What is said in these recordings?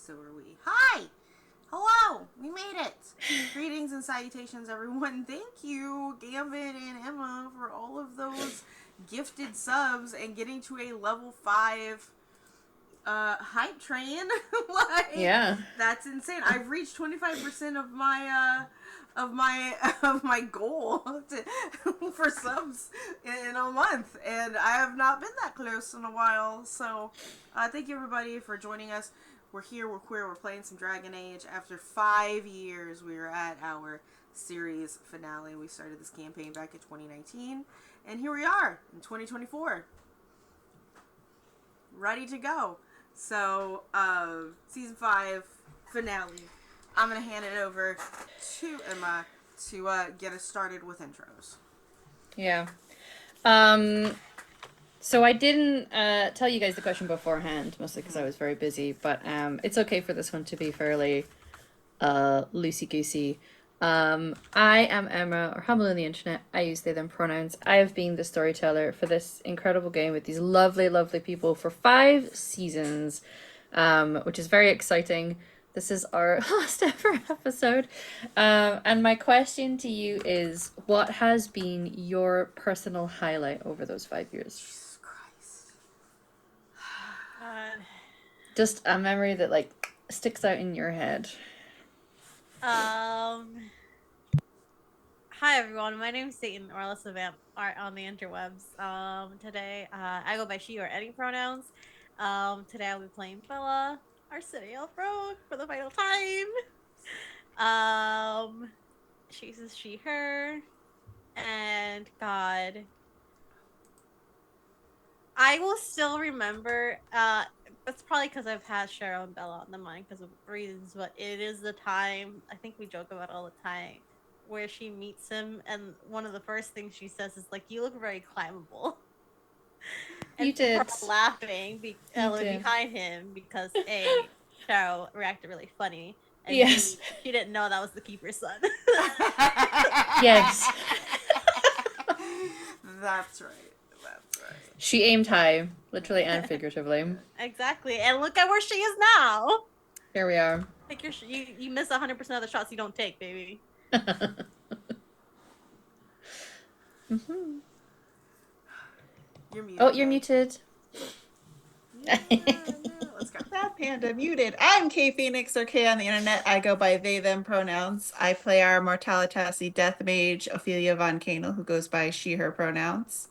so are we. Hi! Hello! We made it! Greetings and salutations, everyone. Thank you, Gambit and Emma, for all of those gifted subs and getting to a level 5 hype train. Yeah. That's insane. I've reached 25% of my goal for subs in a month, and I have not been that close in a while. So thank you everybody for joining us. We're here, we're queer, we're playing some Dragon Age. After 5 years, we are at our series finale. We started this campaign back in 2019, and here we are in 2024, ready to go. So, season 5 finale. I'm going to hand it over to Emma to get us started with intros. Yeah. So I didn't tell you guys the question beforehand, mostly because I was very busy, but it's okay for this one to be fairly loosey-goosey. I am Emma, or Humble on the internet. I use they, them pronouns. I have been the storyteller for this incredible game with these lovely, lovely people for 5 seasons, which is very exciting. This is our last ever episode. And my question to you is, what has been your personal highlight over those 5 years? Jesus Christ. Just a memory that, like, sticks out in your head. Hi everyone, my name's Satan, or Alyssa Vamp, art on the interwebs. Today, I go by she or any pronouns. Today I'll be playing Bella, our city elf rogue, for the final time. She uses she, her, and God. I will still remember, it's probably because I've had Cheryl and Bella on the mind because of reasons, but it is the time, I think we joke about all the time, where she meets him, and one of the first things she says is like, "You look very climbable." And You did. Laughing behind him because Cheryl reacted really funny, and yes, she didn't know that was the keeper's son. Yes, That's right. she aimed high, literally and figuratively. Exactly, and look at where she is now. Here we are. Like you miss 100% of the shots you don't take, baby. Mm-hmm. You're muted. Oh, you're muted. Yeah, no, let's go. That panda muted. I'm Kay Phoenix, or Kay on the internet. I go by they, them pronouns. I play our Mortalitasi Death Mage, Ophelia Von Canel, who goes by she, her pronouns.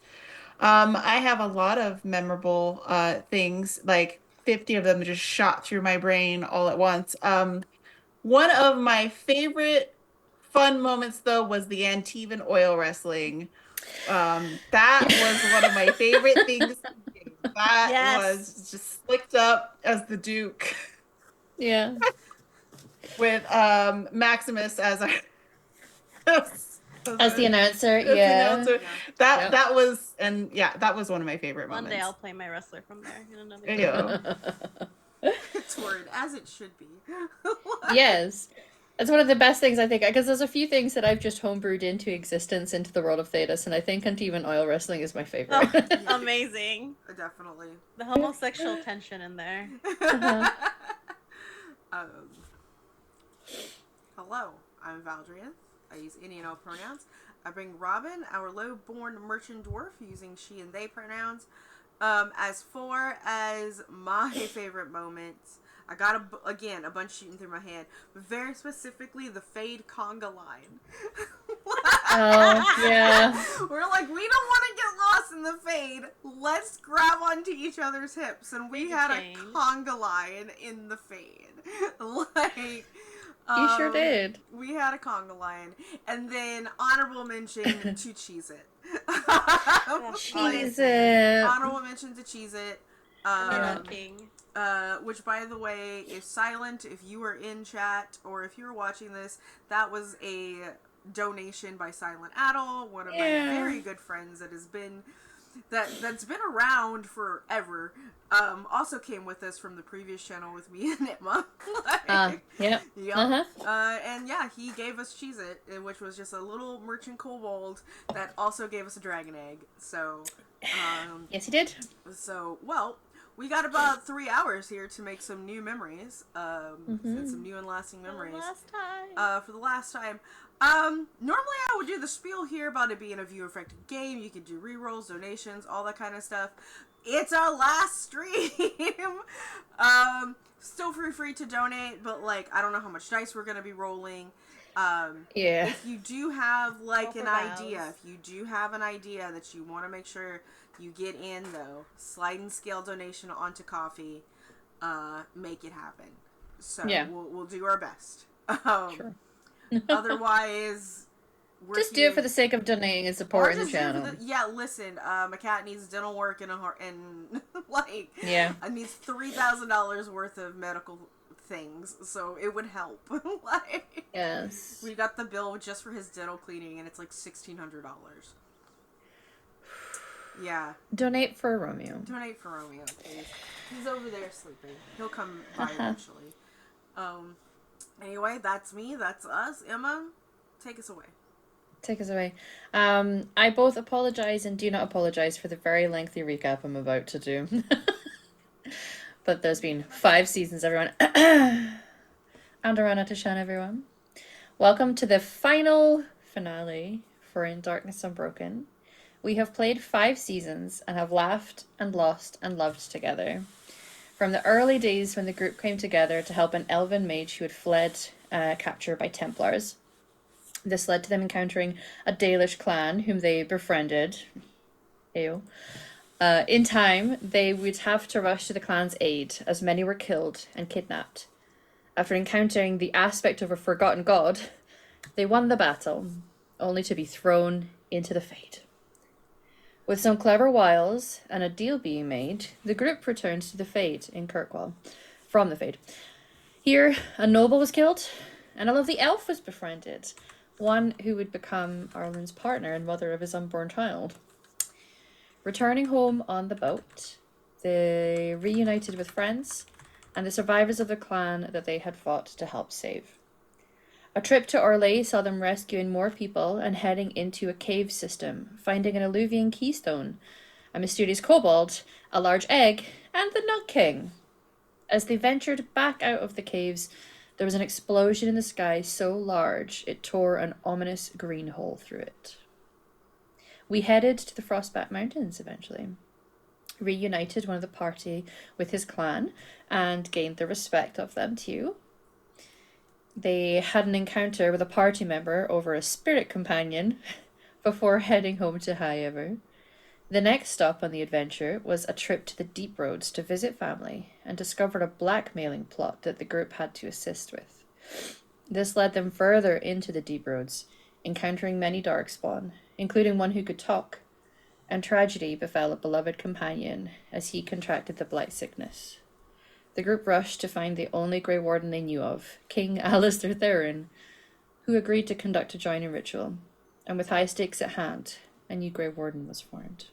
I have a lot of memorable things, like 50 of them just shot through my brain all at once. One of my favorite fun moments, though, was the Antivan oil wrestling. That was one of my favorite things. That was just slicked up as the Duke. Yeah. With Maximus as our as the announcer. Yeah. The announcer. That was, and yeah, that was one of my favorite moments. One day I'll play my wrestler from there in another game. It's word as it should be. Yes. It's one of the best things, I think, because there's a few things that I've just homebrewed into existence into the world of Thetis, and I think Antivan oil wrestling is my favorite. Oh, amazing. Definitely. The homosexual tension in there. Hello, I'm Valdrianth. I use any and all pronouns. I bring Robin, our low-born merchant dwarf, using she and they pronouns. As far as my favorite moments, I got a bunch shooting through my head, but very specifically the Fade conga line. Oh, yeah. We're like, we don't want to get lost in the Fade. Let's grab onto each other's hips, and we had a conga line in the Fade. Like, you sure did. We had a conga line, and then honorable mention to Cheese It. Cheese It. Honorable mention to Cheese It. Which, by the way, is silent if you are in chat or if you're watching this. That was a donation by Silent Adol, one of my very good friends that's been around forever. Also came with us from the previous channel with me and Emma. Yep. And yeah, he gave us Cheez It, which was just a little merchant kobold that also gave us a dragon egg. So, yes, he did. So, well, we got about 3 hours here to make some new memories, and some new and lasting memories. For the last time. Normally I would do the spiel here about it being a viewer-affected game. You could do rerolls, donations, all that kind of stuff. It's our last stream. Still free to donate, but like I don't know how much dice we're gonna be rolling. If you do have like an idea, that you want to make sure you get in though, slide and scale donation onto coffee, make it happen. So we'll do our best. Sure. Otherwise, just do it for the sake of donating and supporting the channel. Listen, my cat needs dental work and like I needs $3,000 worth of medical things, so it would help. Like, yes, we got the bill just for his dental cleaning, and it's like $1,600. Yeah. Donate for Romeo, please. He's over there sleeping. He'll come by eventually. Anyway, that's me. That's us. Emma, take us away. I both apologize and do not apologize for the very lengthy recap I'm about to do. But there's been 5 seasons, everyone. And Arana Tashan, everyone. Welcome to the final finale for In Darkness Unbroken. We have played 5 seasons and have laughed and lost and loved together. From the early days when the group came together to help an elven mage who had fled capture by Templars. This led to them encountering a Dalish clan whom they befriended. Ew. In time, they would have to rush to the clan's aid, as many were killed and kidnapped. After encountering the aspect of a forgotten god, they won the battle, only to be thrown into the Fade. With some clever wiles and a deal being made, the group returned to the Fade in Kirkwall, from the Fade. Here, a noble was killed, and a lovely elf was befriended, one who would become Arlen's partner and mother of his unborn child. Returning home on the boat, they reunited with friends and the survivors of the clan that they had fought to help save. A trip to Orlais saw them rescuing more people and heading into a cave system, finding an Alluvian keystone, a mysterious kobold, a large egg, and the Nug King. As they ventured back out of the caves, there was an explosion in the sky so large it tore an ominous green hole through it. We headed to the Frostback Mountains eventually, reunited one of the party with his clan, and gained the respect of them too. They had an encounter with a party member over a spirit companion before heading home to High Ever. The next stop on the adventure was a trip to the Deep Roads to visit family and discovered a blackmailing plot that the group had to assist with. This led them further into the Deep Roads, encountering many darkspawn, including one who could talk, and tragedy befell a beloved companion as he contracted the Blight Sickness. The group rushed to find the only Grey Warden they knew of, King Alistair Theron, who agreed to conduct a joining ritual, and with high stakes at hand, a new Grey Warden was formed.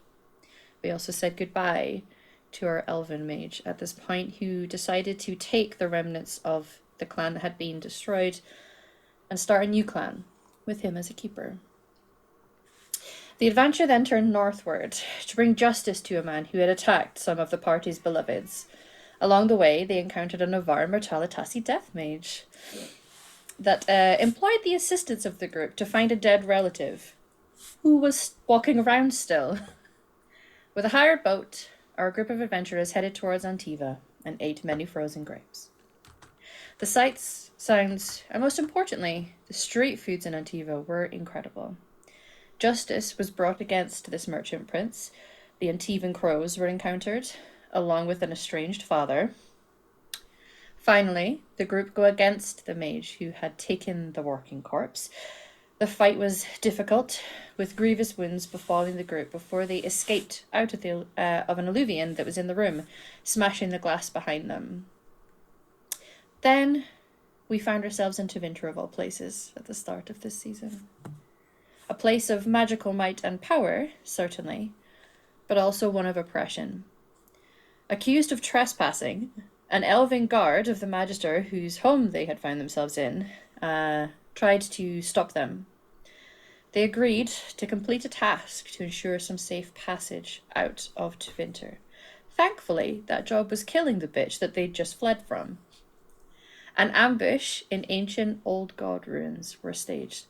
We also said goodbye to our elven mage at this point, who decided to take the remnants of the clan that had been destroyed and start a new clan, with him as a keeper. The adventure then turned northward to bring justice to a man who had attacked some of the party's beloveds. Along the way, they encountered a Navarre Mortalitasi death mage that employed the assistance of the group to find a dead relative who was walking around still. With a hired boat, our group of adventurers headed towards Antiva and ate many frozen grapes. The sights, sounds, and most importantly, the street foods in Antiva were incredible. Justice was brought against this merchant prince. The Antivan crows were encountered, along with an estranged father. Finally, the group go against the mage who had taken the working corpse. The fight was difficult, with grievous wounds befalling the group before they escaped out of an alluvian that was in the room, smashing the glass behind them. Then we found ourselves in Tevinter of all places at the start of this season. A place of magical might and power, certainly, but also one of oppression. Accused of trespassing, an elven guard of the Magister, whose home they had found themselves in, tried to stop them. They agreed to complete a task to ensure some safe passage out of Tevinter. Thankfully, that job was killing the bitch that they'd just fled from. An ambush in ancient old god ruins were staged,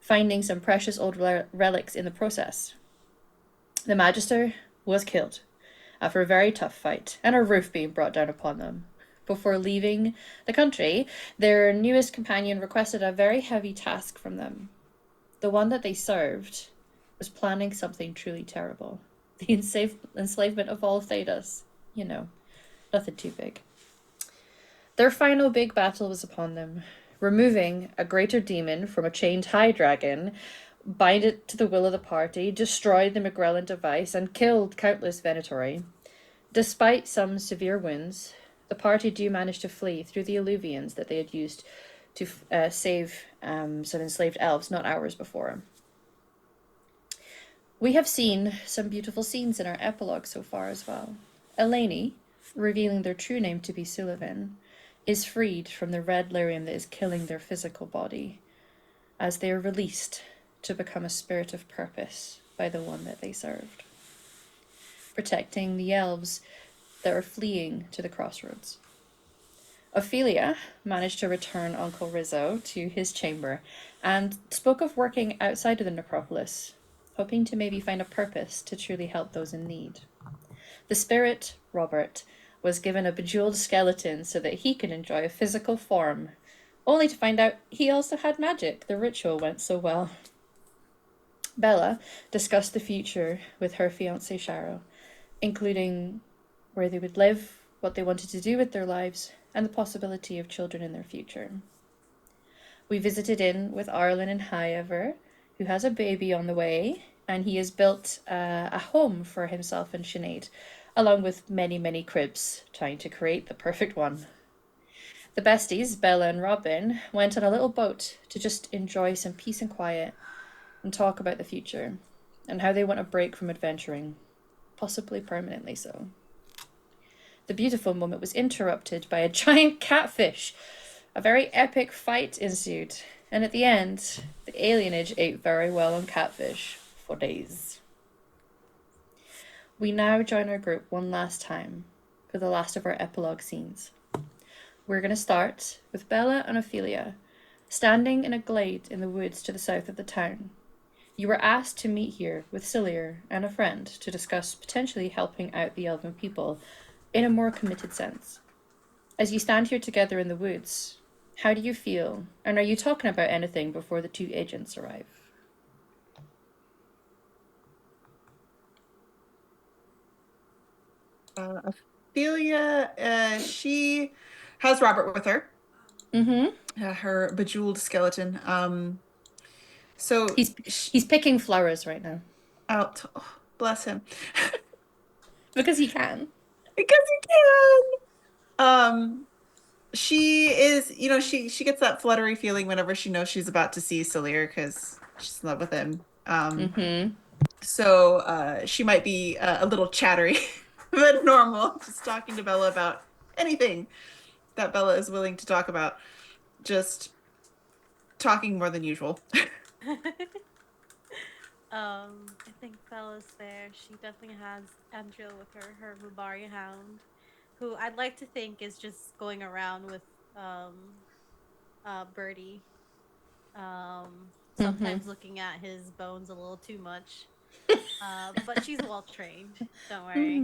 finding some precious old relics in the process. The Magister was killed after a very tough fight and a roof being brought down upon them. Before leaving the country, their newest companion requested a very heavy task from them. The one that they served was planning something truly terrible. The enslavement of all of Thedas. You know, nothing too big. Their final big battle was upon them. Removing a greater demon from a chained high dragon, bind it to the will of the party, destroyed the Magrellan device, and killed countless Venatori. Despite some severe wounds, the party do manage to flee through the alluvions that they had used to save some enslaved elves not hours before. We have seen some beautiful scenes in our epilogue so far as well. Eleni, revealing their true name to be Sullivan, is freed from the red lyrium that is killing their physical body, as they are released to become a spirit of purpose by the one that they served, protecting the elves that are fleeing to the crossroads. Ophelia managed to return Uncle Rizzo to his chamber and spoke of working outside of the necropolis, hoping to maybe find a purpose to truly help those in need. The spirit, Robert, was given a bejeweled skeleton so that he could enjoy a physical form, only to find out he also had magic. The ritual went so well. Bella discussed the future with her fiancé Sharo, including where they would live, what they wanted to do with their lives, and the possibility of children in their future. We visited in with Arlen and Hyever, who has a baby on the way, and he has built a home for himself and Sinead, along with many, many cribs, trying to create the perfect one. The besties, Bella and Robin, went on a little boat to just enjoy some peace and quiet and talk about the future and how they want a break from adventuring, possibly permanently so. The beautiful moment was interrupted by a giant catfish. A very epic fight ensued, and at the end, the alienage ate very well on catfish for days. We now join our group one last time for the last of our epilogue scenes. We're going to start with Bella and Ophelia, standing in a glade in the woods to the south of the town. You were asked to meet here with Cillier and a friend to discuss potentially helping out the elven people in a more committed sense. As you stand here together in the woods, how do you feel? And are you talking about anything before the two agents arrive? Ophelia, she has Robert with her. Mm-hmm. Her bejeweled skeleton. So he's picking flowers right now. Out. Oh, bless him. Because he can. Because he can. She is, she gets that fluttery feeling whenever she knows she's about to see Cillier because she's in love with him. So she might be a little chattery than normal, just talking to Bella about anything that Bella is willing to talk about. Just talking more than usual. I think Bella's there. She definitely has Andrea with her Rubari hound, who I'd like to think is just going around with Birdie. Sometimes looking at his bones a little too much. But she's well trained. Don't worry.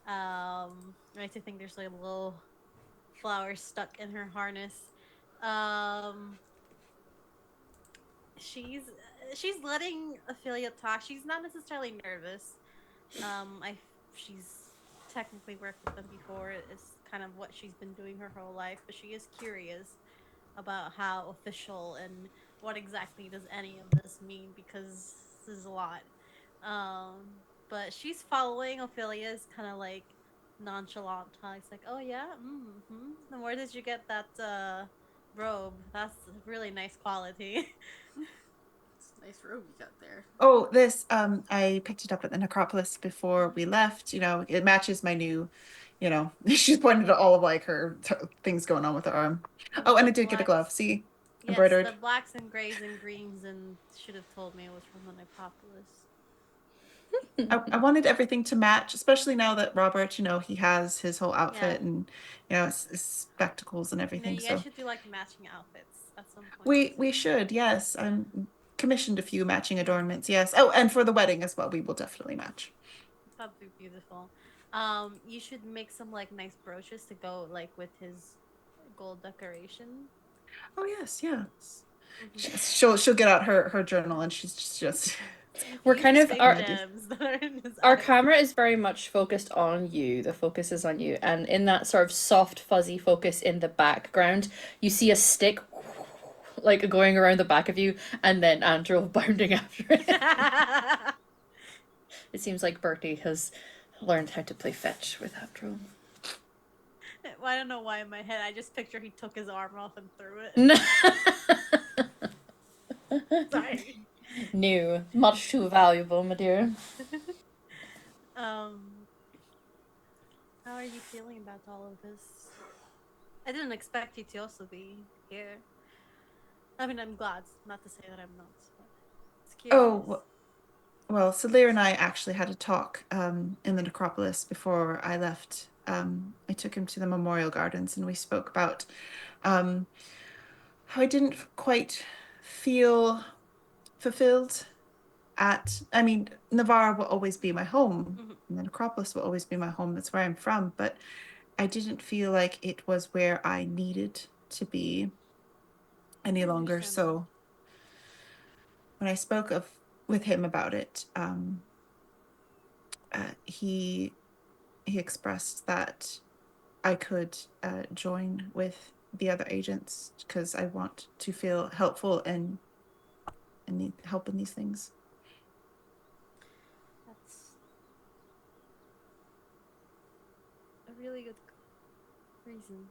I like to think there's like a little flower stuck in her harness. She's she's letting Ophelia talk. She's not necessarily nervous. She's technically worked with them before. It's kind of what she's been doing her whole life, but she is curious about how official and what exactly does any of this mean because this is a lot. Um, but she's following Ophelia's kind of like nonchalant talk. It's like, oh yeah, mm-hmm. And where did you get that robe? That's really nice quality. It's a nice robe you got there. Oh, this, I picked it up at the necropolis before we left. It matches my new, she's pointed to all of like her things going on with her arm. Oh, and I did get a glove. See? Yes, Embroidered. the blacks and grays and greens, and should have told me it was from the necropolis. I wanted everything to match, especially now that Robert, he has his whole Yeah. outfit and his spectacles and everything. You guys So should do like matching outfits at some point. we should, yes. I'm commissioned a few matching adornments, yes. Oh, and for the wedding as well, we will definitely match. That'd be beautiful. You should make some like nice brooches to go like with his gold decoration. Oh yes, yeah. Mhm. She'll get out her journal and she's just We're Use kind his of fake our gems that are in his our eyes. camera is very much focused on you. The focus is on you, and in that sort of soft, fuzzy focus in the background, you see a stick like going around the back of you, and then Andrew bounding after it. It seems like Bertie has learned how to play fetch with Andrew. I don't know why in my head I just picture he took his arm off and threw it. Sorry. No, much too valuable, my dear. How are you feeling about all of this? I didn't expect you to also be here. I mean, I'm glad. Not to say that I'm not. But it's curious. Oh, well, Salir and I actually had a talk in the necropolis before I left. I took him to the memorial gardens and we spoke about how I didn't quite feel fulfilled I mean, Navarre will always be my home, and the necropolis will always be my home. That's where I'm from, but I didn't feel like it was where I needed to be any longer. So when I spoke with him about it, he expressed that I could join with the other agents because I want to feel helpful and need help in these things. That's a really good reason.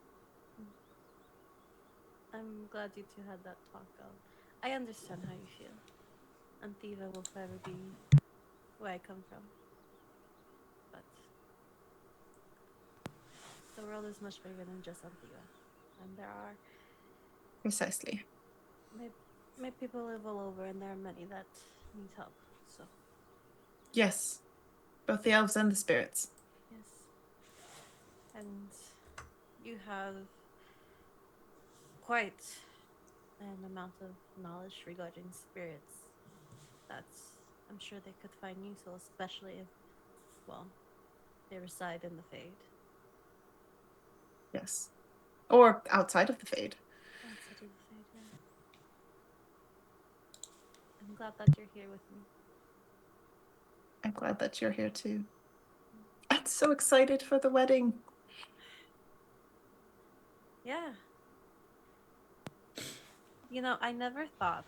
I'm glad you two had that talk out. I understand how you feel. Antiva will forever be where I come from. But the world is much bigger than just Antiva. And there are Precisely. my people live all over and there are many that need help. So Yes. Both the elves and the spirits. yes. And you have quite an amount of knowledge regarding spirits that I'm sure they could find useful, especially if, well, they reside in the Fade. Yes. Or outside of the Fade. Outside of the Fade, yeah. I'm glad that you're here with me. I'm glad that you're here too. I'm so excited for the wedding. Yeah. I never thought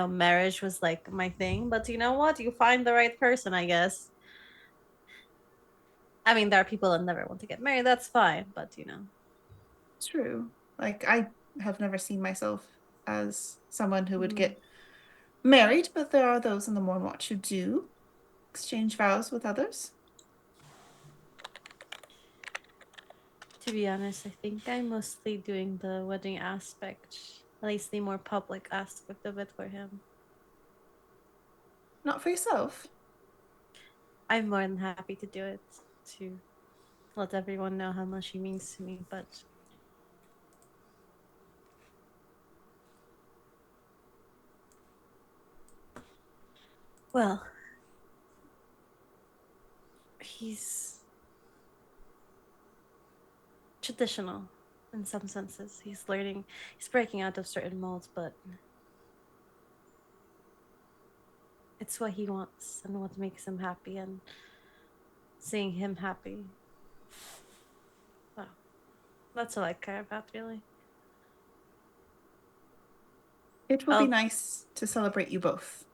marriage was like my thing, but you know what? You find the right person, I guess. I mean, there are people that never want to get married, that's fine, but True. Like, I have never seen myself as someone who would get married, but there are those in the Mormont who do exchange vows with others. To be honest, I think I'm mostly doing the wedding aspect, at least the more public aspect of it for him. Not for yourself. I'm more than happy to do it to let everyone know how much he means to me, but well, he's traditional in some senses. He's breaking out of certain molds, but it's what he wants and what makes him happy, and seeing him happy. Well, that's all I care about, really. It will be nice to celebrate you both.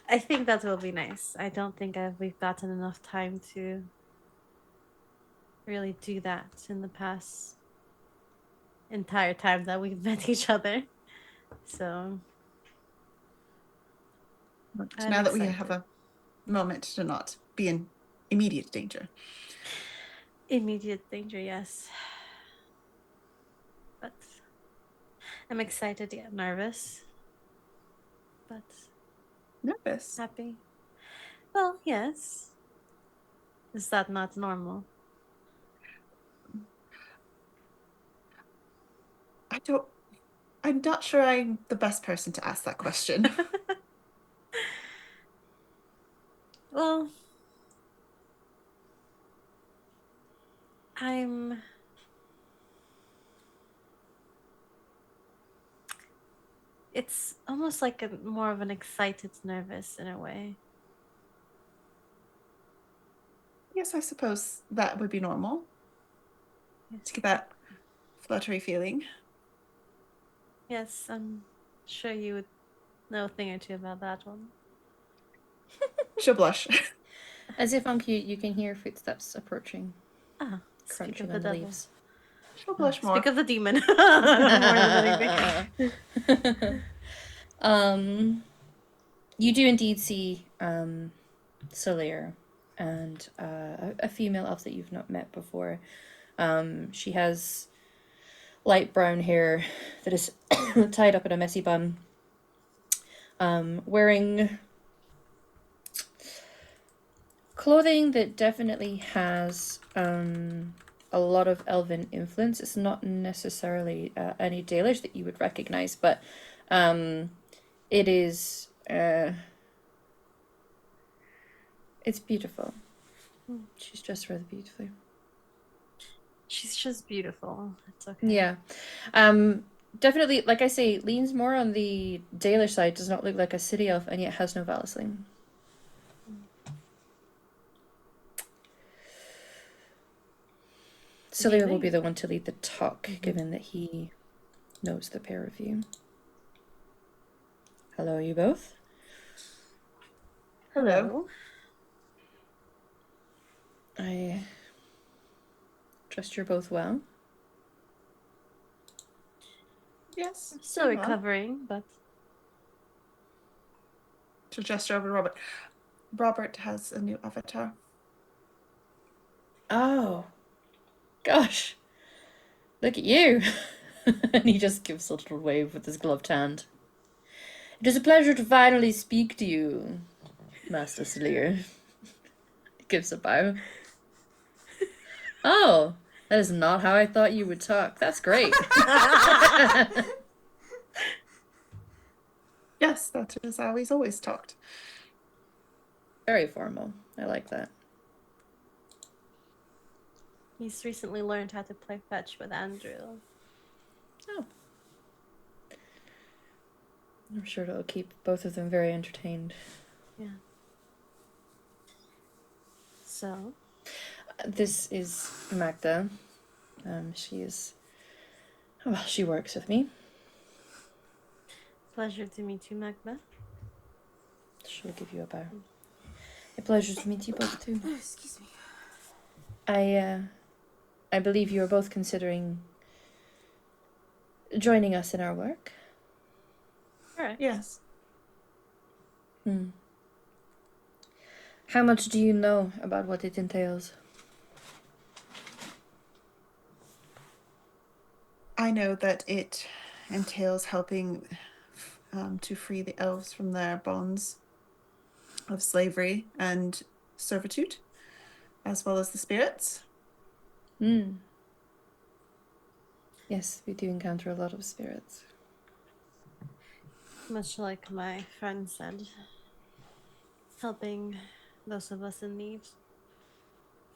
I think that will be nice. I don't think we've gotten enough time to really do that in the past entire time that we've met each other. So Now that we have a moment to not be in immediate danger. Immediate danger, yes. But I'm excited yet nervous. but Nervous. happy. Well, yes. Is that not normal? I'm not sure I'm the best person to ask that question. Well, I'm. It's almost like more of an excited nervous in a way. Yes, I suppose that would be normal to get that fluttery feeling. Yes, I'm sure you would know a thing or two about that one. She'll blush. As if on cue, you can hear footsteps approaching, Ah, speak crunching of the on the devil. leaves. She'll blush more. Speak of the demon more than anything. You do indeed see Solir and a female elf that you've not met before. She has light brown hair that is tied up in a messy bun. Wearing clothing that definitely has a lot of elven influence. It's not necessarily any Dalish that you would recognize, but it is. It's beautiful. She's dressed rather beautifully. She's just beautiful. It's okay. Yeah. Definitely, like I say, leans more on the Dalish side, does not look like a city elf, and yet has no Valisling. Solir will be the one to lead the talk, given that he knows the pair of you. Hello, you both. Hello. I trust you're both well. Yes. Still recovering, but She'll gesture over to Robert. Robert has a new avatar. Oh. Gosh. Look at you. And he just gives a little wave with his gloved hand. It is a pleasure to finally speak to you, Master Solir. He gives a bow. Oh, that is not how I thought you would talk. That's great. Yes, that is how he's always talked. Very formal. I like that. he's recently learned how to play fetch with Andrew. Oh. I'm sure it'll keep both of them very entertained. Yeah. So? This is Magda. She is... Well, she works with me. Pleasure to meet you, Magda. She'll give you a bow. A pleasure to meet you both too. Excuse me. I believe you are both considering joining us in our work. Alright. Yes. How much do you know about what it entails? I know that it entails helping to free the elves from their bonds of slavery and servitude, as well as the spirits. Yes, we do encounter a lot of spirits. Much like my friend said, helping those of us in need,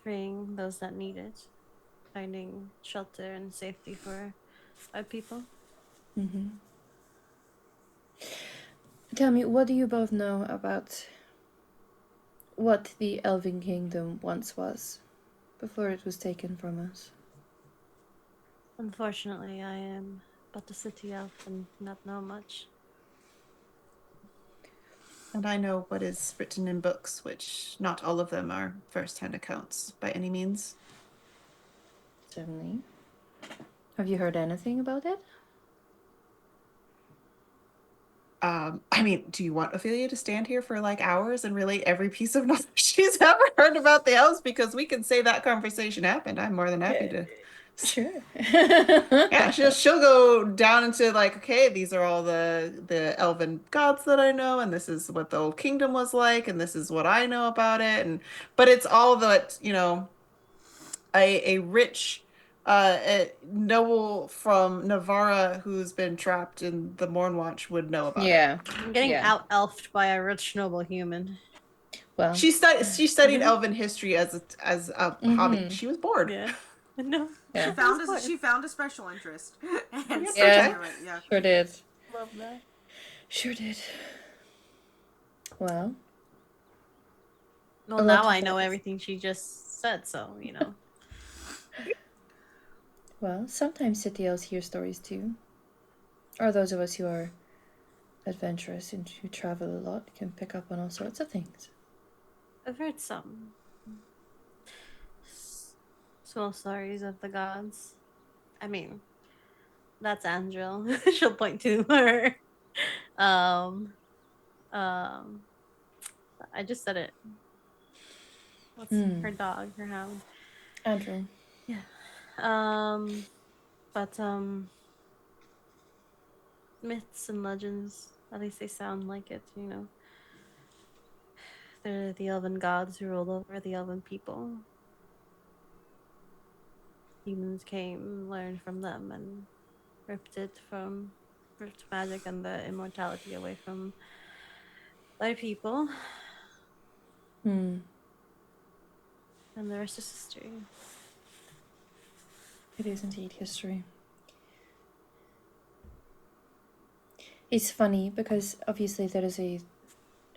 freeing those that need it, finding shelter and safety for our people. Tell me, what do you both know about what the Elven Kingdom once was, before it was taken from us? Unfortunately, I am but a city elf and not know much. And I know what is written in books, which not all of them are first-hand accounts by any means. Certainly. Have you heard anything about it? I mean, do you want Ophelia to stand here for like hours and relate every piece of knowledge she's ever heard about the elves? Because we can say that conversation happened. I'm more than happy to Sure. Yeah, she'll go down into like, okay, these are all the elven gods that I know, and this is what the old kingdom was like, and this is what I know about it, and but it's all that, a rich a noble from Navarra who's been trapped in the Mornwatch would know about it. Yeah. I'm getting Yeah. out-elfed by a rich noble human. Well. She studied elven history as a hobby. Mm-hmm. She was bored. Yeah. No. Yeah. She found a special interest and Yes, stuck Yeah. to it. Yeah. Sure did. Love that. Sure did. Well. Well, a lot now of I know things. everything she just said, so, you know. Well, sometimes city elves hear stories too. Or those of us who are adventurous and who travel a lot can pick up on all sorts of things. I've heard some small stories of the gods. I mean, that's Angel. She'll point to her. Um, um, I just said it. What's her dog? Her hound. Andrew. Yeah. Um, but myths and legends. At least they sound like it. You know, they're the elven gods who ruled over the elven people. Humans came, learned from them, and ripped magic and the immortality away from their people. Hmm. And the rest is history. It is indeed history. It's funny because obviously there is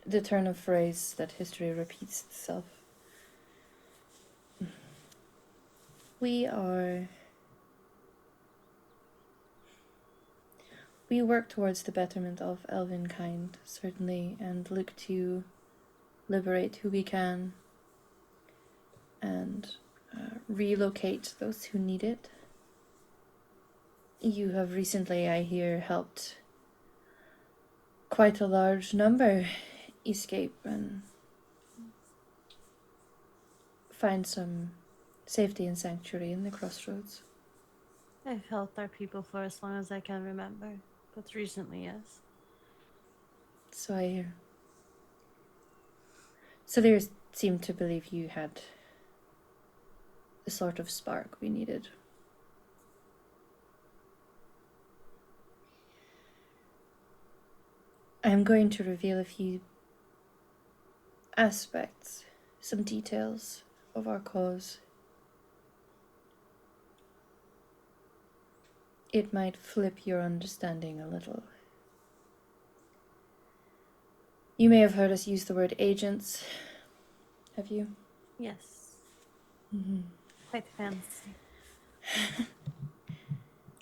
the turn of phrase that history repeats itself. We work towards the betterment of elven kind, certainly, and look to liberate who we can and relocate those who need it. You have recently, I hear, helped quite a large number escape and find some safety and sanctuary in the crossroads. I've helped our people for as long as I can remember, but recently, yes. So I hear. So there seemed to believe you had the sort of spark we needed. I am going to reveal a few aspects, some details of our cause. It might flip your understanding a little. You may have heard us use the word agents. Have you? Yes. Mm-hmm. Quite fancy.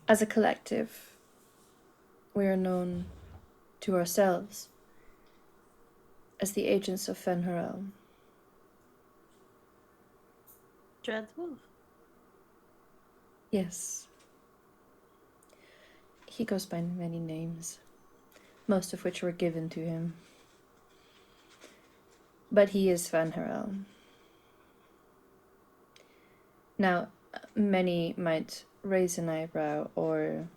As a collective, we are known to ourselves as the agents of Fenharel. Dreadwolf. Yes. He goes by many names, most of which were given to him. But he is Fenharel. Now, many might raise an eyebrow or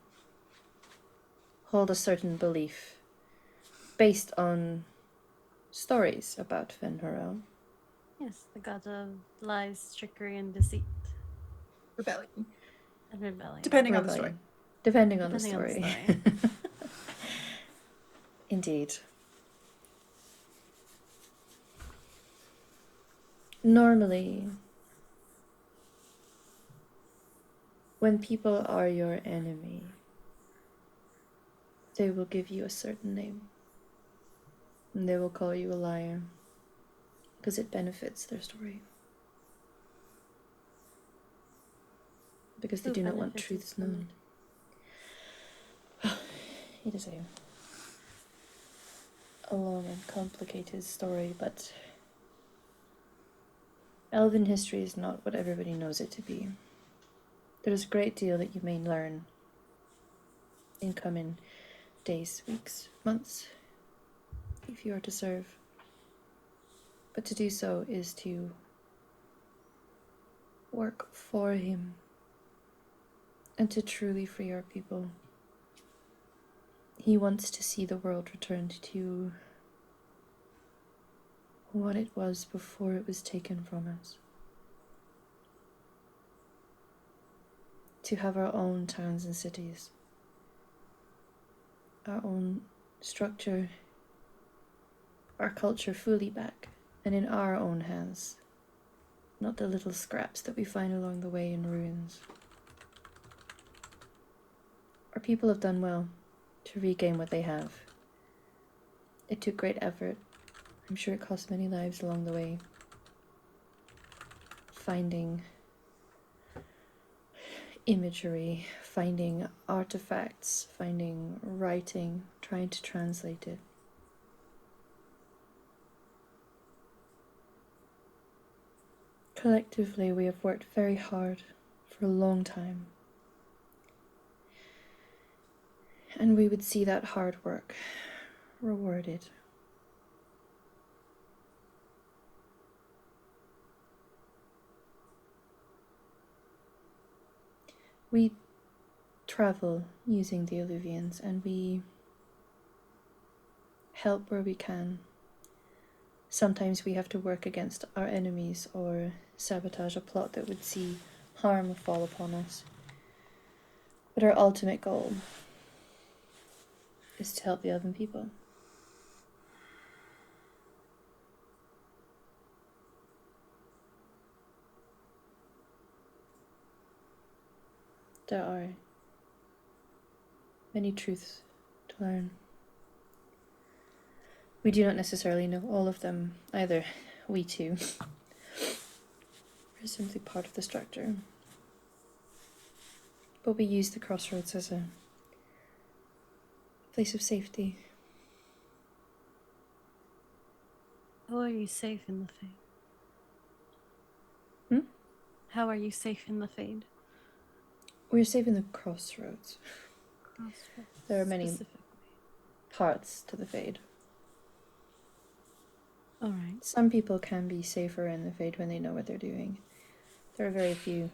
hold a certain belief based on stories about Fenharel. Yes, the god of lies, trickery, and deceit. Rebellion. And rebellion. Depending on the story. Depending on the Depending story. on the story. Indeed. Normally, when people are your enemy, they will give you a certain name. And they will call you a liar. Because it benefits their story. Because they Who do not want benefits truths from known. It is a long and complicated story, but elven history is not what everybody knows it to be. There is a great deal that you may learn in coming days, weeks, months, if you are to serve. But to do so is to work for him and to truly free our people. He wants to see the world returned to what it was before it was taken from us. To have our own towns and cities, our own structure, our culture fully back, and in our own hands, not the little scraps that we find along the way in ruins. Our people have done well to regain what they have. It took great effort. I'm sure it cost many lives along the way. Finding imagery, finding artifacts, finding writing, trying to translate it. Collectively, we have worked very hard for a long time. And we would see that hard work rewarded. We travel using the Alluvians, and we help where we can. Sometimes we have to work against our enemies or sabotage a plot that would see harm fall upon us. But our ultimate goal is to help the Elven people. There are many truths to learn. We do not necessarily know all of them either. We too are simply part of the structure. But we use the crossroads as a place of safety. How are you safe in the Fade? Hmm? How are you safe in the Fade? We're safe in the crossroads. Crossroads. There are many Specifically. parts to the Fade. Alright. Some people can be safer in the Fade when they know what they're doing. There are very few.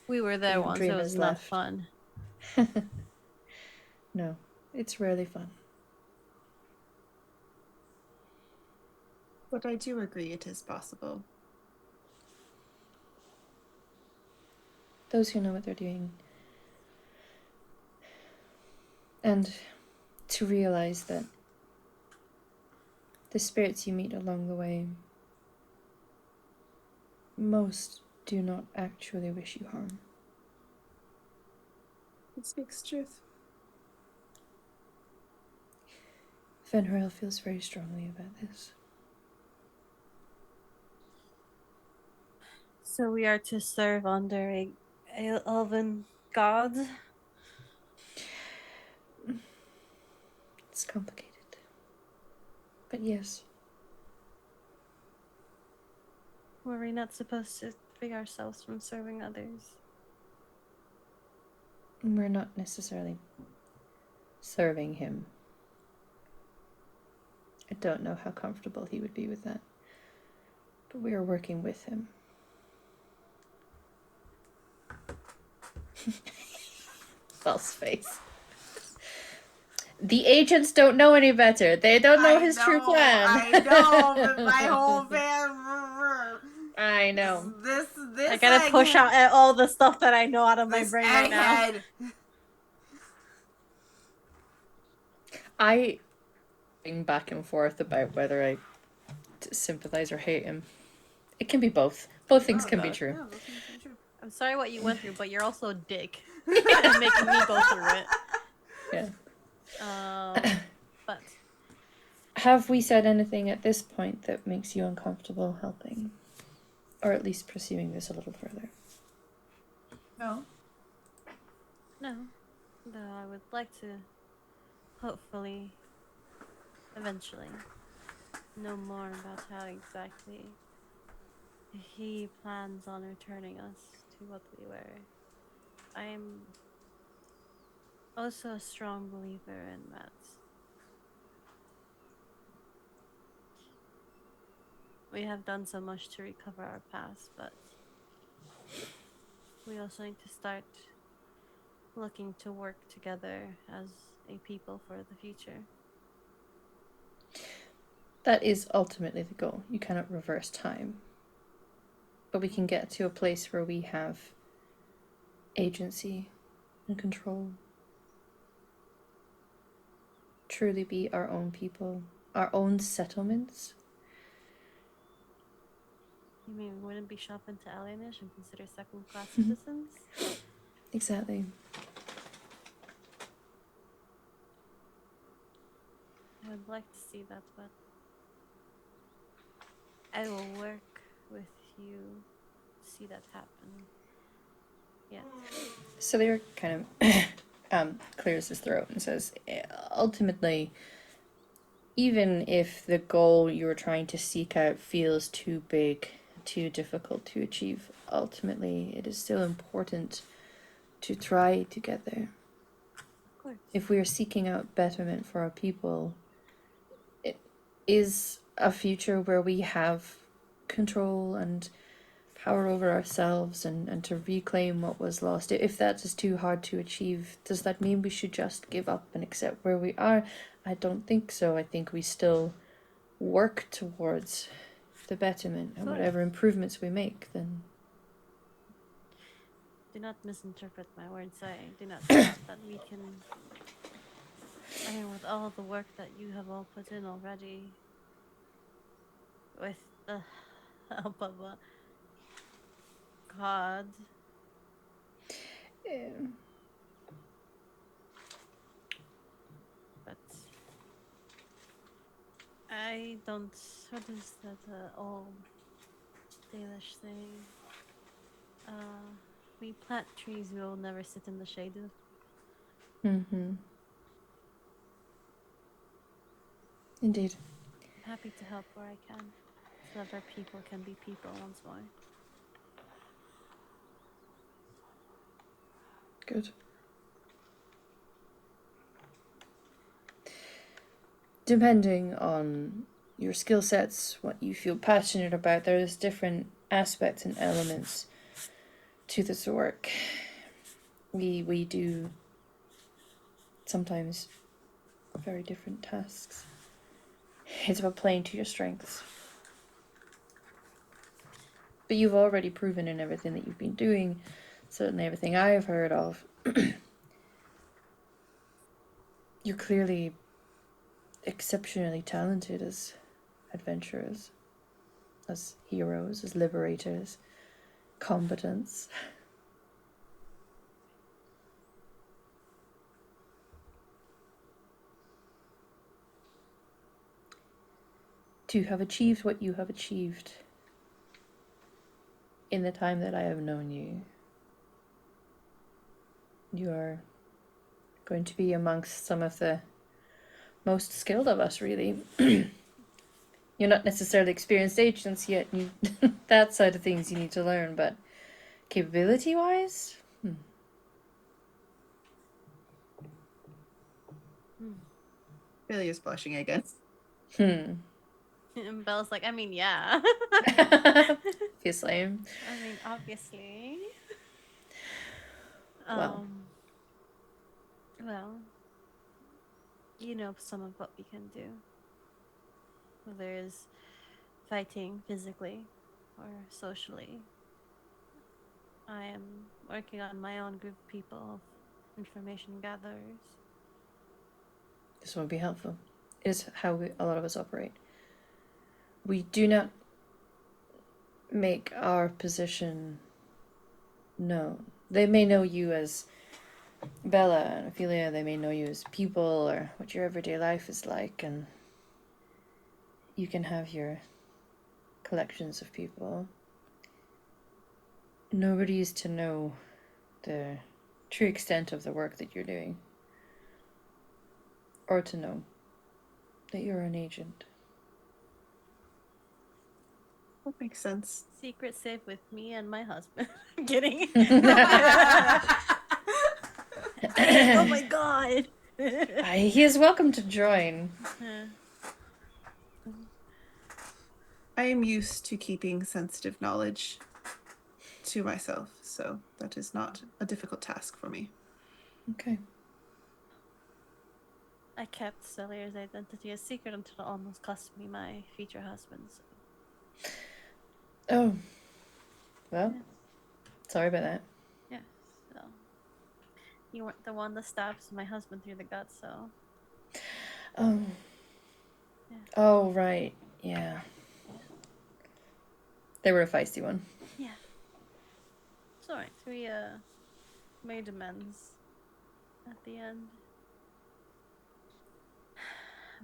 We were there Few once, it dreamers was not left. fun. No, it's rarely fun. But I do agree it is possible. Those who know what they're doing. And to realize that the spirits you meet along the way, most do not actually wish you harm. It speaks truth. Fenrir feels very strongly about this. So we are to serve under a elven god? It's complicated. But yes, Were we not supposed to free ourselves from serving others? we're not necessarily serving him. I don't know how comfortable he would be with that. But we are working with him. False face. The agents don't know any better. They don't know his true plan. I know, but my whole fan. I know. This. I gotta push out all the stuff that I know out of my brain right now. I going back and forth about whether I sympathize or hate him. It can be both. Both things can be true. Yeah, both things can be true. I'm sorry what you went through, but you're also a dick. You're making me go through it. Yeah. But Have we said anything at this point that makes you uncomfortable helping? Or at least pursuing this a little further? No. no. Though I would like to hopefully eventually know more about how exactly he plans on returning us to what we were. I'm also a strong believer in that. We have done so much to recover our past, but we also need to start looking to work together as a people for the future. That is ultimately the goal. You cannot reverse time. But we can get to a place where we have agency and control. Truly be our own people, our own settlements. You mean we wouldn't be shopping to alienish and consider second-class citizens? Exactly. I would like to see that, but I will work with you to see that happen. Yeah. So Lear kind of clears his throat and says, ultimately, even if the goal you were trying to seek out feels too big, too difficult to achieve, ultimately it is still important to try to get there. Of course. If we are seeking out betterment for our people, it is a future where we have control and power over ourselves and to reclaim what was lost. If that is too hard to achieve, does that mean we should just give up and accept where we are? I don't think so. I think we still work towards the betterment and Sure. whatever improvements we make, then Do not misinterpret my words. I do not doubt that we can. I mean, with all the work that you have all put in already, with the help of a god, but I don't. What is that old Dalish saying? We plant trees we will never sit in the shade of. Indeed. I'm happy to help where I can, so that our people can be people once more. Good. Depending on your skill sets, what you feel passionate about, there's different aspects and elements to this work. We do sometimes very different tasks. It's about playing to your strengths. But you've already proven in everything that you've been doing, certainly everything I've heard of, you're clearly exceptionally talented as adventurers, as heroes, as liberators, combatants. To have achieved what you have achieved in the time that I have known you, you are going to be amongst some of the most skilled of us, really. You're not necessarily experienced agents yet. That side of things you need to learn, but capability-wise, Philia's blushing again. And Bella's like, I mean, yeah. Obviously. I mean, obviously. Well. Well, you know some of what we can do. Whether it's fighting physically or socially. I am working on my own group of people, information gatherers. This won't be helpful. It is how a lot of us operate. We do not make our position known. They may know you as Bella and Ophelia, they may know you as people or what your everyday life is like, and you can have your collections of people. Nobody is to know the true extent of the work that you're doing, or to know that you're an agent. That makes sense. Secret safe with me and my husband. I'm kidding. Oh my god. He is welcome to join. I am used to keeping sensitive knowledge to myself, so that is not a difficult task for me. Okay. I kept Celier's identity a secret until it almost cost me my future husband. So. Oh. Well, Yeah. sorry about that. Yeah, so you weren't the one that stabs my husband through the gut, so Oh. Yeah. Oh, right. Yeah. They were a feisty one. yeah. It's alright. We made amends at the end.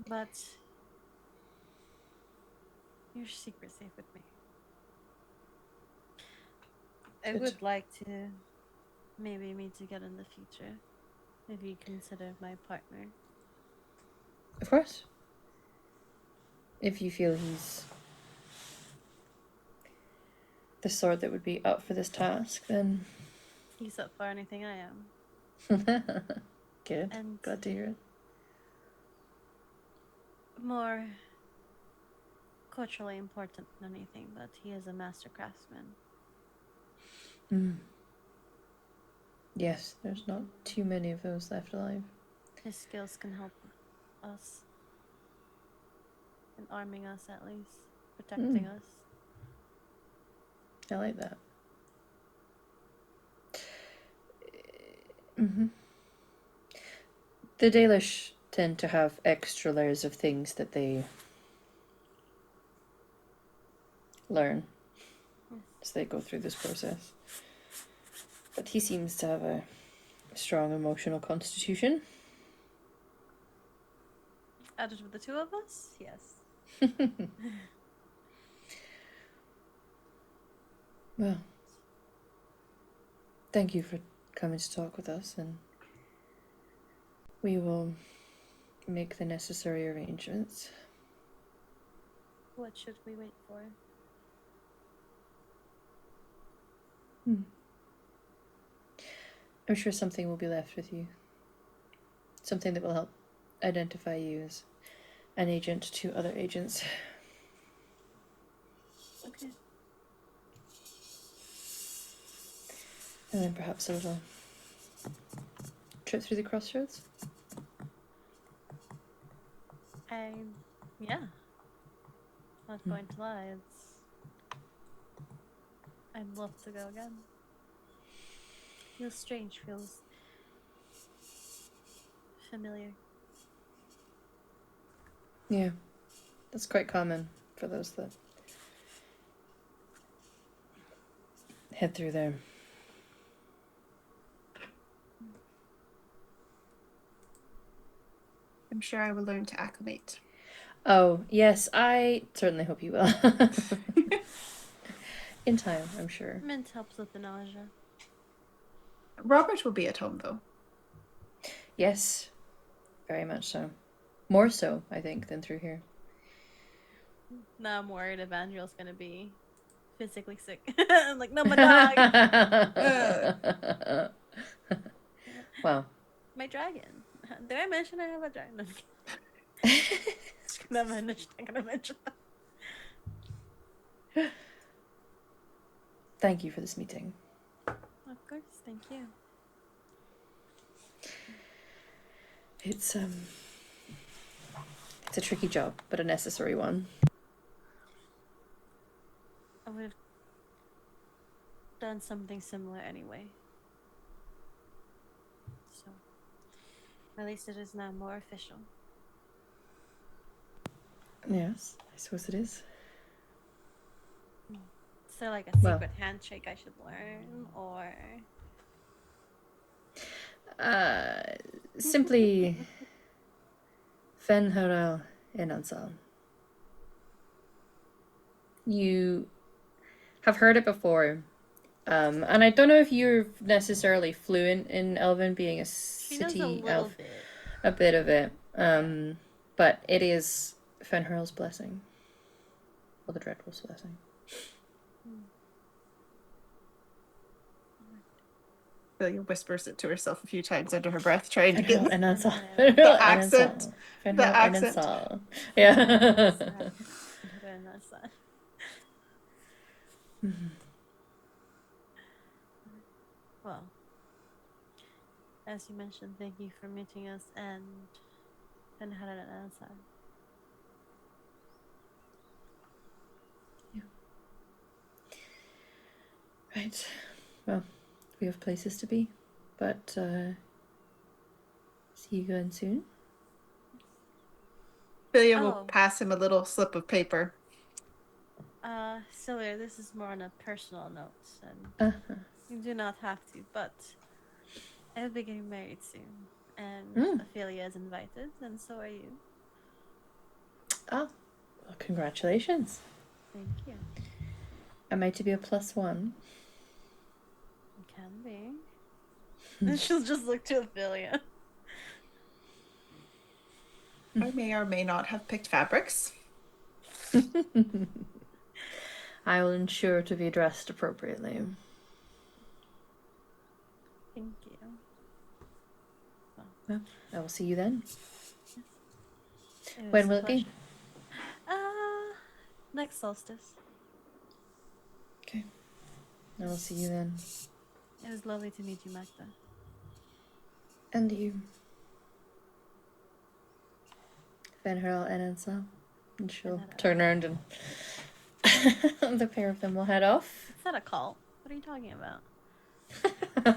But your secret's safe with me. I Good. would like to maybe meet again in the future if you consider my partner. Of course. If you feel he's the sort that would be up for this task, then He's up for anything I am. good. And Glad to hear it. more culturally important than anything, but he is a master craftsman. Mm. Yes, there's not too many of those left alive. His skills can help us in arming us, at least protecting us. I like that. Mm-hmm. The Dalish tend to have extra layers of things that they learn as they go through this process. But he seems to have a strong emotional constitution. Out of the two of us, yes. Well, thank you for coming to talk with us, and we will make the necessary arrangements. What should we wait for? I'm sure something will be left with you. Something that will help identify you as an agent to other agents. Okay. And then perhaps a little trip through the crossroads. Yeah. Not going to lie, I'd love to go again. Feels strange, feels familiar. Yeah, that's quite common for those that head through there. I'm sure I will learn to acclimate. Oh, yes, I certainly hope you will. In time, I'm sure. Mint helps with the nausea. Robert will be at home, though. Yes, very much so. More so, I think, than through here. Now I'm worried Evangel's gonna be physically sick. I'm like, no, my dog! Wow. My dragon. Did I mention I have a dragon? I'm gonna mention that. Thank you for this meeting. Of course, thank you. It's a tricky job, but a necessary one. I would have done something similar anyway. So, at least it is now more official. Yes, I suppose it is. Is there like a secret handshake I should learn, or simply Fen Harel Enansal. You have heard it before, and I don't know if you're necessarily fluent in Elven, being a city elf. bit. A bit of it, but it is Fen Harel's blessing, or the Dreadwolf's blessing. Ophelia whispers it to herself a few times under her breath, trying to get the accent. The accent. Yeah. Well, as you mentioned, thank you for meeting us and had an answer. Right. Well, we have places to be, but see you again soon. Ophelia Oh. will pass him a little slip of paper. Sylvia, this is more on a personal note, and Uh-huh. you do not have to, but I'll be getting married soon, and Ophelia is invited, and so are you. Oh, well, congratulations. Thank you. Am I to be a +1? It can be. And she'll just look to Ophelia. I may or may not have picked fabrics. I will ensure to be dressed appropriately. Thank you. Well, I will see you then. It When was will a it be? pleasure. Next solstice. Okay. I will see you then. It was lovely to meet you, Magda. And you. Fenrir and Ansel. And she'll turn around and the pair of them will head off. It's not a cult. What are you talking about?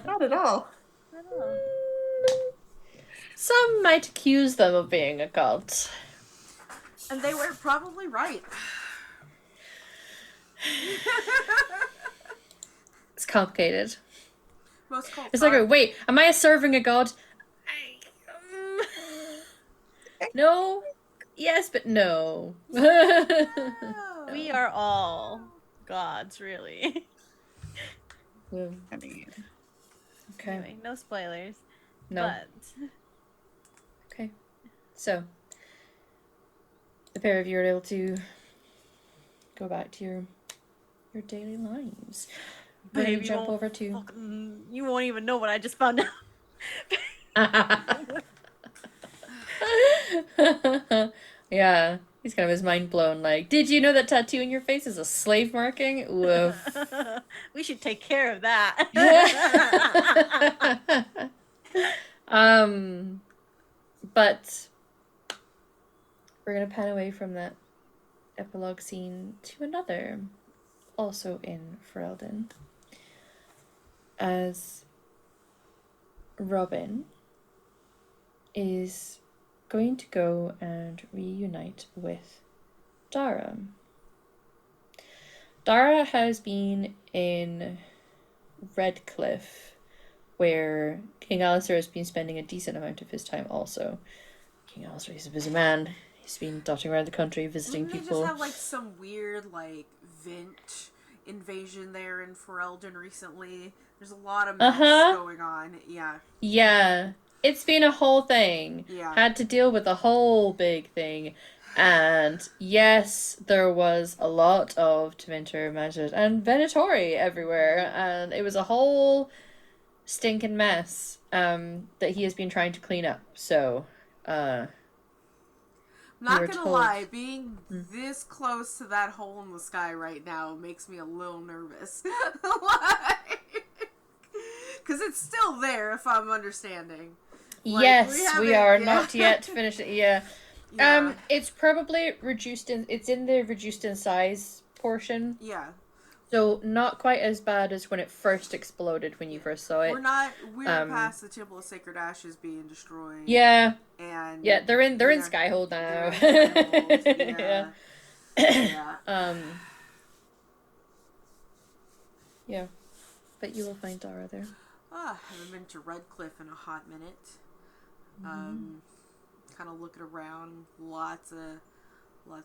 Not at all. Not at all. Some might accuse them of being a cult. And they were probably right. It's complicated. Most cults It's like, are. wait, am I serving a god? No. Yes, but no. We are all gods, really. I mean, Okay. Anyway, no spoilers. No. But Okay. So, the pair of you are able to go back to your daily lives. We're gonna baby, jump over to. you won't even know what I just found out. Yeah, he's kind of his mind blown. Like, did you know that tattoo in your face is a slave marking? Woof. We should take care of that. But we're gonna pan away from that epilogue scene to another, also in Ferelden, as Robin is going to go and reunite with Dara. Dara has been in Redcliffe, where King Alistair has been spending a decent amount of his time also. King Alistair, he's a busy man. He's been dotting around the country, visiting Didn't people. They just have like some weird like Vint invasion there in Ferelden recently. There's a lot of mess going on. Yeah. Yeah. It's been a whole thing. Yeah. Had to deal with a whole big thing. And yes, there was a lot of Tevinter, Magic, and Venatori everywhere. And it was a whole stinking mess that he has been trying to clean up. So, Not gonna lie, being this close to that hole in the sky right now makes me a little nervous. Because it's still there, if I'm understanding. Like, yes, we are not yet finished. Yeah. Yeah. It's probably reduced in. It's in the reduced in size portion. Yeah. So not quite as bad as when it first exploded when you first saw it. We're past the Temple of Sacred Ashes being destroyed. Yeah. And yeah, they're in Skyhold now. Yeah. Yeah. Yeah. But you will find Dara there. I haven't been to Redcliffe in a hot minute. Kind of looking around, lots of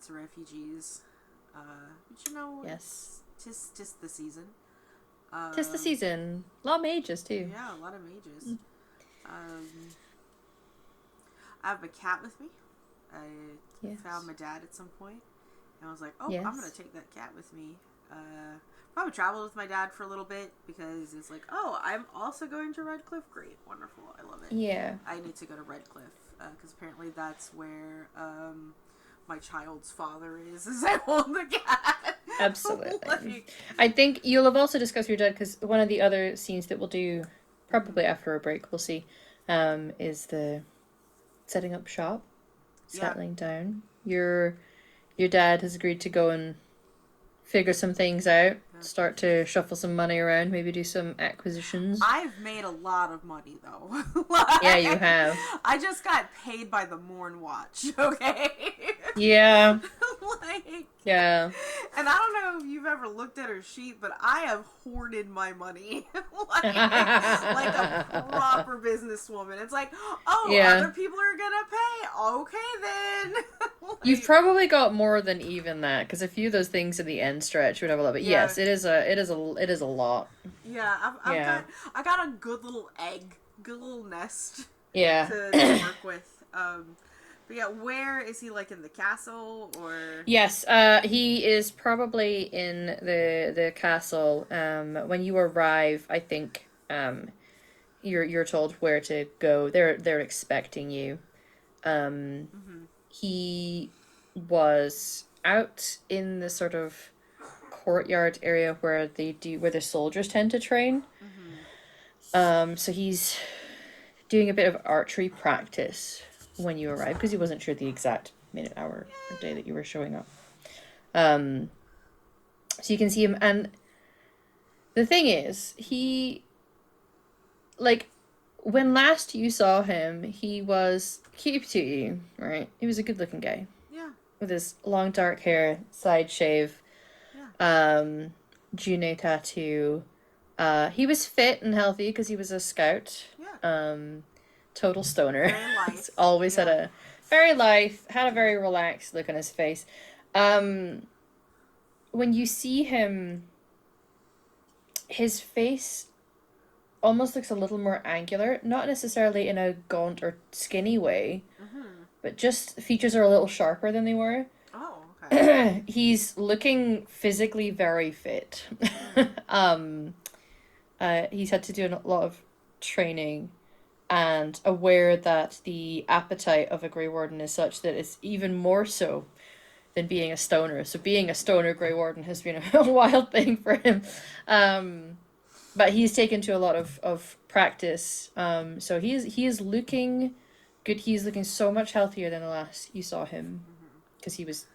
refugees. But you know, yes, tis the season. Tis the season. A lot of mages too. Yeah, a lot of mages. I have my cat with me. I found my dad at some point, and I was like, "Oh, I'm gonna take that cat with me." Probably traveled with my dad for a little bit because it's like, "Oh, I'm also going to Redcliffe. Great, wonderful, I love it." Yeah. I need to go to Redcliffe because apparently that's where my child's father is. As I hold the cat. Absolutely. Like, I think you'll have also discussed your dad, because one of the other scenes that we'll do, probably after a break, we'll see, is the setting up shop, settling down. Your dad has agreed to go and figure some things out, start to shuffle some money around, maybe do some acquisitions. I've made a lot of money though. Yeah, you have. I just got paid by the Morn Watch, okay? Yeah. Like, Yeah. and I don't know if you've ever looked at her sheet, but I have hoarded my money like a proper businesswoman. It's like, oh, Yeah. other people are gonna pay. Okay, then. Like, You've probably got more than even that, because a few of those things in the end stretch would have a lot. But Yeah. yes, it is a lot. yeah, I got a good little egg, good little nest Yeah. to work with. But yeah, where is he? Like in the castle or? Yes, he is probably in the castle. When you arrive, I think you're told where to go. They're expecting you. He was out in the sort of courtyard area where the soldiers tend to train. So he's doing a bit of archery practice when you arrive, because he wasn't sure the exact minute, hour, or day that you were showing up. So you can see him, and the thing is, when last you saw him, he was cute to you, right? He was a good-looking guy. Yeah. With his long dark hair, side shave, June tattoo. He was fit and healthy because he was a scout. Yeah. Total stoner. Very light. Always had a very very relaxed look on his face. When you see him, his face almost looks a little more angular, not necessarily in a gaunt or skinny way, but just features are a little sharper than they were. Oh, okay. He's looking physically very fit. He's had to do a lot of training, and aware that the appetite of a Grey Warden is such that it's even more so than being a stoner. So being a stoner Grey Warden has been a wild thing for him. But he's taken to a lot of practice. So he is looking good. He's looking so much healthier than the last you saw him, because he was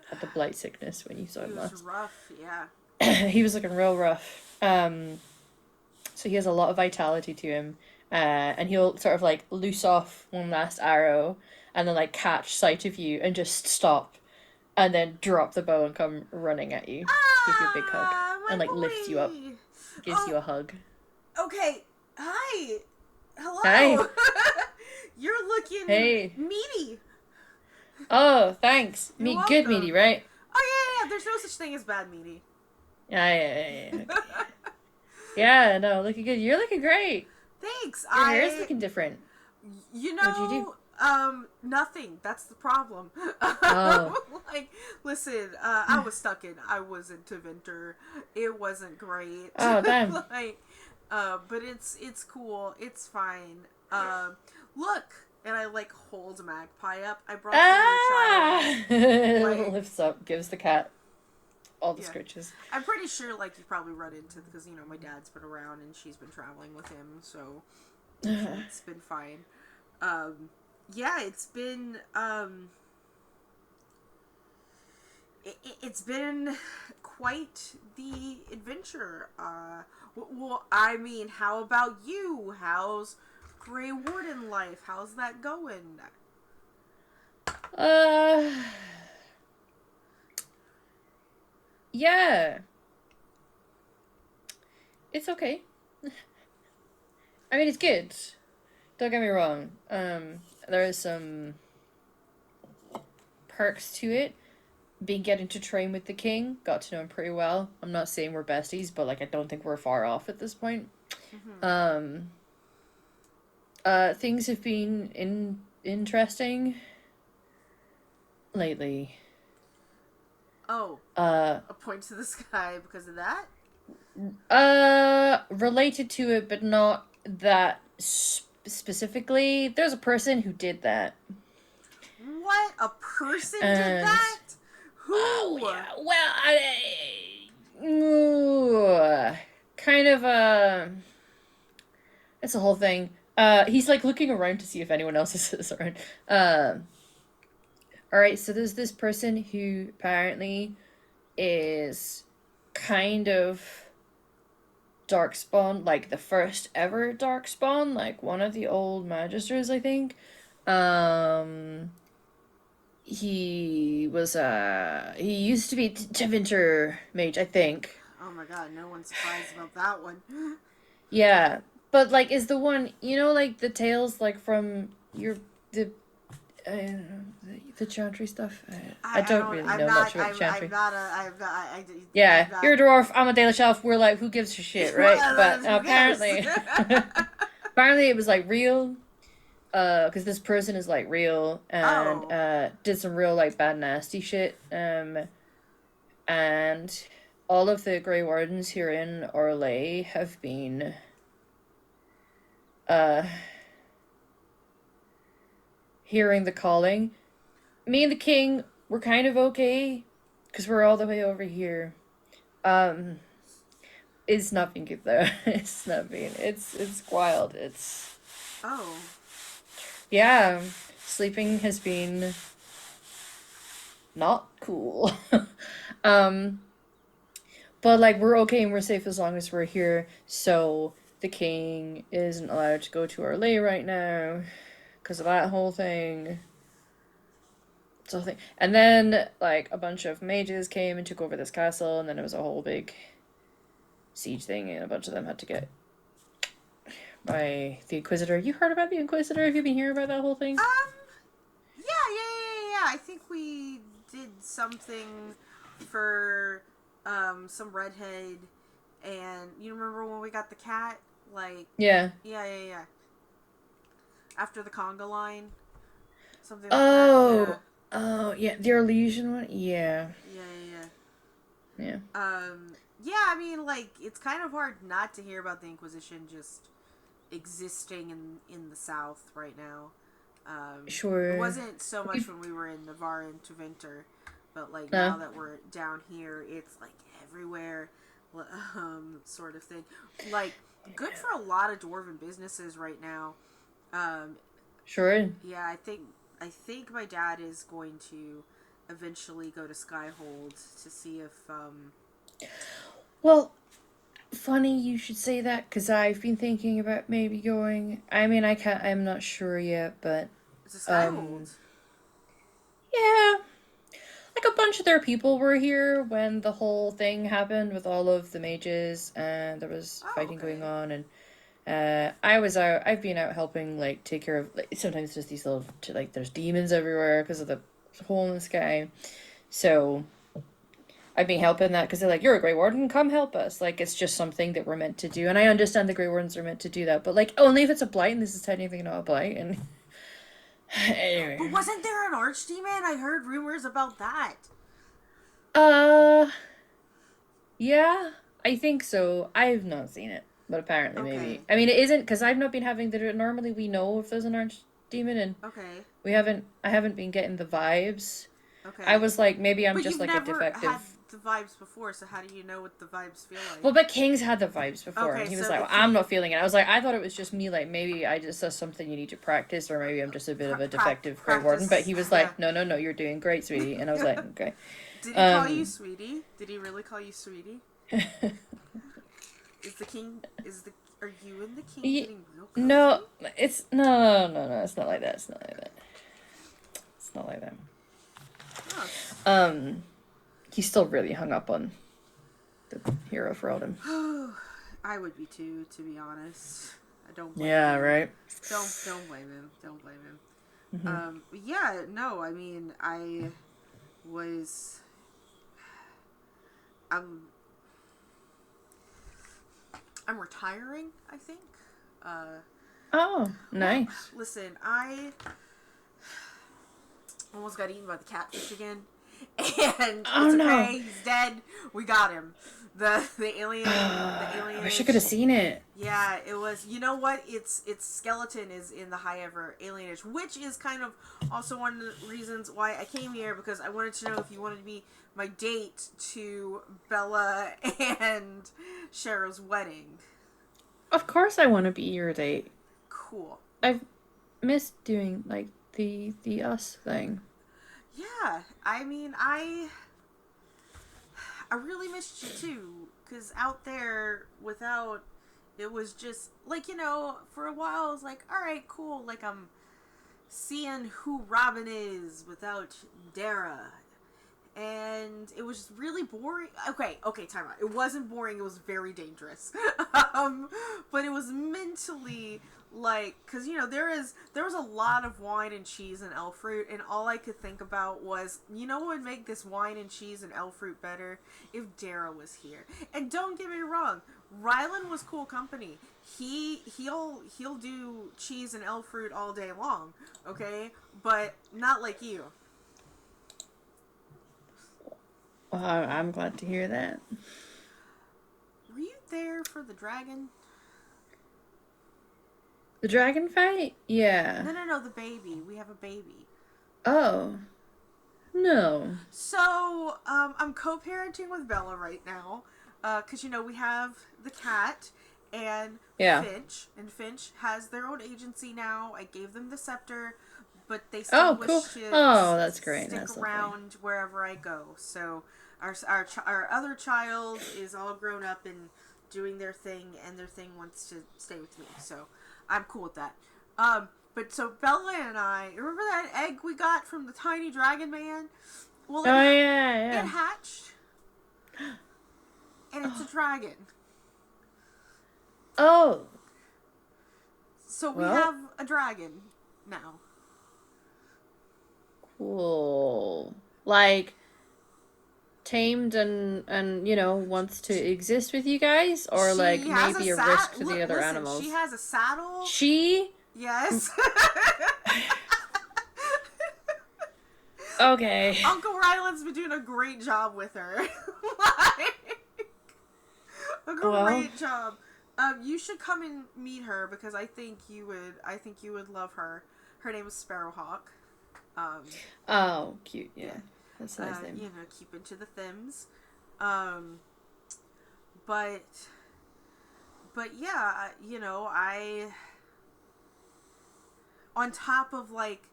had the blight sickness when you saw him It last. was rough, yeah. He was looking real rough. So he has a lot of vitality to him. And he'll sort of like loose off one last arrow and then like catch sight of you and just stop and then drop the bow and come running at you. Give you a big hug and like lifts you up. Gives you a hug. Okay. Hi. Hello. Hi. You're looking meaty. Oh, thanks. You're Good welcome. meaty, right? Oh yeah. There's no such thing as bad meaty. Yeah. Yeah, no, looking good. You're looking great. Thanks. Your hair's looking different. You know, What'd you do? Nothing. That's the problem. Oh. Like, listen, I was stuck in. I was into Vinter. It wasn't great. Oh, damn. But it's cool. It's fine. Look, and I like hold Magpie up. I brought you your child. Like, Lifts up, gives the cat all the scritches. I'm pretty sure, like, you probably run into, because, you know, my dad's been around and she's been traveling with him, so it's been fine. Yeah, it's been, it's been quite the adventure. Well, I mean, how about you? How's Grey Warden life? How's that going? Yeah. It's okay. I mean, it's good. Don't get me wrong. There is some perks to it. Getting to train with the king. Got to know him pretty well. I'm not saying we're besties, but like I don't think we're far off at this point. Things have been interesting lately. Oh, a point to the sky because of that? Related to it, but not that specifically. There's a person who did that. What? A person did that? Who? Yeah, well, kind of it's a whole thing. He's like looking around to see if anyone else is around. All right, so there's this person who apparently is kind of darkspawn, like the first ever darkspawn, like one of the old magisters, I think. He was he used to be Tevinter mage, I think. Oh my god, no one's surprised about that one. Yeah, but like is the one, you know, like the tales like from your the I don't know, the chantry stuff. I don't really know much about chantry. Yeah, I'm not, you're a dwarf. I'm a Dalish elf. We're like, who gives a shit, right? But apparently, apparently it was like real. Because this person is like real and did some real like bad nasty shit. And all of the Grey Wardens here in Orlais have been hearing the calling. Me and the king were kind of okay because we're all the way over here. It's not been good though. It's not been. It's wild. It's. Oh. Yeah, sleeping has been not cool. But like we're okay and we're safe as long as we're here. So the king isn't allowed to go to Orlais right now because of that whole thing. And then like a bunch of mages came and took over this castle, and then it was a whole big siege thing, and a bunch of them had to get by the Inquisitor. You heard about the Inquisitor? Have you been hearing about that whole thing? Yeah. I think we did something for some redhead, and you remember when we got the cat? Like Yeah. After the conga line, something like that. Yeah. Oh, yeah, the Elysian one? Yeah. Yeah. Yeah, I mean, like, it's kind of hard not to hear about the Inquisition just existing in the South right now. Sure. It wasn't so much when we were in Navarre and Tevinter, but, like, now that we're down here, it's, like, everywhere, sort of thing. Like, good for a lot of dwarven businesses right now. Sure. Yeah, I think my dad is going to eventually go to Skyhold to see if Well, funny you should say that, because I've been thinking about maybe going. I mean, I'm not sure yet, but it's a Skyhold. Yeah. Like a bunch of their people were here when the whole thing happened with all of the mages, and there was fighting going on, and I've been out helping, like, take care of, like, sometimes there's these little, like, there's demons everywhere because of the hole in the sky. So I've been helping that because they're like, you're a Grey Warden, come help us. Like, it's just something that we're meant to do. And I understand the Grey Wardens are meant to do that, but, like, only if it's a blight, and this is technically not a blight. And anyway. But wasn't there an archdemon? I heard rumors about that. Yeah, I think so. I've not seen it. But apparently, maybe. I mean, it isn't, because I've not been having the. Normally, we know if there's an archdemon, and I haven't been getting the vibes. Okay. I was like, maybe I'm but just like a defective. You've never had the vibes before, so how do you know what the vibes feel like? Well, but King's had the vibes before, and he was like, well, I'm not feeling it. I was like, I thought it was just me, like, maybe that's something you need to practice, or maybe I'm just a bit of a defective Grey Warden. But he was like, no, you're doing great, sweetie. And I was like, okay. Did he call you sweetie? Did he really call you sweetie? Are you and the king getting real cozy? No, it's no, it's not like that. It's not like that. Oh. He's still really hung up on the hero for Odin. I would be too, to be honest. I don't blame him. Right? Don't blame him. Don't blame him. Mm-hmm. Yeah, no, I mean, I'm retiring, I think. Oh, nice. Well, listen, I almost got eaten by the catfish again. and Oh, it's no. okay. He's dead. We got him. The alien. The alien. I wish I could have seen it. Yeah, it was. You know what? Its skeleton is in the High Ever alienage, which is kind of also one of the reasons why I came here, because I wanted to know if you wanted to be my date to Bella and Cheryl's wedding. Of course, I want to be your date. Cool. I've missed doing like the us thing. Yeah, I mean, I really missed you too, because out there without, it was just like, you know, for a while I was like, all right, cool, like I'm seeing who Robin is without Dara, and it was just really boring. Okay, time out. It wasn't boring, it was very dangerous. But it was mentally like, because, you know, there was a lot of wine and cheese and elf fruit, and all I could think about was, you know what would make this wine and cheese and elf fruit better? If Dara was here. And don't get me wrong, Rylan was cool company. He'll do cheese and elf fruit all day long, okay? But not like you. Well, I'm glad to hear that. Were you there for the dragon? The dragon fight? Yeah. No, the baby. We have a baby. Oh. No. So, I'm co-parenting with Bella right now, because, you know, we have the cat and Finch, and Finch has their own agency now. I gave them the scepter, but they still wish to that's great. stick That's around lovely. wherever I go. So, our other child is all grown up and doing their thing, and their thing wants to stay with me. So, I'm cool with that. But so Bella and I, remember that egg we got from the tiny dragon man? Well, it hatched. And it's a dragon. Oh. So we have a dragon now. Cool. Like, tamed and you know, wants to exist with you guys? Or She like has maybe a risk to the other listen, animals? She has a saddle. Yes. Okay. Uncle Ryland's been doing a great job with her. A great job. You should come and meet her, because I think you would love her. Her name is Sparrowhawk. Oh, cute. Yeah. That's a nice name. You know, keep into the thems. But yeah, you know, on top of, like,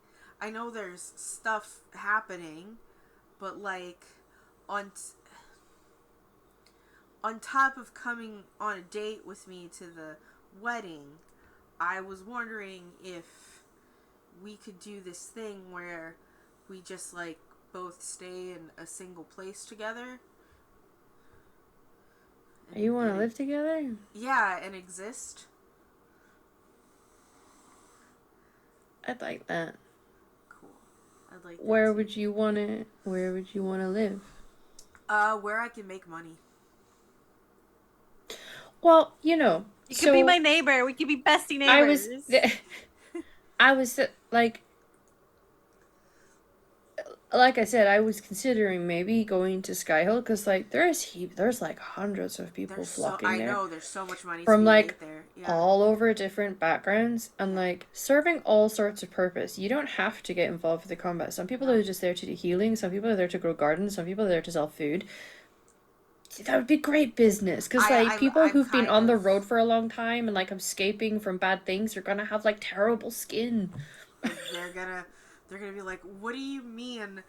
I know there's stuff happening, but, like, on top of coming on a date with me to the wedding, I was wondering if we could do this thing where we just, like, both stay in a single place together. You want to live together? Yeah, and exist. I'd like that. Cool. I'd like that Where too. would you want to live? Where I can make money. Well, you know, You could be my neighbor. We could be bestie neighbors. I was like I said, I was considering maybe going to Skyhill, because like there's like hundreds of people flocking there. I know, there's so much money from to be like made there. Yeah. all over different backgrounds, and like serving all sorts of purpose. You don't have to get involved with the combat. Some people are just there to do healing. Some people are there to grow gardens. Some people are there to sell food. That would be great business, because like people who've been on the road for a long time and like escaping from bad things are gonna have like terrible skin. They're gonna be like, what do you mean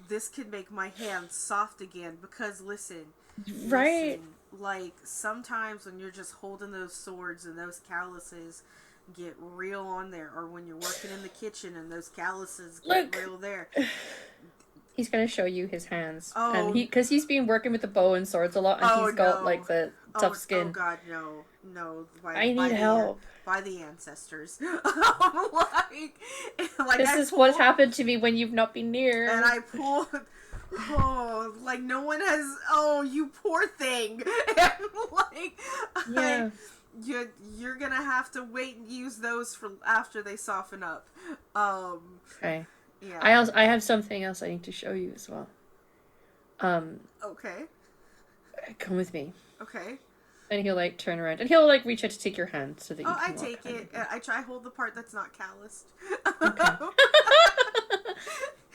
this can make my hands soft again? Because listen, like sometimes when you're just holding those swords and those calluses get real on there, or when you're working in the kitchen and those calluses get real there. He's gonna show you his hands. Oh. And because he's been working with the bow and swords a lot, and he's got like the tough skin. Oh god, no. I need help. By the ancestors. This is what happened to me when you've not been near. And I pulled. Like no one has. Oh, you poor thing. And like, you're gonna have to wait and use those for after they soften up. Okay. Yeah. I have something else I need to show you as well. Okay. Come with me. Okay. And he'll like turn around and he'll like reach out to take your hand so that you Oh, can I walk take behind it. him. I try hold the part that's not calloused. Okay.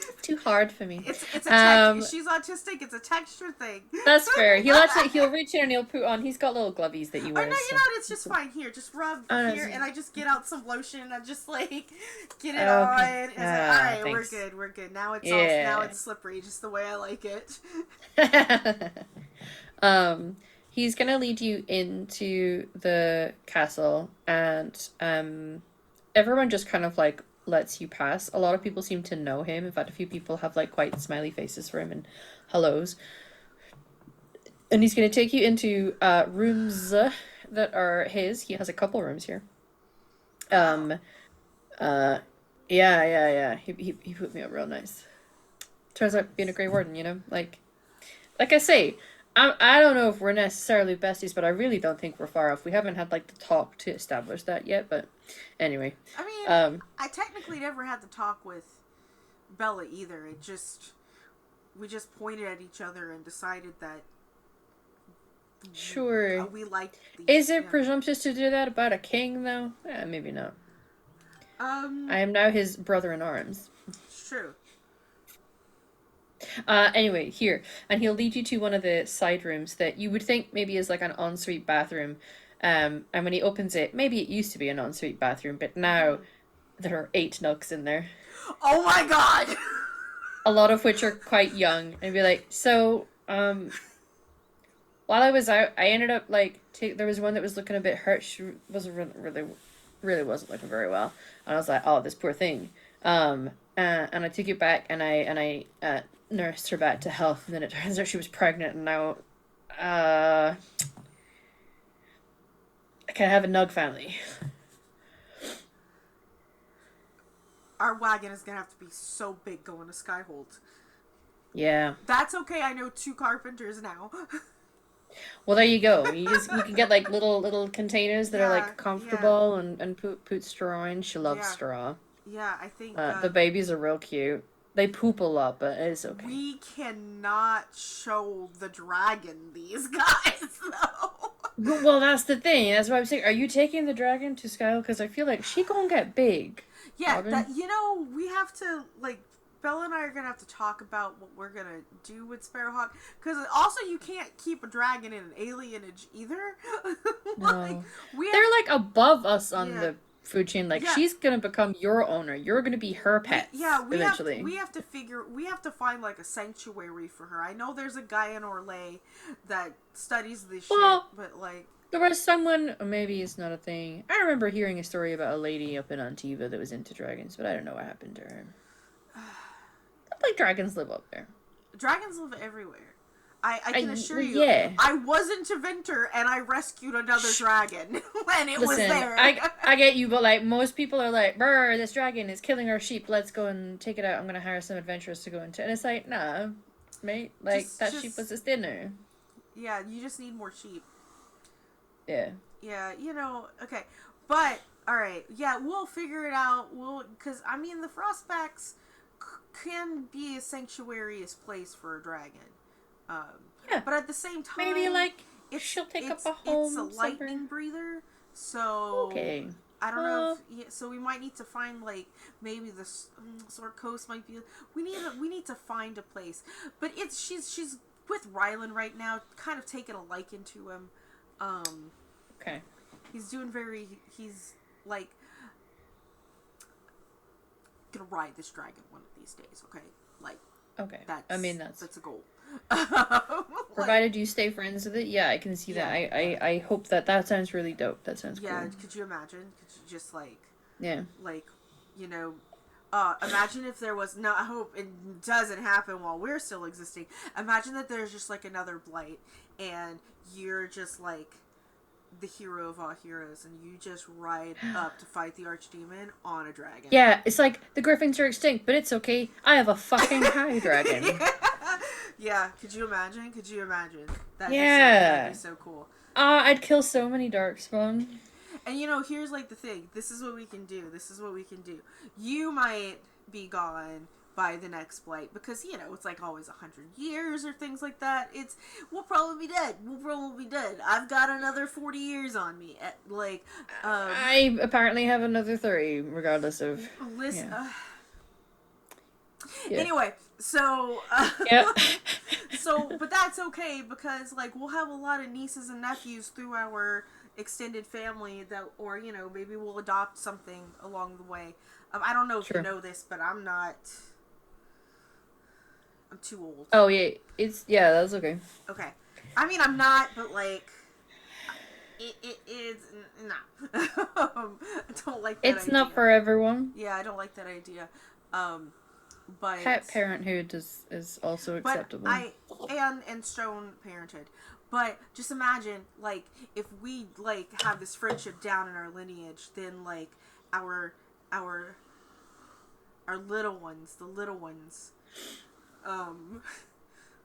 It's too hard for me. It's a she's autistic. It's a texture thing. That's fair. He'll reach in and he'll put on. He's got little glovies that you Oh wear. no, you so. know what? It's just fine. Here, just rub Oh, here, no, and I just get out some lotion. And I just like get it Okay. on. And it's like, all right, Thanks. we're good. Now it's Yeah. now it's slippery, just the way I like it. He's gonna lead you into the castle, and everyone just kind of like lets you pass. A lot of people seem to know him. In fact, a few people have like quite smiley faces for him and hellos. And he's gonna take you into rooms that are his. He has a couple rooms here. Yeah. He put me up real nice. Turns out being a Grey Warden, you know, like I say, I don't know if we're necessarily besties, but I really don't think we're far off. We haven't had like the talk to establish that yet, but anyway. I mean, I technically never had to talk with Bella either. We just pointed at each other and decided that. Sure. We liked. Is it presumptuous to do that about a king, though? Maybe not. I am now his brother in arms. It's true. Anyway, here. And he'll lead you to one of the side rooms that you would think maybe is like an ensuite bathroom. And when he opens it, maybe it used to be an ensuite bathroom, but now there are 8 nooks in there. Oh my god! A lot of which are quite young. And be like, so, while I was out, I ended up like, there was one that was looking a bit hurt. She wasn't really wasn't looking very well. And I was like, oh, this poor thing. And I took it back and I nursed her back to health, and then it turns out she was pregnant, and now I can have a Nug family. Our wagon is gonna have to be so big going to Skyhold. Yeah. That's okay, I know 2 carpenters now. Well, there you go. You can get like little containers that are like comfortable and put straw in. She loves straw. Yeah, I think the babies are real cute. They poop a lot, but it's okay. We cannot show the dragon these guys, though. Well, that's the thing. That's why I'm saying, are you taking the dragon to Skyle? Because I feel like she gonna get big. Yeah, we have to, like, Bella and I are gonna have to talk about what we're gonna do with Sparrowhawk. Because also, you can't keep a dragon in an alienage either. No. They're like above us on the food chain. Like, she's gonna become your owner. You're gonna be her pet. Eventually. We have to find like a sanctuary for her. I know there's a guy in Orlais that studies this shit, but like there was someone, or maybe it's not a thing. I remember hearing a story about a lady up in Antiva that was into dragons, but I don't know what happened to her. Like dragons live up there. Dragons live everywhere. I can assure you. Yeah. I wasn't to Vinter and I rescued another dragon when it was there. I get you, but like most people are like, "Brr, this dragon is killing our sheep. Let's go and take it out. I'm gonna hire some adventurers to go into." And it's like, nah, mate. Like that sheep was just dinner. Yeah, you just need more sheep. Yeah. Yeah, okay, but all right. Yeah, we'll figure it out. Because I mean, the Frostbacks can be a sanctuarious place for a dragon. Yeah. But at the same time, maybe like she'll take up a home. It's a lightning breather, so okay. I don't know. So we might need to find like maybe the Sword Coast might be. We need to find a place. But she's with Rylan right now, kind of taking a liking to him. Okay. He's like gonna ride this dragon one of these days. Okay, like. Okay. That's a goal. Provided you stay friends with it, I can see that. I hope that sounds really dope. That sounds cool. Yeah, could you imagine? Could you just like imagine if there was I hope it doesn't happen while we're still existing. Imagine that there's just like another blight and you're just like the hero of all heroes and you just ride up to fight the archdemon on a dragon. Yeah, it's like the griffins are extinct, but it's okay. I have a fucking high dragon. Yeah, could you imagine? That'd be so cool. I'd kill so many darkspawn. And here's like the thing. This is what we can do. You might be gone, by the next blight, because it's like always 100 years or things like that. We'll probably be dead. I've got another 40 years on me. I apparently have another 30, regardless of. Listen. Yeah. Anyway, so. Yep. But that's okay, because we'll have a lot of nieces and nephews through our extended family or maybe we'll adopt something along the way. I don't know if you know this, but I'm too old. Oh yeah, that's okay. Okay, I mean I'm not, but it is nah. I don't like that. It's idea. not for everyone. Yeah, I don't like that idea. But pet parenthood is also acceptable. And stone parented. But just imagine, if we have this friendship down in our lineage, then our little ones,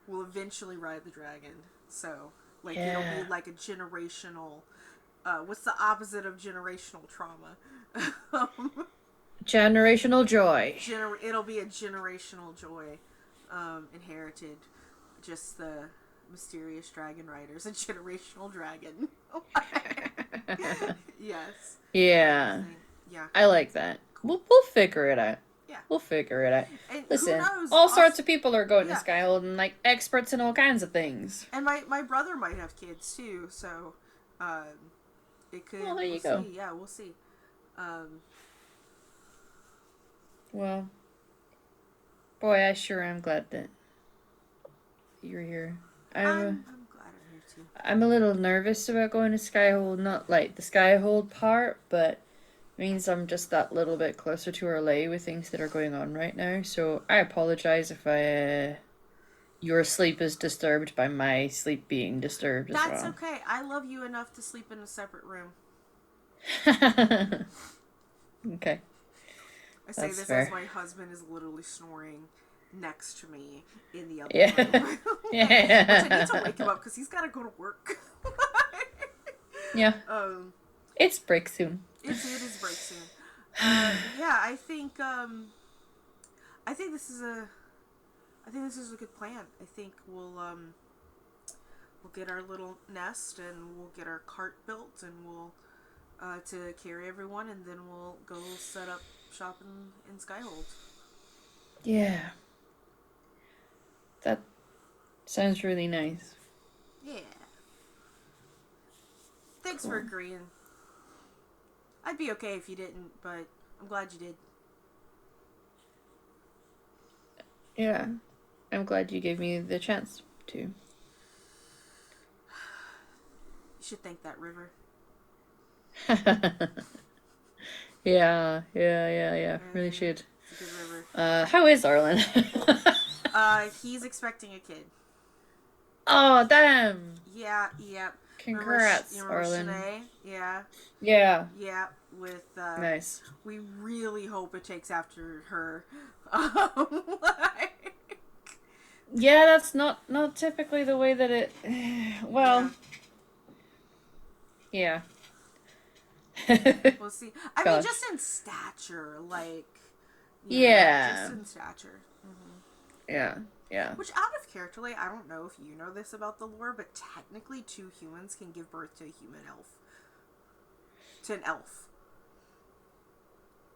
will eventually ride the dragon. So it'll be like a generational. What's the opposite of generational trauma? Generational joy. It'll be a generational joy, inherited. Just the mysterious dragon riders, a generational dragon. Yes. Yeah. Yeah. I like that. We'll figure it out. Yeah. We'll figure it out. And listen, who knows? all sorts of people are going to Skyhold and experts in all kinds of things. And my brother might have kids too, so it could. Well, there you go. See. Yeah, we'll see. Well, boy, I sure am glad that you're here. I'm glad I'm here too. I'm a little nervous about going to Skyhold, not the Skyhold part, but it means I'm just that little bit closer to Orlais with things that are going on right now. So I apologize if your sleep is disturbed by my sleep being disturbed as well. That's okay. I love you enough to sleep in a separate room. Okay. I say That's this fair. as my husband is literally snoring next to me in the other room. Yeah. Which I need to wake him up because he's got to go to work. Yeah. It's break soon. It is break soon. Yeah, I think this is a good plan. I think we'll get our little nest and we'll get our cart built and we'll to carry everyone, and then we'll go set up shop in Skyhold. Yeah. That sounds really nice. Yeah. Thanks for agreeing. I'd be okay if you didn't, but I'm glad you did. Yeah. I'm glad you gave me the chance to. You should thank that river. Yeah. Really should. It's a good river. How is Arlen? He's expecting a kid. Oh, damn. Yeah. Congrats, remember Arlen. Shanae? Yeah. Yeah. With Nice. We really hope it takes after her. Yeah, that's not typically the way that it. Well. Yeah. We'll see. I mean, just in stature, Yeah. just in stature. Mm-hmm. Yeah. Which, out of character, I don't know if you know this about the lore, but technically 2 humans can give birth to a human elf. To an elf.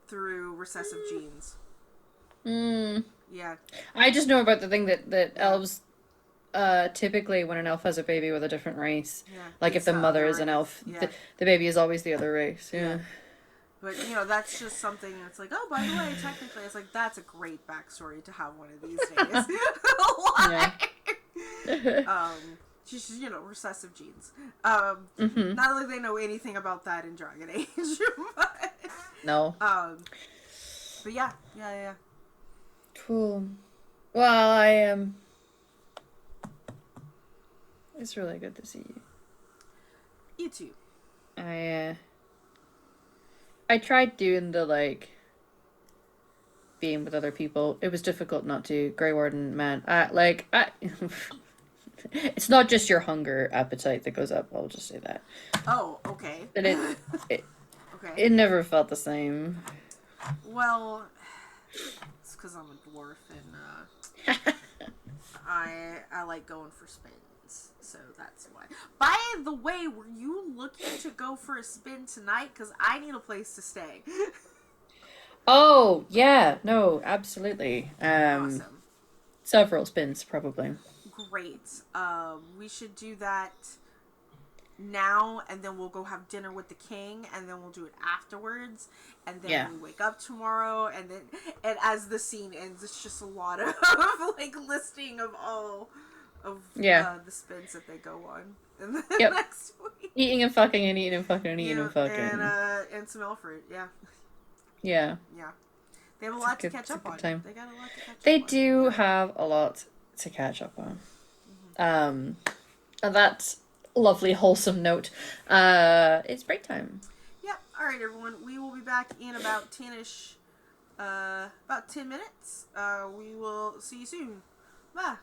Through recessive genes. Yeah. I just know about the thing that elves, typically when an elf has a baby with a different race, if the mother is an elf, the baby is always the other race. Yeah. But, that's just something that's like, oh, by the way, technically, it's like, that's a great backstory to have one of these days. Just, recessive genes. Not like they know anything about that in Dragon Age. But, no. But yeah. Cool. Well, it's really good to see you. You too. I tried doing the, being with other people. It was difficult not to. Grey Warden, man. It's not just your hunger appetite that goes up, I'll just say that. Oh, okay. But it okay. It never felt the same. Well, it's because I'm a dwarf and I like going for spins, so that's why. By the way, were you looking to go for a spin tonight? Because I need a place to stay. Oh, yeah. No, absolutely. Awesome. Several spins, probably. Great. We should do that now, and then we'll go have dinner with the king, and then we'll do it afterwards, and then Yeah. we wake up tomorrow, and as the scene ends, it's just a lot of like listing of all of Yeah. the spins that they go on in the Yep. next week. Eating and fucking and eating and fucking and eating and fucking. And some elf fruit, yeah. Yeah. Yeah. They have a It's lot to it's catch a up good on. time. They got a lot to catch They up on. do Yeah. have a lot to catch up on. On that lovely, wholesome note, it's break time. Yep. All right, everyone. We will be back in about 10-ish, about 10 minutes. We will see you soon. Bye.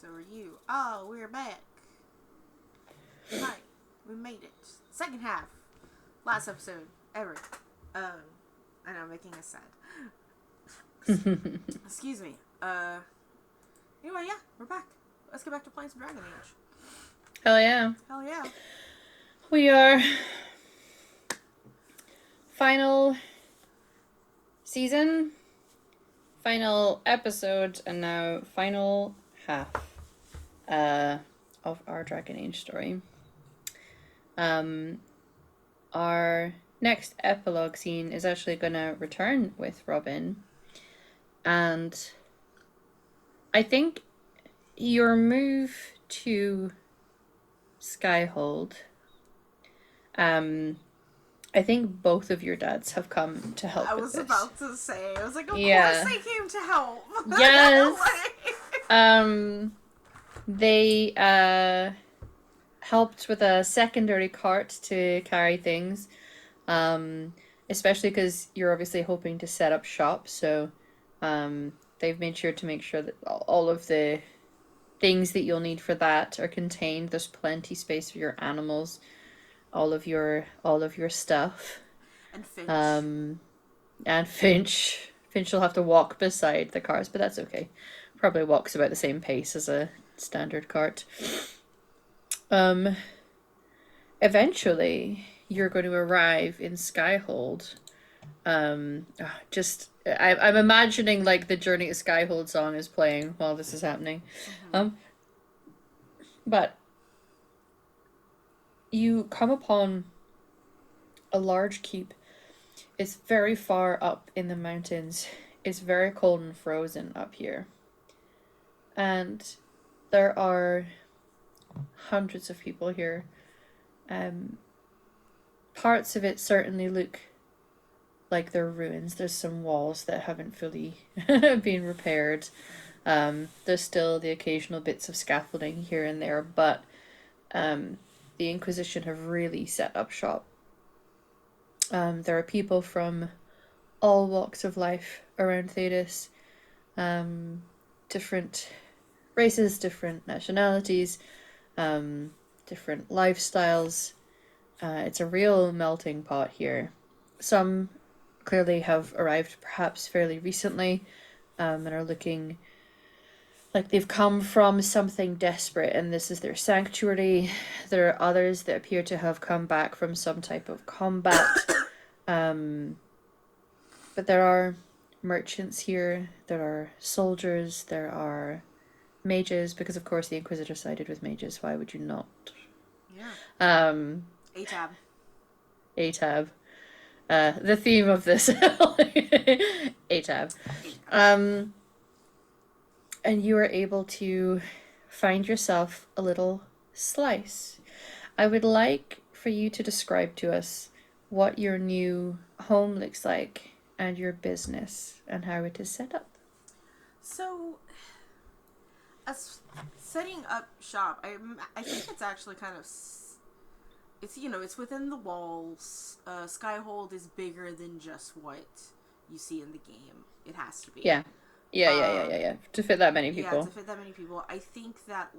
So are you. Oh, we're back. Hi. We made it. Second half. Last episode ever. I know, making us sad. Excuse me. Anyway, yeah, we're back. Let's get back to playing some Dragon Age. Hell yeah. Hell yeah. We are final season, final episode, and now final half of our Dragon Age story. Our next epilogue scene is actually going to return with Robin, and I think your move to Skyhold, I think both of your dads have come to help. I was about to say, I was like, of course they came to help. Yes. They helped with a secondary cart to carry things, especially because you're obviously hoping to set up shop, so they've made sure that all of the things that you'll need for that are contained. There's plenty space for your animals, all of your stuff. And Finch. And Finch will have to walk beside the cars, but that's okay. Probably walks about the same pace as a standard cart. Eventually you're going to arrive in Skyhold. I'm imagining like the Journey to Skyhold song is playing while this is happening. But you come upon a large keep. It's very far up in the mountains. It's very cold and frozen up here. And there are hundreds of people here. Parts of it certainly look like they're ruins. There's some walls that haven't fully been repaired. There's still the occasional bits of scaffolding here and there, but the Inquisition have really set up shop. There are people from all walks of life around Thedas, different races, different nationalities, different lifestyles. It's a real melting pot here. Some clearly have arrived perhaps fairly recently, and are looking like they've come from something desperate and this is their sanctuary. There are others that appear to have come back from some type of combat. But there are merchants here, there are soldiers, there are mages, because of course the Inquisitor sided with mages. Why would you not? Yeah. ATAB. The theme of this. ATAB. And you are able to find yourself a little slice. I would like for you to describe to us what your new home looks like and your business and how it is set up. So, as setting up shop, I think it's actually kind of, it's within the walls. Skyhold is bigger than just what you see in the game. It has to be. Yeah. To fit that many people. Yeah, to fit that many people. I think that,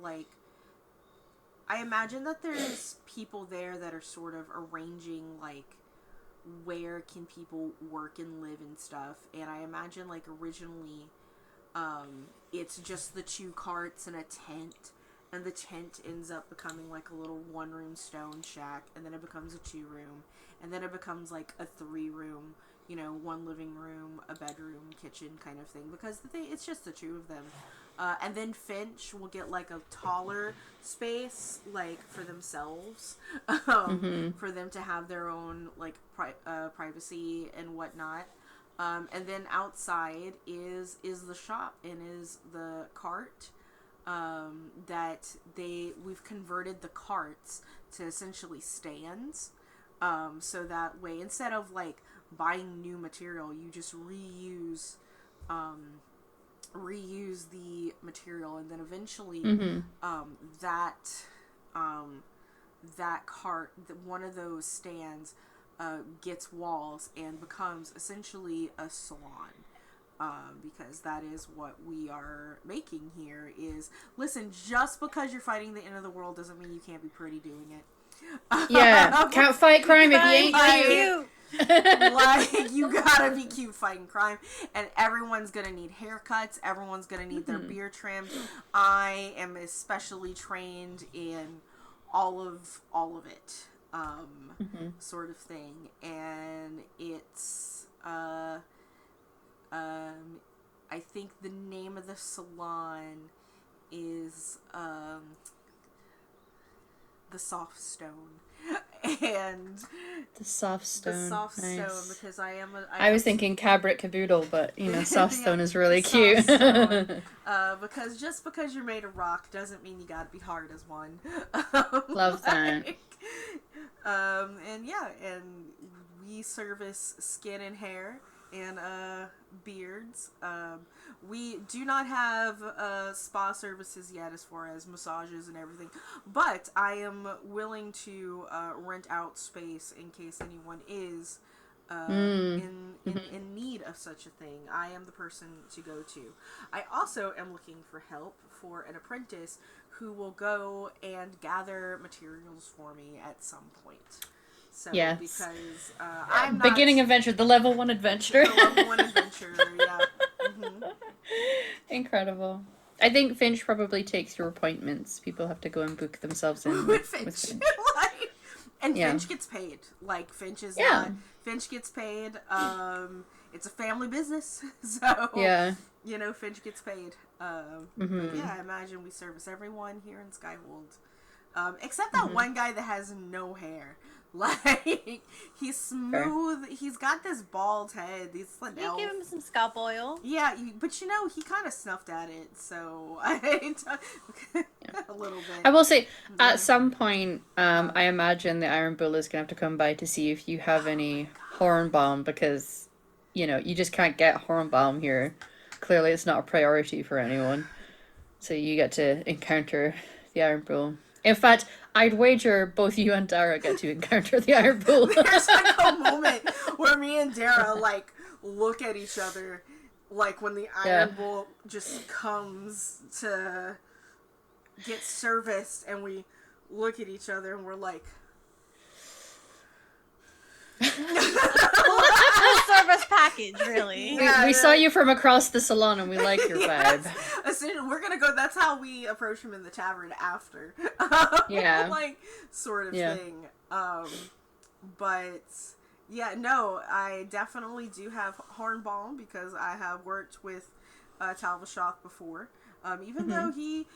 I imagine that there's people there that are sort of arranging, where can people work and live and stuff. And I imagine, originally, it's just the 2 carts and a tent. And the tent ends up becoming, a little 1-room stone shack. And then it becomes a 2-room. And then it becomes, a 3-room, 1 living room, a bedroom, kitchen kind of thing. Because it's just the 2 of them. And then Finch will get, a taller space, for themselves. For them to have their own, privacy and whatnot. And then outside is the shop and is the cart. That we've converted the carts to essentially stands. So that way, instead of, buying new material, you just reuse the material, and then eventually that cart, one of those stands, gets walls and becomes essentially a salon. because that is what we are making here. Is listen, just because you're fighting the end of the world doesn't mean you can't be pretty doing it. Yeah, can't fight crime if you ain't cute. Like, you gotta be cute fighting crime, and everyone's gonna need haircuts, everyone's gonna need their beard trimmed. I am especially trained in all of it, sort of thing, and it's I think the name of the salon is the Soft Stone. And the Soft Stone. Nice. Because I was thinking Cabrit Caboodle, but Soft Stone is really cute. Because just because you're made of rock doesn't mean you gotta be hard as one. Love that. And we service skin and hair and beards. We do not have spa services yet as far as massages and everything, but I am willing to rent out space in case anyone is in need of such a thing. I am the person to go to. I also am looking for help for an apprentice who will go and gather materials for me at some point. So, yes. Because I'm not... Beginning adventure, the level 1 adventure. The level 1 adventure, yeah. Incredible. I think Finch probably takes your appointments. People have to go and book themselves in with Finch. Finch gets paid. Like, Finch is not... Finch gets paid. It's a family business, so... Yeah. Finch gets paid. But yeah, I imagine we service everyone here in Skyhold. Except that one guy that has no hair. Like, he's smooth. He's got this bald head. He's like you give him some scalp oil. Yeah, but he kind of snuffed at it, so a little bit. I will say, at some point, I imagine the Iron Bull is going to have to come by to see if you have any horn balm, because, you just can't get horn balm here. Clearly, it's not a priority for anyone. So you get to encounter the Iron Bull. In fact, I'd wager both you and Dara get to encounter the Iron Bull. There's like a moment where me and Dara like look at each other, like when the Iron Bull just comes to get serviced, and we look at each other and we're like, full service package, really. We saw you from across the salon and we like your vibe. We're gonna go. That's how we approach him in the tavern after. Like, sort of thing. But yeah, no, I definitely do have horn balm because I have worked with Talvashok before. Even though he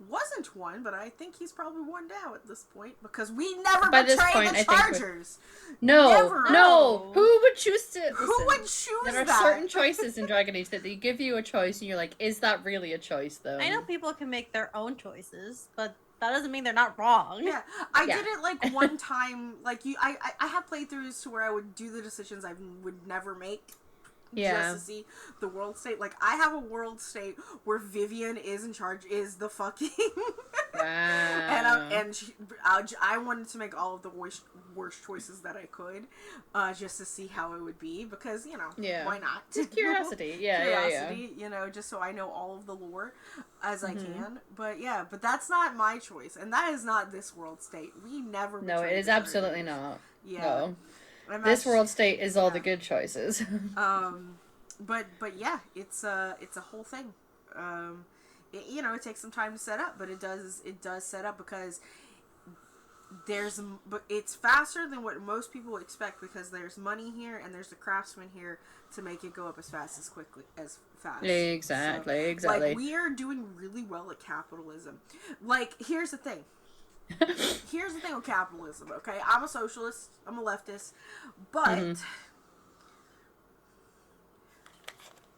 wasn't one, but I think he's probably one now at this point, because we never betrayed the Chargers. No. Who would choose to? Listen, who would choose that? There are certain choices in Dragon Age that they give you a choice, and you're like, is that really a choice, though? I know people can make their own choices, but that doesn't mean they're not wrong. Yeah, I did it like one time. Like I have playthroughs to where I would do the decisions I would never make. Just to see the world state. Like, I have a world state where Vivian is in charge, is the fucking... Wow. I wanted to make all of the worst choices that I could, just to see how it would be, because, why not? Just curiosity. Yeah. Just so I know all of the lore as I can. But that's not my choice, and that is not this world state. We never... No, it is absolutely not. Yeah. No. This world state is all the good choices. But yeah, it's a whole thing. It takes some time to set up, but it does set up, because it's faster than what most people expect, because there's money here and there's the craftsman here to make it go up as fast. Exactly. Like, we are doing really well at capitalism. Like, here's the thing. Here's the thing with capitalism, okay? I'm a socialist, I'm a leftist, but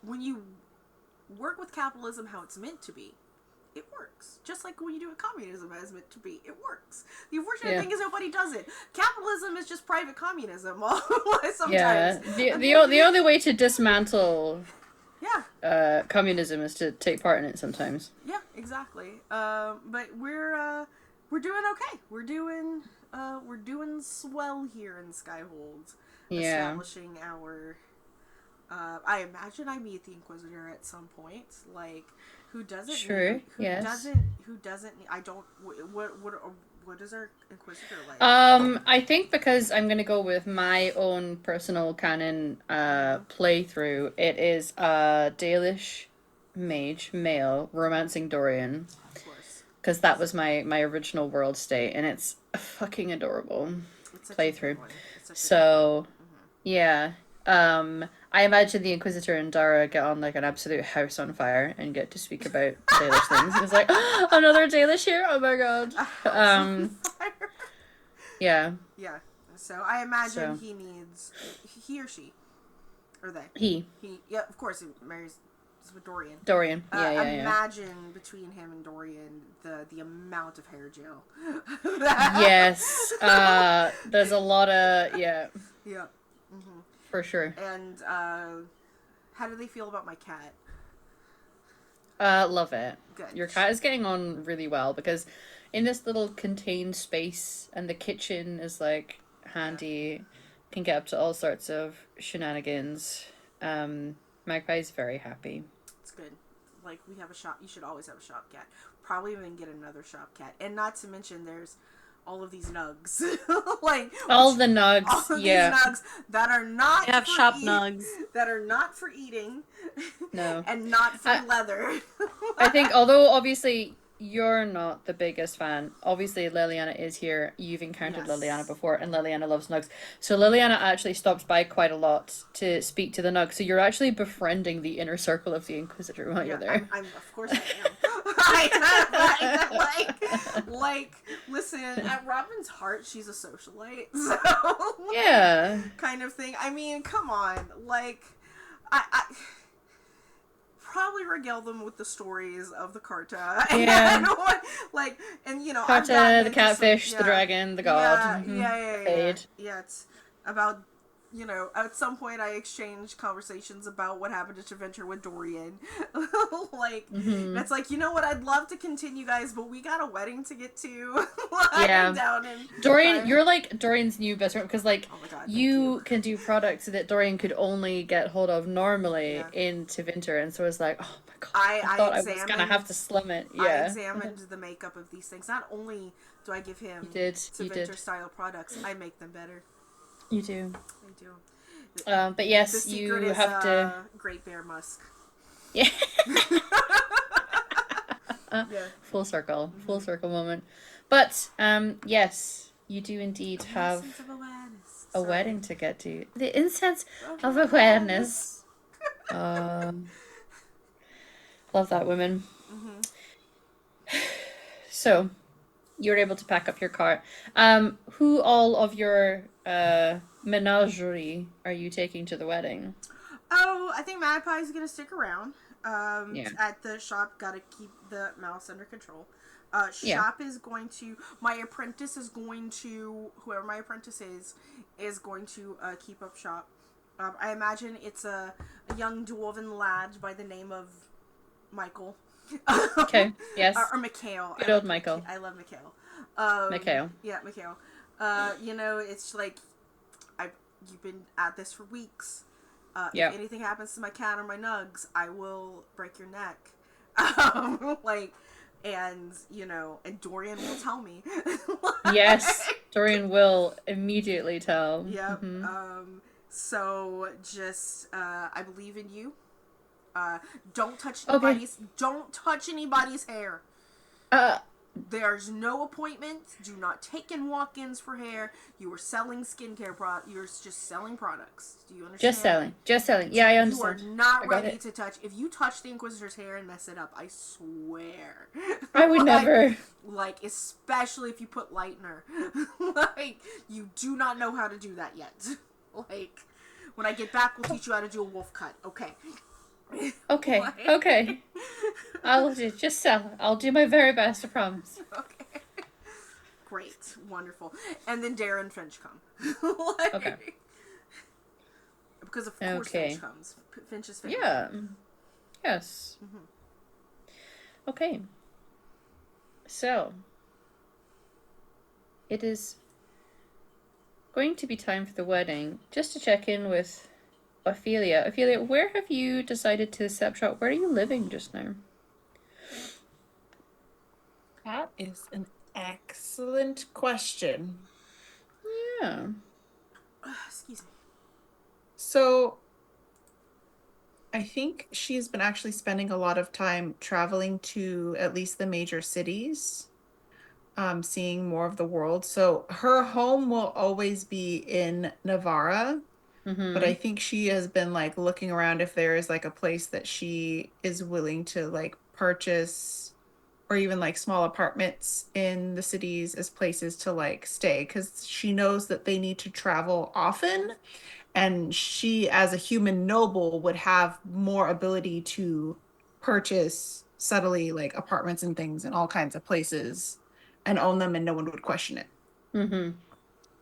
when you work with capitalism how it's meant to be, it works. Just like when you do it communism as meant to be, it works. The unfortunate thing is nobody does it. Capitalism is just private communism sometimes. Yeah, the only way to dismantle communism is to take part in it sometimes. Yeah, exactly. But we're doing okay. We're doing swell here in Skyhold. Yeah. Establishing our I imagine I meet the Inquisitor at some point. Like, who doesn't? Sure. Need, who Yes. doesn't? Who doesn't? Need, I don't. What is our Inquisitor like? I think because I'm gonna go with my own personal canon playthrough, it is a Dalish mage male romancing Dorian, Of course. because that was my original world state, and it's fucking adorable It's such playthrough. A good one. It's such a So yeah, I imagine the Inquisitor and Dara get on like an absolute house on fire and get to speak about Dalish things. It's like, oh, another Dalish here. Oh my god. Yeah. Yeah. So I imagine So. he or she, or they. He. Yeah, of course, he marries with Dorian. Dorian. Yeah. Imagine between him and Dorian the amount of hair gel. Yes. There's a lot of yeah. Yeah. Mm-hmm. For sure. And how do they feel about my cat? Love it. Good. Your cat is getting on really well because in this little contained space, and the kitchen is like handy, can get up to all sorts of shenanigans. Magpie's very happy. It's good. Like, we have a shop. You should always have a shop cat. Probably even get another shop cat. And not to mention, there's all of these nugs. Like all the nugs. All of Yeah. these nugs that are not. I have for shop nugs. That are not for eating. No. And not for leather. I think, although obviously you're not the biggest fan, obviously Liliana is here. You've encountered Yes. Liliana before, and Liliana loves nugs. So Liliana actually stops by quite a lot to speak to the nugs. So you're actually befriending the inner circle of the Inquisitor while you're there. I'm of course I am. like, listen, at Robin's heart, she's a socialite. So Yeah. kind of thing. I mean, come on. Like, I probably regale them with the stories of the Carta. Yeah. And you know, I've Carta, gotten the into catfish, some- the dragon, the god. Yeah. Fade. Yeah, it's about, you know, at some point I exchanged conversations about what happened to Venture with Dorian. It's like, you know what, I'd love to continue, guys, but we got a wedding to get to. Yeah. Down in Dorian, you're like Dorian's new best friend, because like oh my God, thank you can do products that Dorian could only get hold of normally Yeah. in Tevinter, and so it's like, oh my god, I thought I was examined- gonna have to slum it. I Yeah, examined the makeup of these things. Not only do I give him you did. style products, I make them better. You do. I do. But The yes, secret you is have to. Great Bear Musk. Yeah. Yeah. Full circle moment. But yes, you do indeed have Sense of awareness. a Sorry. wedding to get to. The incense of awareness. Love that, women. So, you're able to pack up your cart. Who all of your menagerie are you taking to the wedding? Oh, I think Magpie's gonna stick around. Yeah. At the shop, gotta keep the mouse under control. Yeah. Shop is going to. My apprentice is going to. Whoever my apprentice is going to keep up shop. I imagine it's a young dwarven lad by the name of Michael. Okay. Yes. Or Mikhail. Good old Michael. I love Mikhail. Mikhail. Yeah, Mikhail. You know, it's like you've been at this for weeks. Yeah. If anything happens to my cat or my nugs, I will break your neck. And you know, and Dorian will tell me. Yes. Dorian will immediately tell. Yep. Mhm. So just I believe in you. Don't touch Okay. don't touch anybody's hair. Uh, There's no appointment. Do not take in walk-ins for hair. You are selling skincare You're just selling products. Do you understand? Just selling. Yeah, I You are understand. not I got ready it. to touch. If you touch the Inquisitor's hair and mess it up, I swear. I would never. Like, especially if you put lightener. Like, you do not know how to do that yet. Like, when I get back, we'll teach you how to do a wolf cut. Okay. Okay. Like- Okay. I'll just sell. I'll do my very best. I promise. Okay. Great. Wonderful. And then Darren Finch come. Like, Okay. Because of course Okay. Finch comes. Finch is favorite. Yeah. Yes. Mhm. Okay. So, it is going to be time for the wedding. Just to check in with Ophelia. Ophelia, where have you decided to set shop? Where are you living just now? That is an excellent question. Yeah. Excuse me. So I think she's been actually spending a lot of time traveling to at least the major cities, seeing more of the world. So her home will always be in Navarra, but I think she has been like looking around if there is like a place that she is willing to like purchase, or even like small apartments in the cities as places to like stay, because she knows that they need to travel often, and she as a human noble would have more ability to purchase subtly like apartments and things in all kinds of places and own them, and no one would question it. Mm-hmm.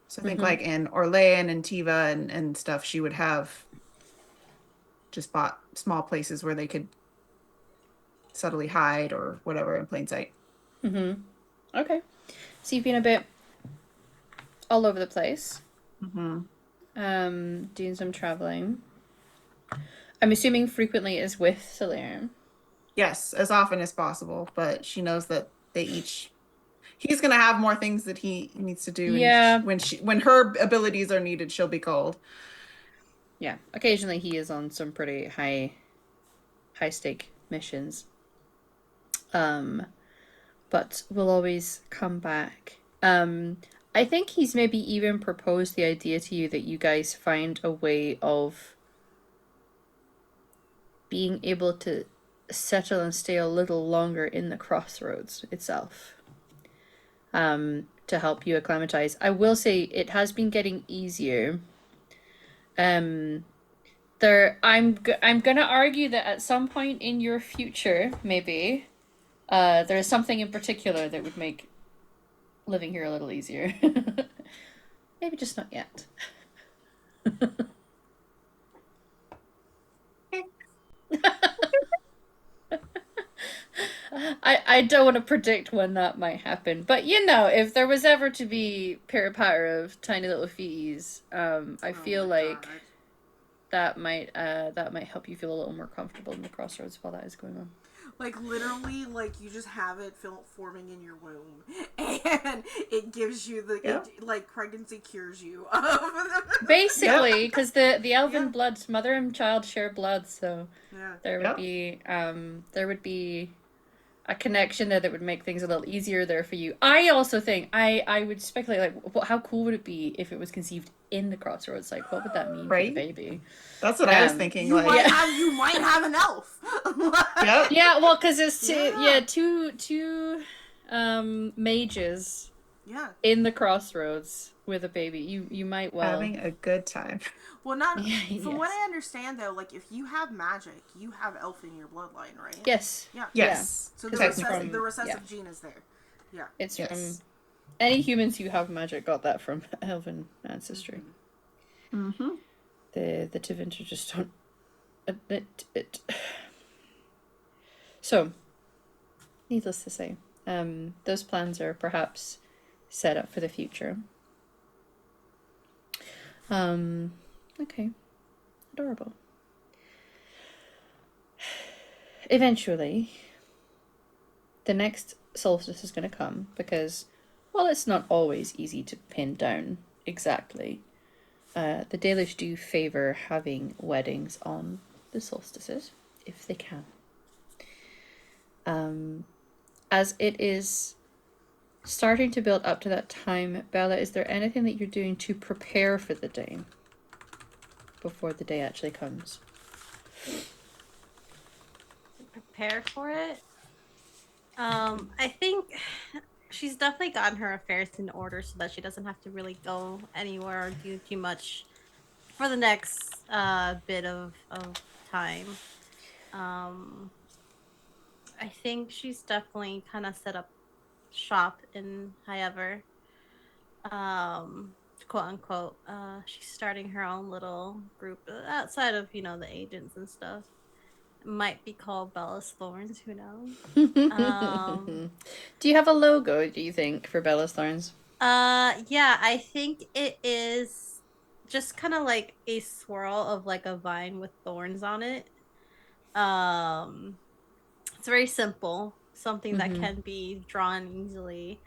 So I think like in Orlean and Tiva and stuff, she would have just bought small places where they could subtly hide or whatever in plain sight. Mm-hmm. Okay. So you've been a bit all over the place. Doing some traveling. I'm assuming frequently is with Celine. Yes, as often as possible, but she knows that he's gonna have more things that he needs to do, Yeah. and when her abilities are needed, she'll be called. Yeah. Occasionally he is on some pretty high stake missions. But will always come back. I think he's maybe even proposed the idea to you that you guys find a way of being able to settle and stay a little longer in the crossroads itself. To help you acclimatize. I will say it has been getting easier. I'm gonna argue that at some point in your future, maybe, there is something in particular that would make living here a little easier. Maybe just not yet. I don't want to predict when that might happen, but you know, if there was ever to be pitter-patter of tiny little fees, I feel like that might help you feel a little more comfortable in the crossroads while that is going on. Like, literally, like, you just have it forming in your womb. And it gives you like, pregnancy cures you. Basically, because the elven blood, mother and child share blood, so there would be a connection there that would make things a little easier there for you. I also think, I would speculate, like, how cool would it be if it was conceived in the crossroads? Like, what would that mean for the baby? That's what I was thinking. You might have an elf. Yeah, well, because it's two mages in the crossroads with a baby. You might having a good time. Well, from what I understand, though, like, if you have magic, you have elf in your bloodline, right? Yes. Yeah. Yes. So the recessive gene is there. Yeah. It's from any humans who have magic got that from elven ancestry. Mm-hmm. The Tevinter just don't admit it. So, needless to say, those plans are perhaps set up for the future. Okay. Adorable. Eventually, the next solstice is going to come because, well, it's not always easy to pin down exactly. The Dalish do favour having weddings on the solstices, if they can. As it is starting to build up to that time, Bella, is there anything that you're doing to prepare for the day before the day actually comes? Prepare for it? I think she's definitely gotten her affairs in order so that she doesn't have to really go anywhere or do too much for the next bit of time. I think she's definitely kind of set up shop in Highever. Quote unquote. She's starting her own little group outside of, the agents and stuff. It might be called Bella's Thorns, who knows? Do you have a logo, do you think, for Bella's Thorns? Yeah, I think it is just kind of like a swirl of like a vine with thorns on it. Um, it's very simple, something that can be drawn easily.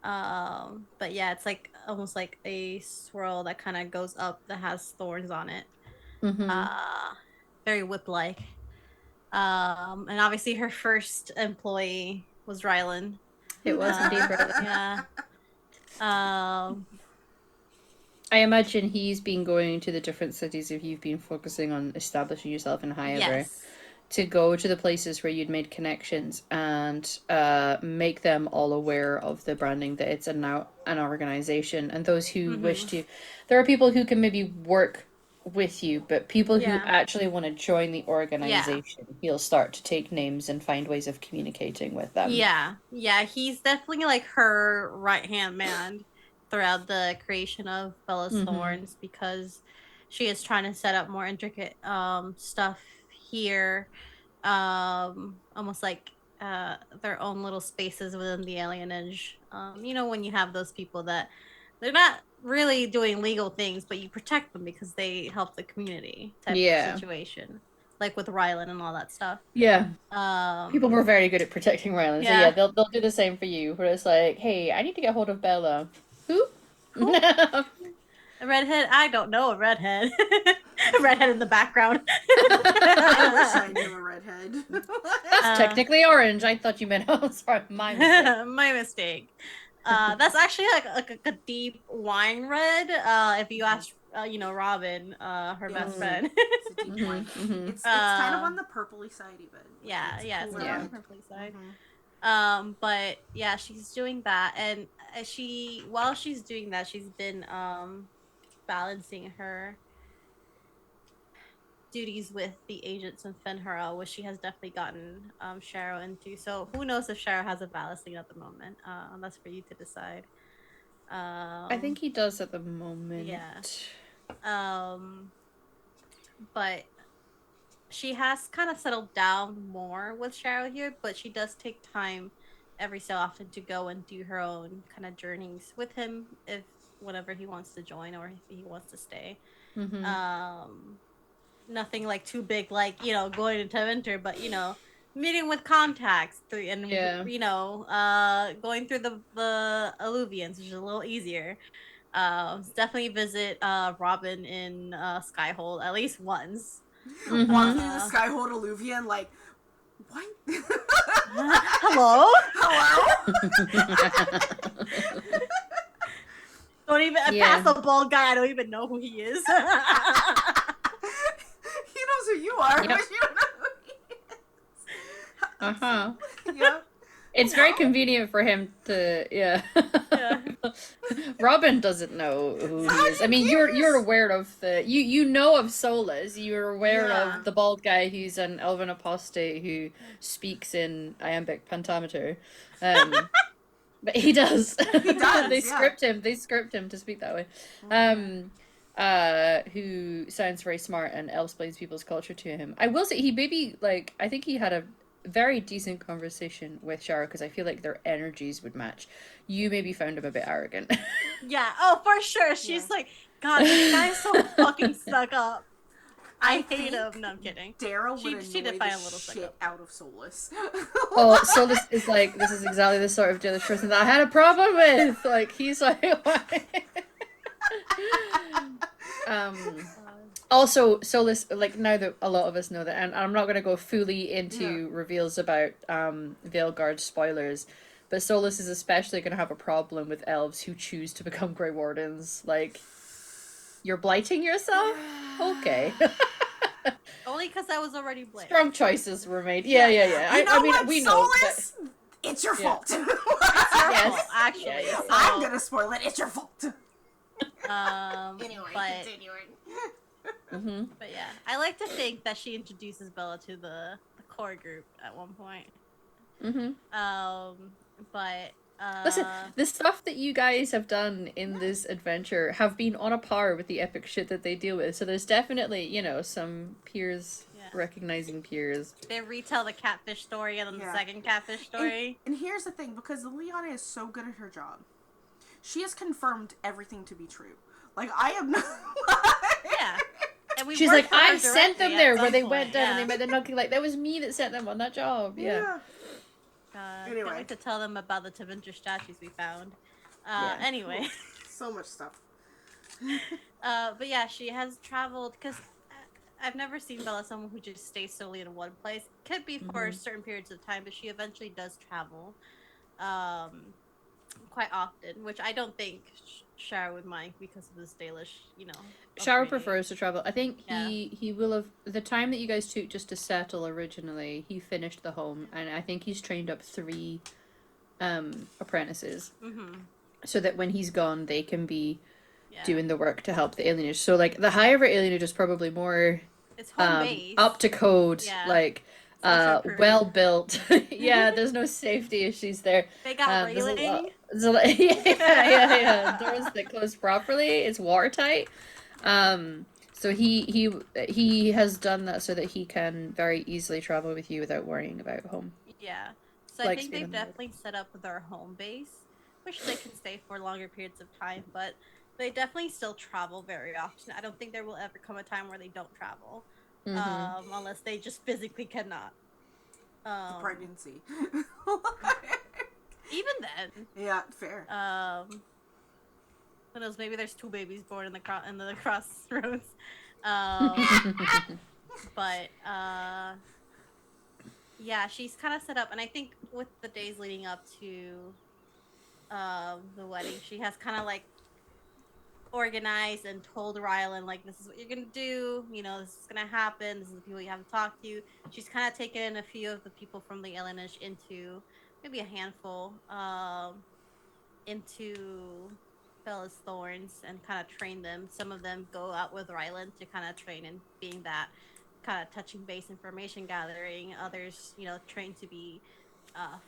But yeah, it's like almost like a swirl that kind of goes up that has thorns on it. Very whip-like. And obviously her first employee was Rylan. It was indeed Rylan. Yeah. I imagine he's been going to the different cities if you've been focusing on establishing yourself in High Ever. Yes. To go to the places where you'd made connections and make them all aware of the branding, that it's now an organization, and those who wish to. There are people who can maybe work with you, but people who actually want to join the organization, he'll start to take names and find ways of communicating with them. Yeah, he's definitely like her right-hand man throughout the creation of Bella's Thorns, because she is trying to set up more intricate stuff here, almost like their own little spaces within the alienage. You know, when you have those people that they're not really doing legal things, but you protect them because they help the community type of situation, like with Rylan and all that stuff. People were very good at protecting Rylan, so yeah, they'll do the same for you, where it's like, hey, I need to get hold of Bella. Who? A redhead? I don't know a redhead. A redhead in the background. I wish I knew a redhead. That's technically orange. I thought you meant. Oh, sorry, my mistake. My mistake. That's actually like a deep wine red. If you ask, Robin, her best friend. It's a deep wine. It's kind of on the purpley side, even. Yeah, it's cooler. on the purpley side. But yeah, she's doing that, and while she's doing that, she's been balancing her duties with the agents in Fenhara, which she has definitely gotten Sharo into. So who knows if Sharo has a ballasting at the moment? That's for you to decide. I think he does at the moment. Yeah. But she has kind of settled down more with Sharo here, but she does take time every so often to go and do her own kind of journeys with him, if whenever he wants to join or if he wants to stay. Nothing like too big, like, going into winter, but meeting with contacts going through the alluvians, which is a little easier. Definitely visit Robin in Skyhold at least once. Walk through the Skyhold alluvian, like, what? Hello? Don't even pass the bald guy. I don't even know who he is. He knows who you are, but you don't know who he is. Yep. It's very convenient for him to, Robin doesn't know who he is. I mean, you're aware of you know of Solus. You're aware of the bald guy who's an elven apostate who speaks in iambic pentameter. But he does. He does. They script him to speak that way. Who sounds very smart and explains people's culture to him. I will say I think he had a very decent conversation with Sharo, because I feel like their energies would match. You maybe found him a bit arrogant. Yeah, oh, for sure. She's like, God, this guy's so fucking stuck up. I hate him. No, I'm kidding. Daryl would she did find a little shit out of Solus. Oh, Solus is like, this is exactly the sort of jealous person that I had a problem with. Like, he's like, also, Solus, like, now that a lot of us know that, and I'm not going to go fully into reveals about Veilguard spoilers, but Solus is especially going to have a problem with elves who choose to become Grey Wardens. Like, you're blighting yourself? Okay. Only because I was already blighted. Strong choices were made. Yeah. I mean, we Solus? know. It's your fault. It's your fault, actually. Yeah. So, I'm going to spoil it. It's your fault. Anyway, continuing. But yeah, I like to think that she introduces Bella to the core group at one point. But listen, the stuff that you guys have done in this adventure have been on a par with the epic shit that they deal with. So there's definitely, some peers recognizing peers. They retell the catfish story and then the second catfish story. And here's the thing, because Liana is so good at her job, she has confirmed everything to be true. Like, I am not... Yeah. And we She's worked like, for her I sent them directly there at where some they point, went down and yeah. they made the knocking. Like, that was me that sent them on that job. Yeah. Can't Anyway. wait to tell them about the Tevinter statues we found. Yeah. Anyway. So much stuff. But yeah, she has traveled because I've never seen Bella someone who just stays solely in one place. Could be for certain periods of time, but she eventually does travel, quite often, which I don't think Shara would mind because of this Dalish, Shara upbringing. prefers to travel. I think Yeah. he will have the time that you guys took just to settle originally. He finished the home, and I think he's trained up 3 apprentices, so that when he's gone, they can be doing the work to help the alienage. So like the higher alienage is probably more It's home base. up to code, Yeah. like well built. Yeah, there's no safety issues there. They got There's railing. yeah. Doors that close properly. It's watertight. So he has done that so that he can very easily travel with you without worrying about home. Yeah. So I Likes think being they've on the road. definitely set up their home base, which they can stay for longer periods of time, but they definitely still travel very often. I don't think there will ever come a time where they don't travel, unless they just physically cannot. Pregnancy. Even then. Yeah, fair. Who knows? Maybe there's 2 babies born in the crossroads. But yeah, she's kind of set up, and I think with the days leading up to the wedding, she has kind of like organized and told Rylan, like, this is what you're gonna do, this is gonna happen, this is the people you have to talk to. She's kind of taken in a few of the people from the Elenish into, maybe a handful, into Bella's Thorns, and kind of train them. Some of them go out with Rylan to kind of train in being that kind of touching base information gathering. Others, train to be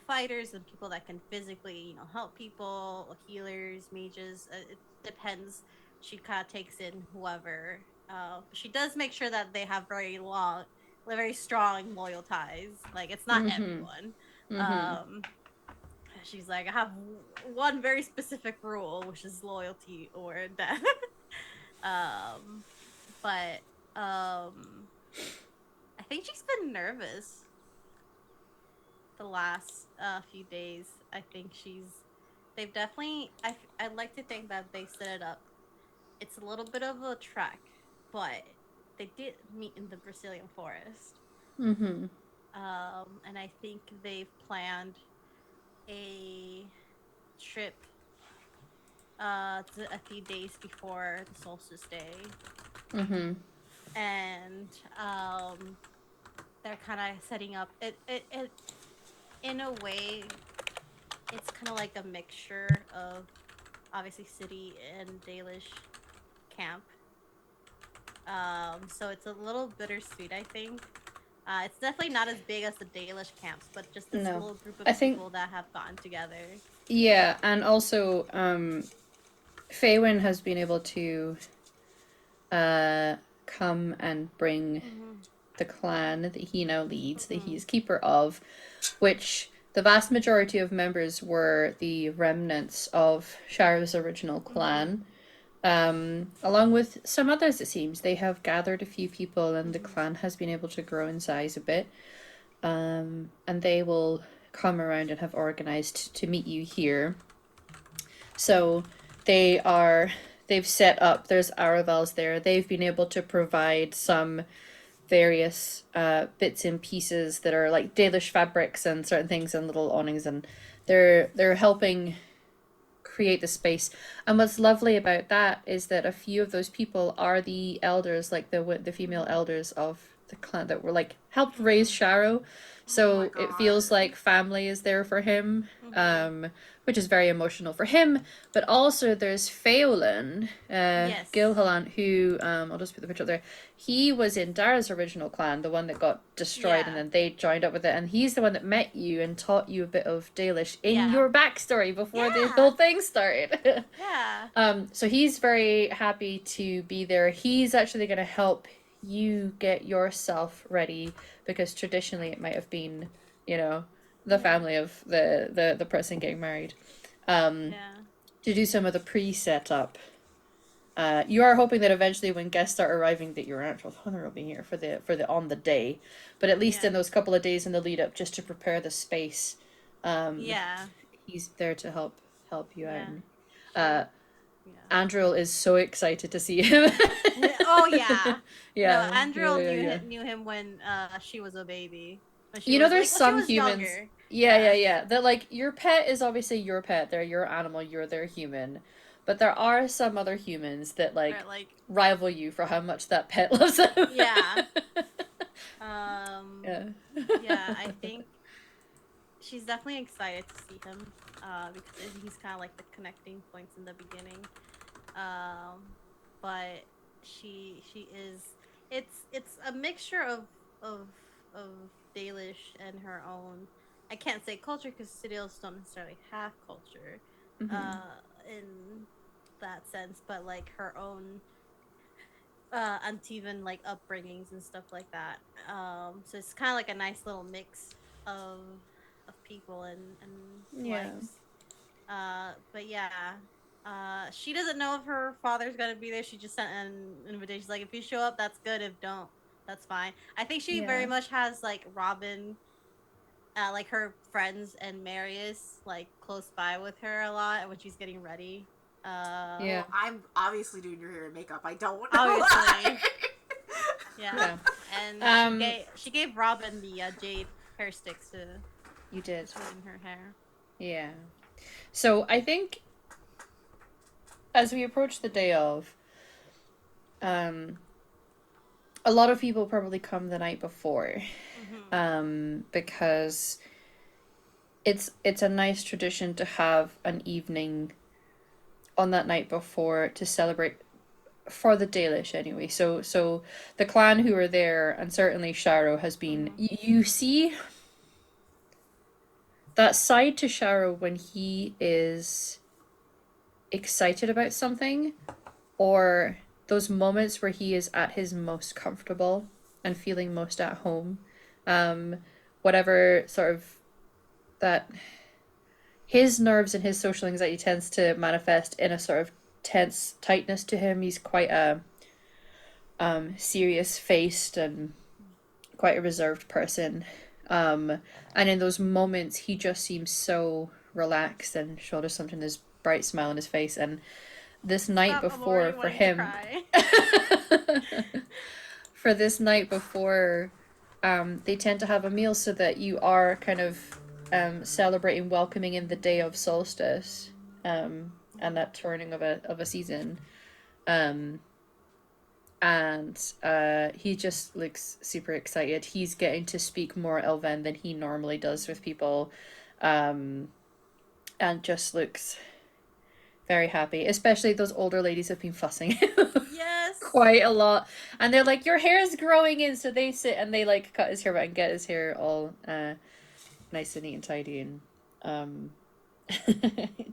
fighters and people that can physically, help people, healers, mages. It depends. She kind of takes in whoever. She does make sure that they have very strong loyal ties. Like, it's not everyone. She's like, I have one very specific rule, which is loyalty or death. But I think she's been nervous the last few days. I think they've definitely, I'd like to think that they set it up. It's a little bit of a trek, but they did meet in the Brazilian forest. And I think they've planned a trip a few days before the solstice day. And they're kind of setting up it in a way. It's kind of like a mixture of obviously city and Dalish camp. So it's a little bittersweet, I think. It's definitely not as big as the Dalish camps, but just this little group of people that have gotten together. Yeah, and also Faywin has been able to come and bring the clan that he now leads, that he is keeper of, which the vast majority of members were the remnants of Shara's original clan. Along with some others, it seems. They have gathered a few people, and the clan has been able to grow in size a bit. And they will come around and have organized to meet you here. So they've set up, there's Aravels there. They've been able to provide some various bits and pieces that are like Dalish fabrics and certain things and little awnings, and they're helping create the space. And what's lovely about that is that a few of those people are the elders, like the female elders of the clan that were like helped raise Sharo. So it feels like family is there for him, which is very emotional for him. But also there's Pheolan, Gilhalan, who, I'll just put the picture up there. He was in Dara's original clan, the one that got destroyed, and then they joined up with it. And he's the one that met you and taught you a bit of Dalish in your backstory before the whole thing started. So he's very happy to be there. He's actually going to help you get yourself ready, because traditionally it might have been, the family of the person getting married, to do some of the pre-setup You are hoping that eventually, when guests start arriving, that your actual father will be here for the on the day, but at least in those couple of days in the lead up, just to prepare the space, Yeah. he's there to help you out. Yeah. And, Yeah. Andrew is so excited to see him. Oh yeah. Yeah. No, Andrew Yeah. knew him when she was a baby. When she You know, was there's like, when some she was humans. younger. Yeah. That like your pet is obviously your pet. They're your animal. You're their human. But there are some other humans that like Or, like rival you for how much that pet loves them. yeah. Yeah. Yeah, I think she's definitely excited to see him. Because he's kind of like the connecting points in the beginning. But she is. It's a mixture of of Dalish and her own. I can't say culture because Sidils don't necessarily have culture, in that sense. But like her own uneven like upbringings and stuff like that. So it's kind of like a nice little mix of people and Yeah. likes. But yeah, she doesn't know if her father's gonna be there. She just sent an invitation. She's like, if you show up, that's good. If don't, that's fine. I think she very much has like Robin, like her friends and Marius like close by with her a lot when she's getting ready. Yeah. Well, I'm obviously doing your hair and makeup. I don't know. Obviously. Yeah. And she gave Robin the jade hair sticks to You did. put in her hair. Yeah. So I think as we approach the day of, a lot of people probably come the night before, because it's a nice tradition to have an evening on that night before to celebrate for the Dalish anyway. So the clan who are there, and certainly Sharo has been. You see that side to Sharo when he is excited about something, or those moments where he is at his most comfortable and feeling most at home. Whatever sort of that his nerves and his social anxiety tends to manifest in a sort of tense tightness to him. He's quite a serious faced and quite a reserved person. And in those moments he just seems so relaxed and shoulders something, this bright smile on his face. And this night before for him for this night before, they tend to have a meal so that you are kind of celebrating welcoming in the day of solstice, and that turning of a season. And he just looks super excited. He's getting to speak more Elven than he normally does with people, and just looks very happy. Especially those older ladies have been fussing Yes. quite a lot, and they're like, your hair is growing in, so they sit and they like cut his hair back and get his hair all nice and neat and tidy, and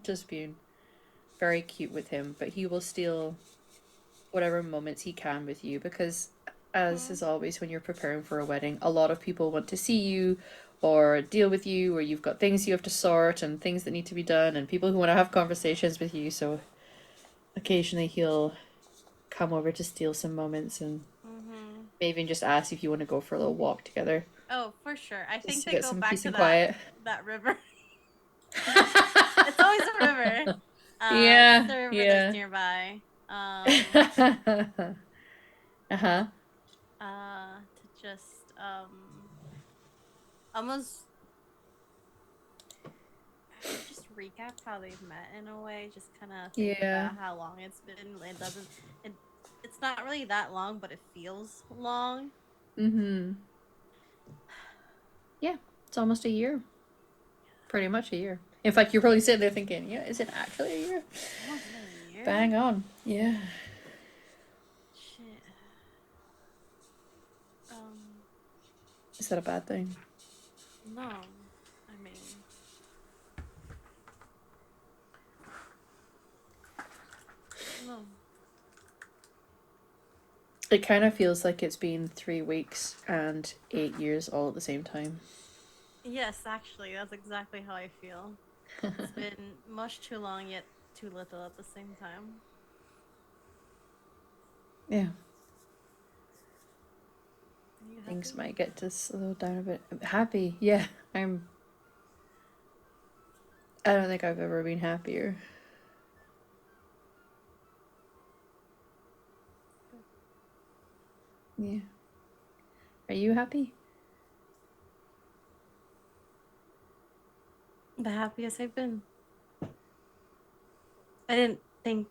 just being very cute with him. But he will steal whatever moments he can with you, because as is always when you're preparing for a wedding, a lot of people want to see you or deal with you, or you've got things you have to sort and things that need to be done and people who want to have conversations with you. So occasionally he'll come over to steal some moments, and maybe just ask if you want to go for a little walk together. Oh, for sure. I think to they get go some back peace to and quiet. that river. It's always a river. Yeah, It's the river yeah. that's nearby. To just almost just recap how they've met in a way. Just kind of think Yeah. about how long it's been. It doesn't. It's not really that long, but it feels long. Yeah, it's almost a year. Pretty much a year. In fact, you're probably sitting there thinking, yeah, is it actually a year? Almost a year. Bang on. Yeah. Shit. Is that a bad thing? No. I mean. No. It kind of feels like it's been 3 weeks and 8 years all at the same time. Yes, actually, that's exactly how I feel. It's been much too long, yet too little at the same time. Yeah. Are you Things happy? might get to slow down a bit. I'm happy. Yeah, I don't think I've ever been happier. Yeah. Are you happy? The happiest I've been. I didn't think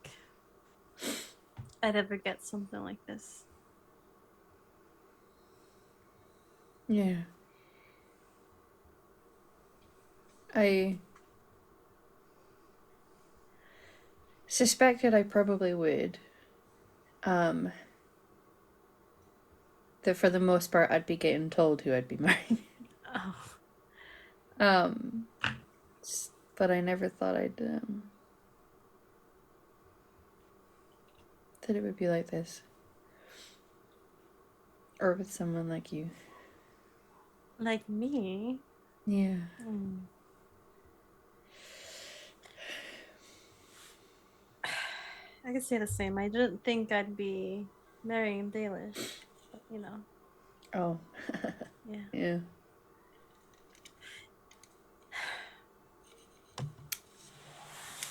I'd ever get something like this. Yeah. I suspected I probably would. That for the most part I'd be getting told who I'd be marrying. Oh, Um, but I never thought that it would be like this. Or with someone like you. like me? Yeah. Hmm. I could say the same. I didn't think I'd be marrying Dalish, but Oh. yeah. Yeah.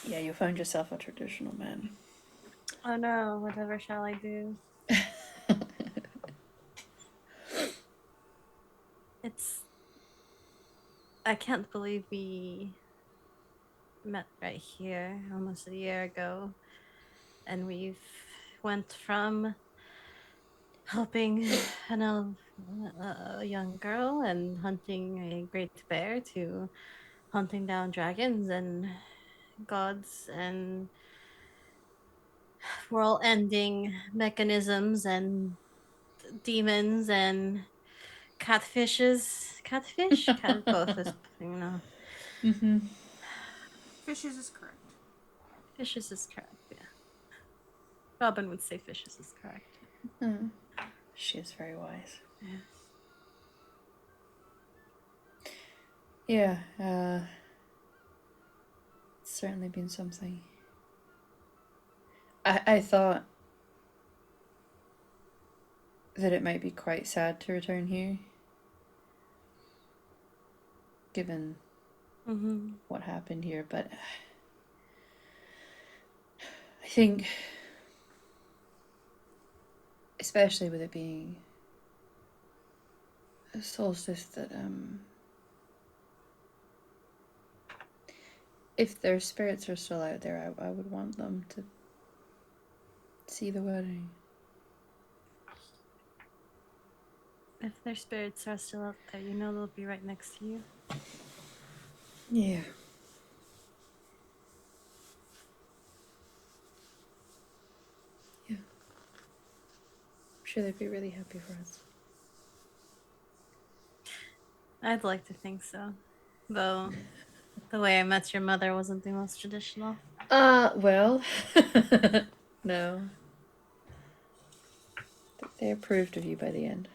Yeah, you found yourself a traditional man. Oh no, whatever shall I do? I can't believe we met right here almost a year ago, and we've went from helping a young girl and hunting a great bear to hunting down dragons and gods and world-ending mechanisms and demons and catfishes. Catfish? Both is, Mm-hmm. Fishes is correct. Fishes is correct, yeah. Robin would say fishes is correct. Mm. She is very wise. Yeah. Yeah, it's certainly been something. I thought that it might be quite sad to return here, given what happened here, but I think, especially with it being a solstice, that if their spirits are still out there, I would want them to see the wedding. If their spirits are still out there, they'll be right next to you. Yeah. Yeah. I'm sure they'd be really happy for us. I'd like to think so. Though the way I met your mother wasn't the most traditional. Well, no. They approved of you by the end.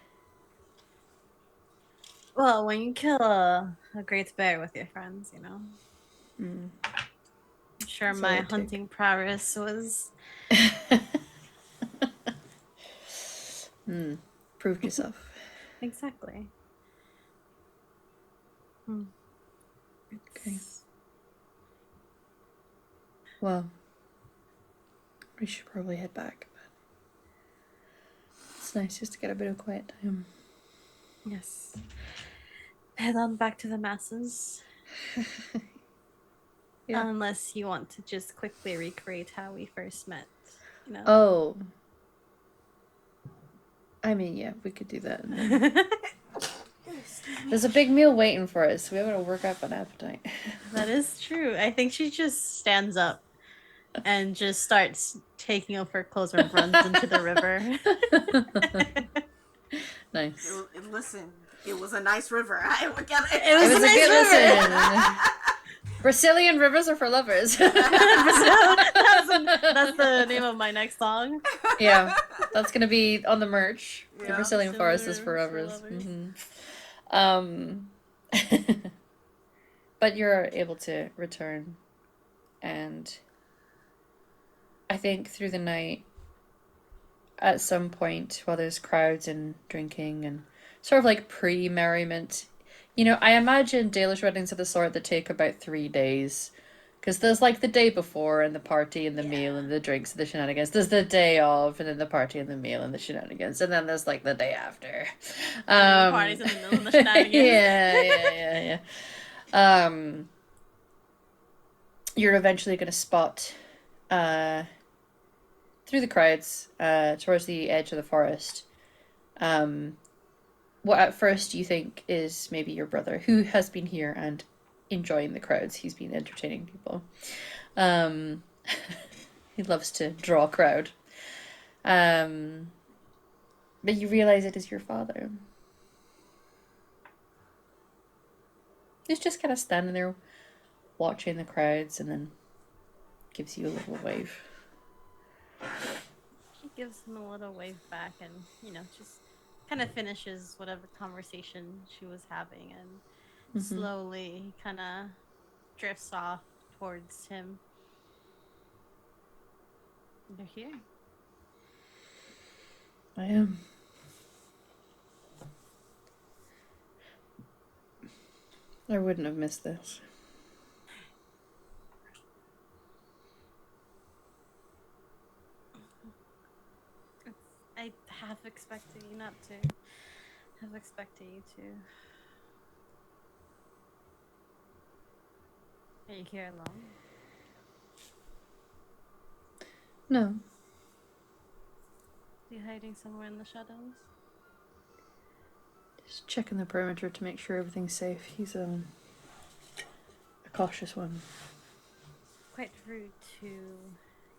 Well, when you kill a great bear with your friends, Mm. I'm sure That's all my it took. hunting prowess was. Proved yourself. Exactly. Okay. Well, we should probably head back. But it's nice just to get a bit of quiet time. Yes. Head on back to the masses. Yeah. Unless you want to just quickly recreate how we first met. Oh. I mean, yeah, we could do that. There's a big meal waiting for us, so we gotta work up an appetite. That is true. I think she just stands up and just starts taking off her clothes and runs into the river. Nice. Listen, it was a nice river. I would get it. It was a nice good river. listen. Brazilian rivers are for lovers. That's the name of my next song. Yeah, that's gonna be on the merch. The Yeah. Brazilian forest is for lovers. But you're able to return, and I think through the night, at some point while there's crowds and drinking and sort of like pre-merriment. You know, I imagine Dalish weddings are the sort that take about 3 days. Because there's like the day before and the party and the meal and the drinks and the shenanigans. There's the day of and then the party and the meal and the shenanigans. And then there's like the day after. The parties in the middle of the shenanigans. Yeah. You're eventually going to spot through the crowds towards the edge of the forest what at first you think is maybe your brother, who has been here and enjoying the crowds. He's been entertaining people. He loves to draw a crowd. But you realize it is your father. He's just kind of standing there watching the crowds and then gives you a little wave. She gives him a little wave back and, just kind of finishes whatever conversation she was having and slowly kind of drifts off towards him. You're here. I am. I wouldn't have missed this. I half expected you not to. Have expected you to. Are you here alone? No. Are you hiding somewhere in the shadows? Just checking the perimeter to make sure everything's safe. He's a cautious one. Quite rude to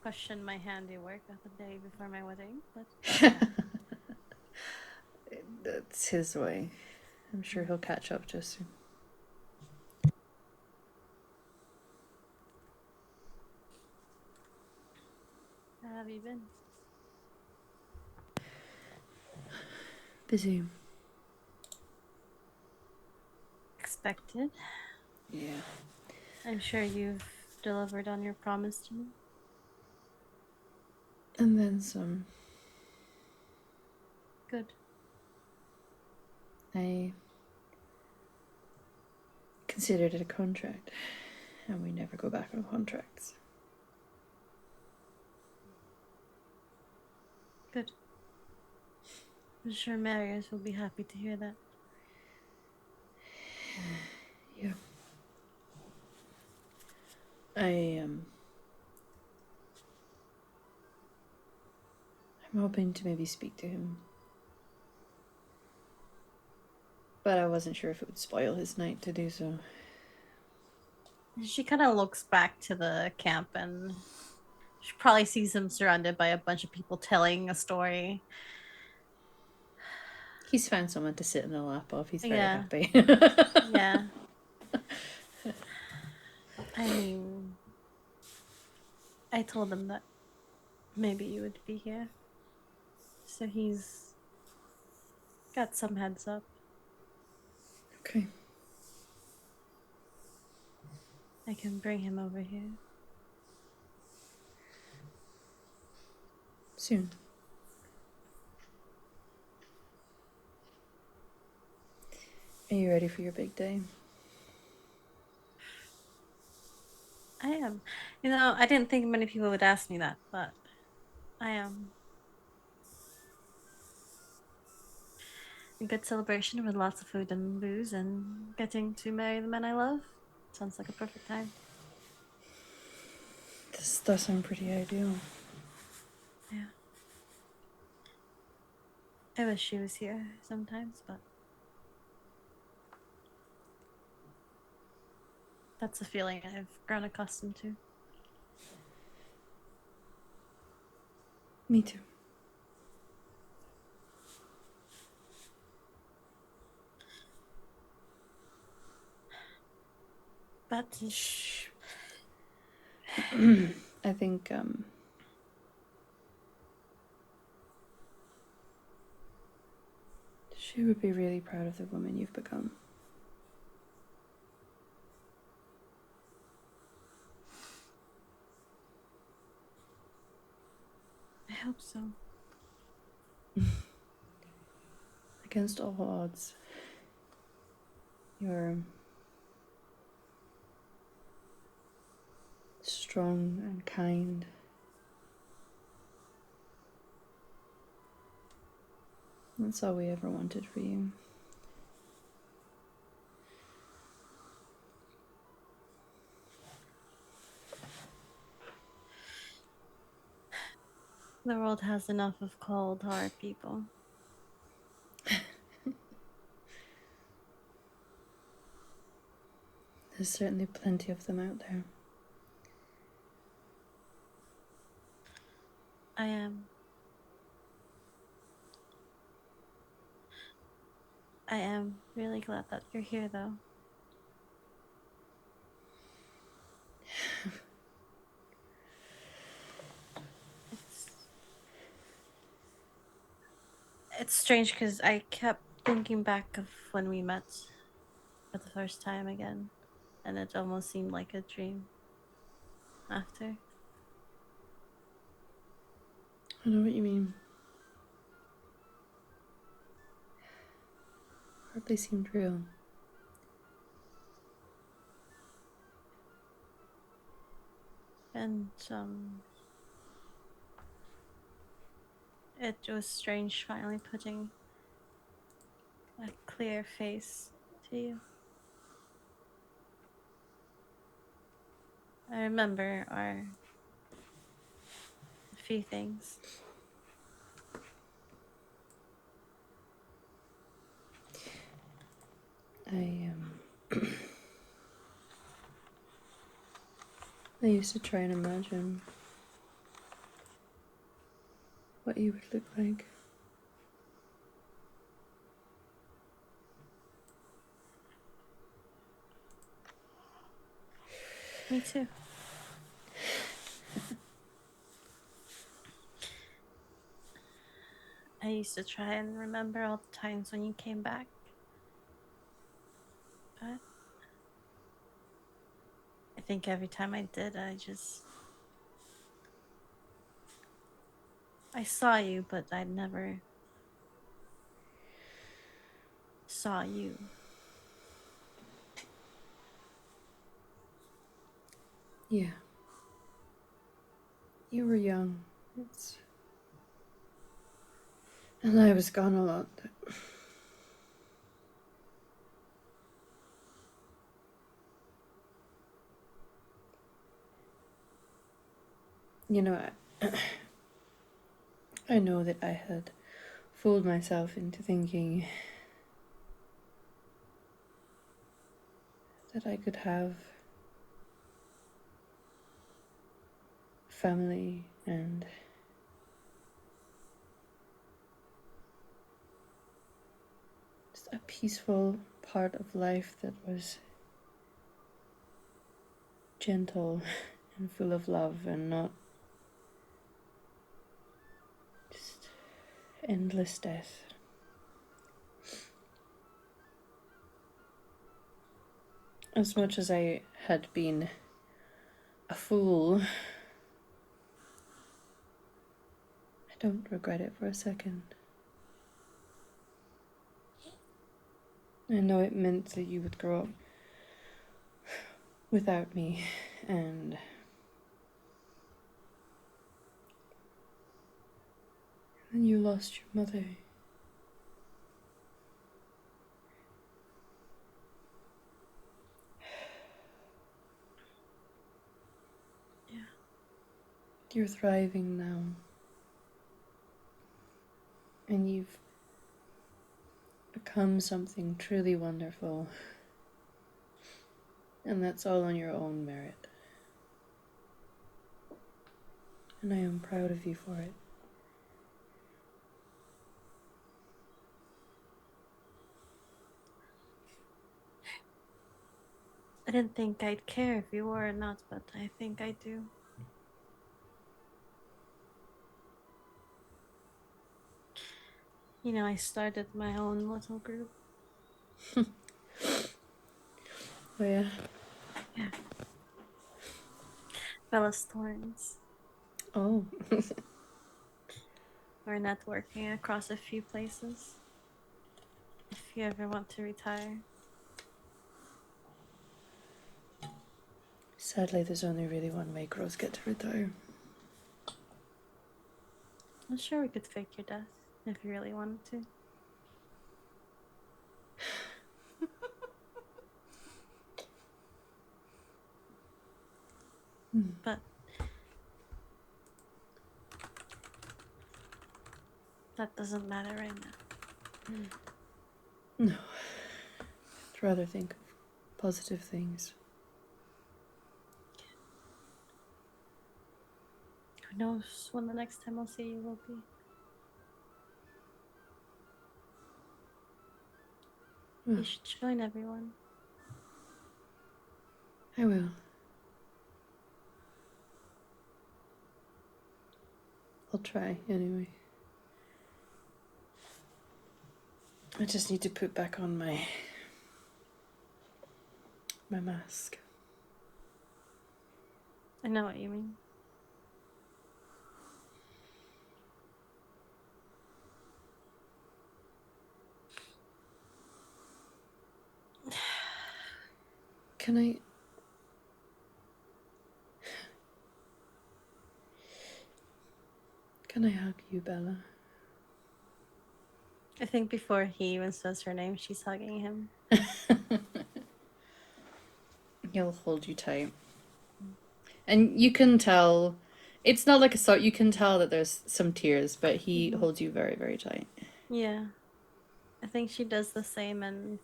question my handiwork on the day before my wedding, but That's his way. I'm sure he'll catch up to us soon. how have you been? Busy. Expected. Yeah. I'm sure you've delivered on your promise to me. And then some. Good. I considered it a contract, and we never go back on contracts. Good. I'm sure Marius will be happy to hear that. Yeah. I'm hoping to maybe speak to him. But I wasn't sure if it would spoil his night to do so. She kind of looks back to the camp and she probably sees him surrounded by a bunch of people telling a story. He's found someone to sit in the lap of. He's very happy. Yeah. I mean, I told him that maybe you would be here. So he's got some heads up. Okay. I can bring him over here. Soon. Are you ready for your big day? I am. I didn't think many people would ask me that, but I am. A good celebration with lots of food and booze and getting to marry the man I love. Sounds like a perfect time. This does sound pretty ideal. Yeah. I wish she was here sometimes, but that's a feeling I've grown accustomed to. Me too. But I think she would be really proud of the woman you've become. I hope so. against all odds. You're strong and kind. That's all we ever wanted for you. The world has enough of cold, hard people. There's certainly plenty of them out there. I am really glad that you're here, though. It's strange because I kept thinking back of when we met for the first time again, and it almost seemed like a dream after. I know what you mean. Hardly seemed real. And it was strange finally putting a clear face to you. I remember a few things. I used to try and imagine what you would look like. Me too. I used to try and remember all the times when you came back. But I think every time I did, I saw you, but I never saw you. Yeah. You were young. And I was gone a lot. You know, I know that I had fooled myself into thinking that I could have family and just a peaceful part of life that was gentle and full of love and not just endless death. As much as I had been a fool, I don't regret it for a second. I know it meant that you would grow up without me, and then you lost your mother. Yeah. You're thriving now. And you've become something truly wonderful. And that's all on your own merit. And I am proud of you for it. I didn't think I'd care if you were or not, but I think I do. You know, I started my own little group. Oh, yeah? Yeah. Fellas Thorns. Oh. We're networking across a few places. you ever want to retire. Sadly, there's only really one way crows get to retire. I'm sure we could fake your death if you really wanted to. But that doesn't matter right now. No. I'd rather think of positive things. Who knows when the next time I'll see you will be. You should join everyone. I will. I'll try, anyway. I just need to put back on my mask. I know what you mean. Can I... Can I hug you, Bella? I think before he even says her name, she's hugging him. He'll hold you tight. And you can tell... It's not like a sort... You can tell that there's some tears, but he holds you very, very tight. Yeah. I think she does the same and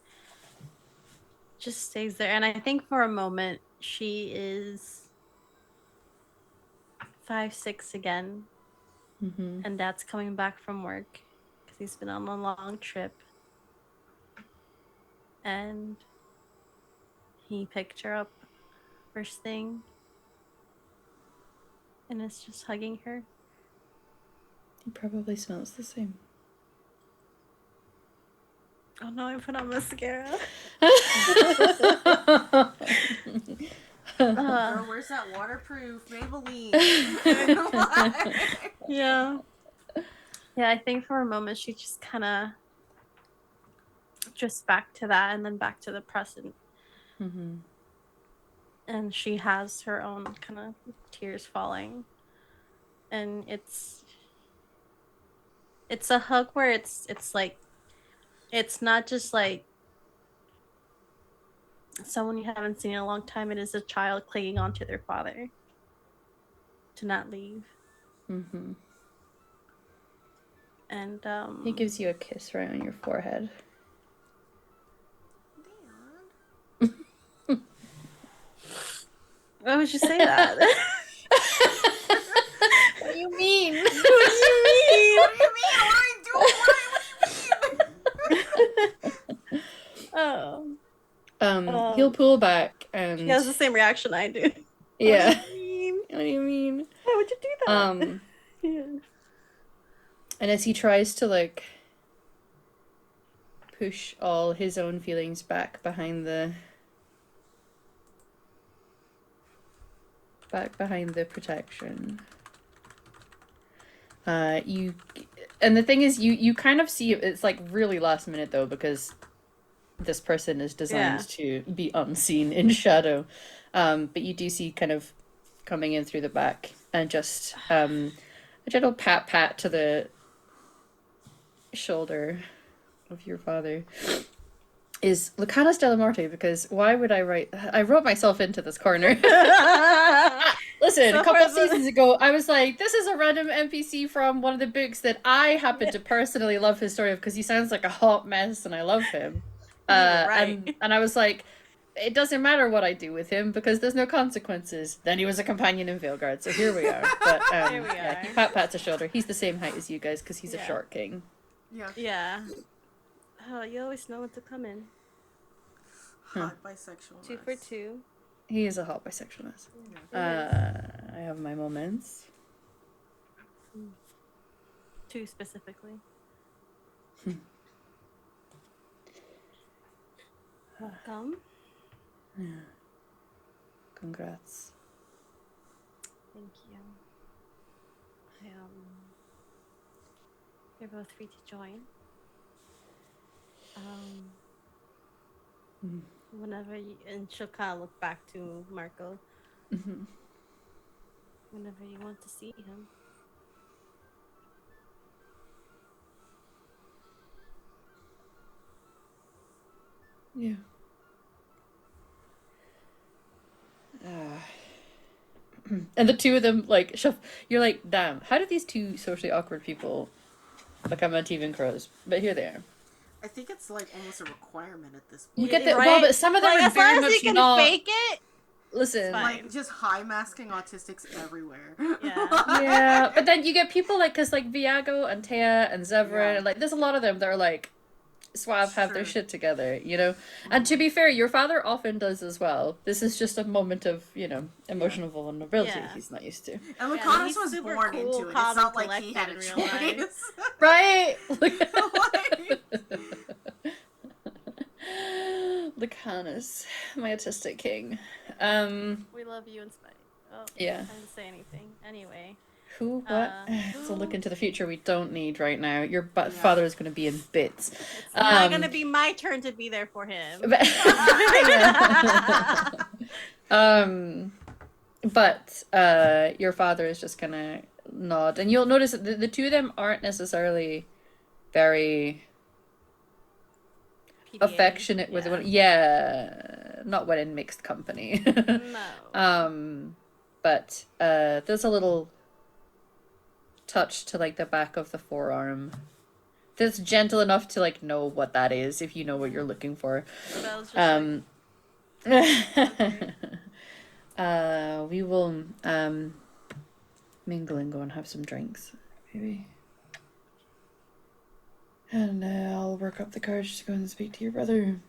just stays there. And I think for a moment, she is 5, 6 again. Mm-hmm. And Dad's coming back from work because he's been on a long trip. And he picked her up first thing. And is just hugging her. He probably smells the same. Oh no, I put on mascara. Girl, where's that waterproof Maybelline? Yeah. Yeah, I think for a moment she just kind of just back to that and then back to the present. Mm-hmm. And she has her own kind of tears falling. And it's a hug where it's like, it's not just like someone you haven't seen in a long time. It is a child clinging onto their father to not leave. Mm-hmm. And He gives you a kiss right on your forehead. why would you say that? What do you mean? What do you mean? What do you mean? What are you doing? Oh. He'll pull back and... He has the same reaction I do. Yeah. What do you mean? What do you mean? Why would you do that? Yeah. And as he tries to, like, push all his own feelings back behind the protection, and the thing is, you kind of see it's like really last minute though, because this person is designed to be unseen in shadow, but you do see kind of coming in through the back and just a gentle pat to the shoulder of your father is Lucanus Delamorte, because why would I wrote myself into this corner. Listen, So a couple for the- seasons ago, I was like, this is a random NPC from one of the books that I happen to personally love his story of, because he sounds like a hot mess and I love him. Right. And I was like, it doesn't matter what I do with him because there's no consequences. Then he was a companion in Veilguard, so here we are. But Here we yeah, are. he pats a shoulder. He's the same height as you guys because he's a short king. Yeah. Yeah. Oh, you always know when to come in. Hot bisexual. 2 for 2. He is a hot bisexualist. Yeah. I have my moments. 2 specifically. Welcome. Yeah. Congrats. Thank you. You're both free to join. And she'll kind of look back to Marco. Mm-hmm. Whenever you want to see him. Yeah. And the two of them, like, you're like, damn, how did these two socially awkward people become Antivan crows? But here they are. I think it's like almost a requirement at this You point. get the well, but some of them like, are as long very as much you can not. fake it. Listen, Like just high masking autistics everywhere. Yeah. yeah, but then you get people like, cause like Viago and Taya and Zevran, Yeah. like there's a lot of them that are like suave, have their Sure. shit together, you know. And to be fair, your father often does as well. This is just a moment of, you know, emotional vulnerability Yeah. he's not used to. And Yeah, Lucanus he's was super born cool, into it. It's calm, not and like he had a collected in real life. choice. Right? Like... Lucanus, my autistic king. We love you in spite. Oh, Yeah. I didn't say anything. Anyway. Who? What? It's a look into the future we don't need right now. Your father is going to be in bits. It's not gonna be my turn to be there for him. But your father is just gonna nod, and you'll notice that the two of them aren't necessarily very affectionate with one. Yeah, not when in mixed company. No. But there's a little touch to like the back of the forearm that's gentle enough to like know what that is if you know what you're looking for. So just okay. We will mingle and go and have some drinks, maybe. And I'll work up the courage to go and speak to your brother.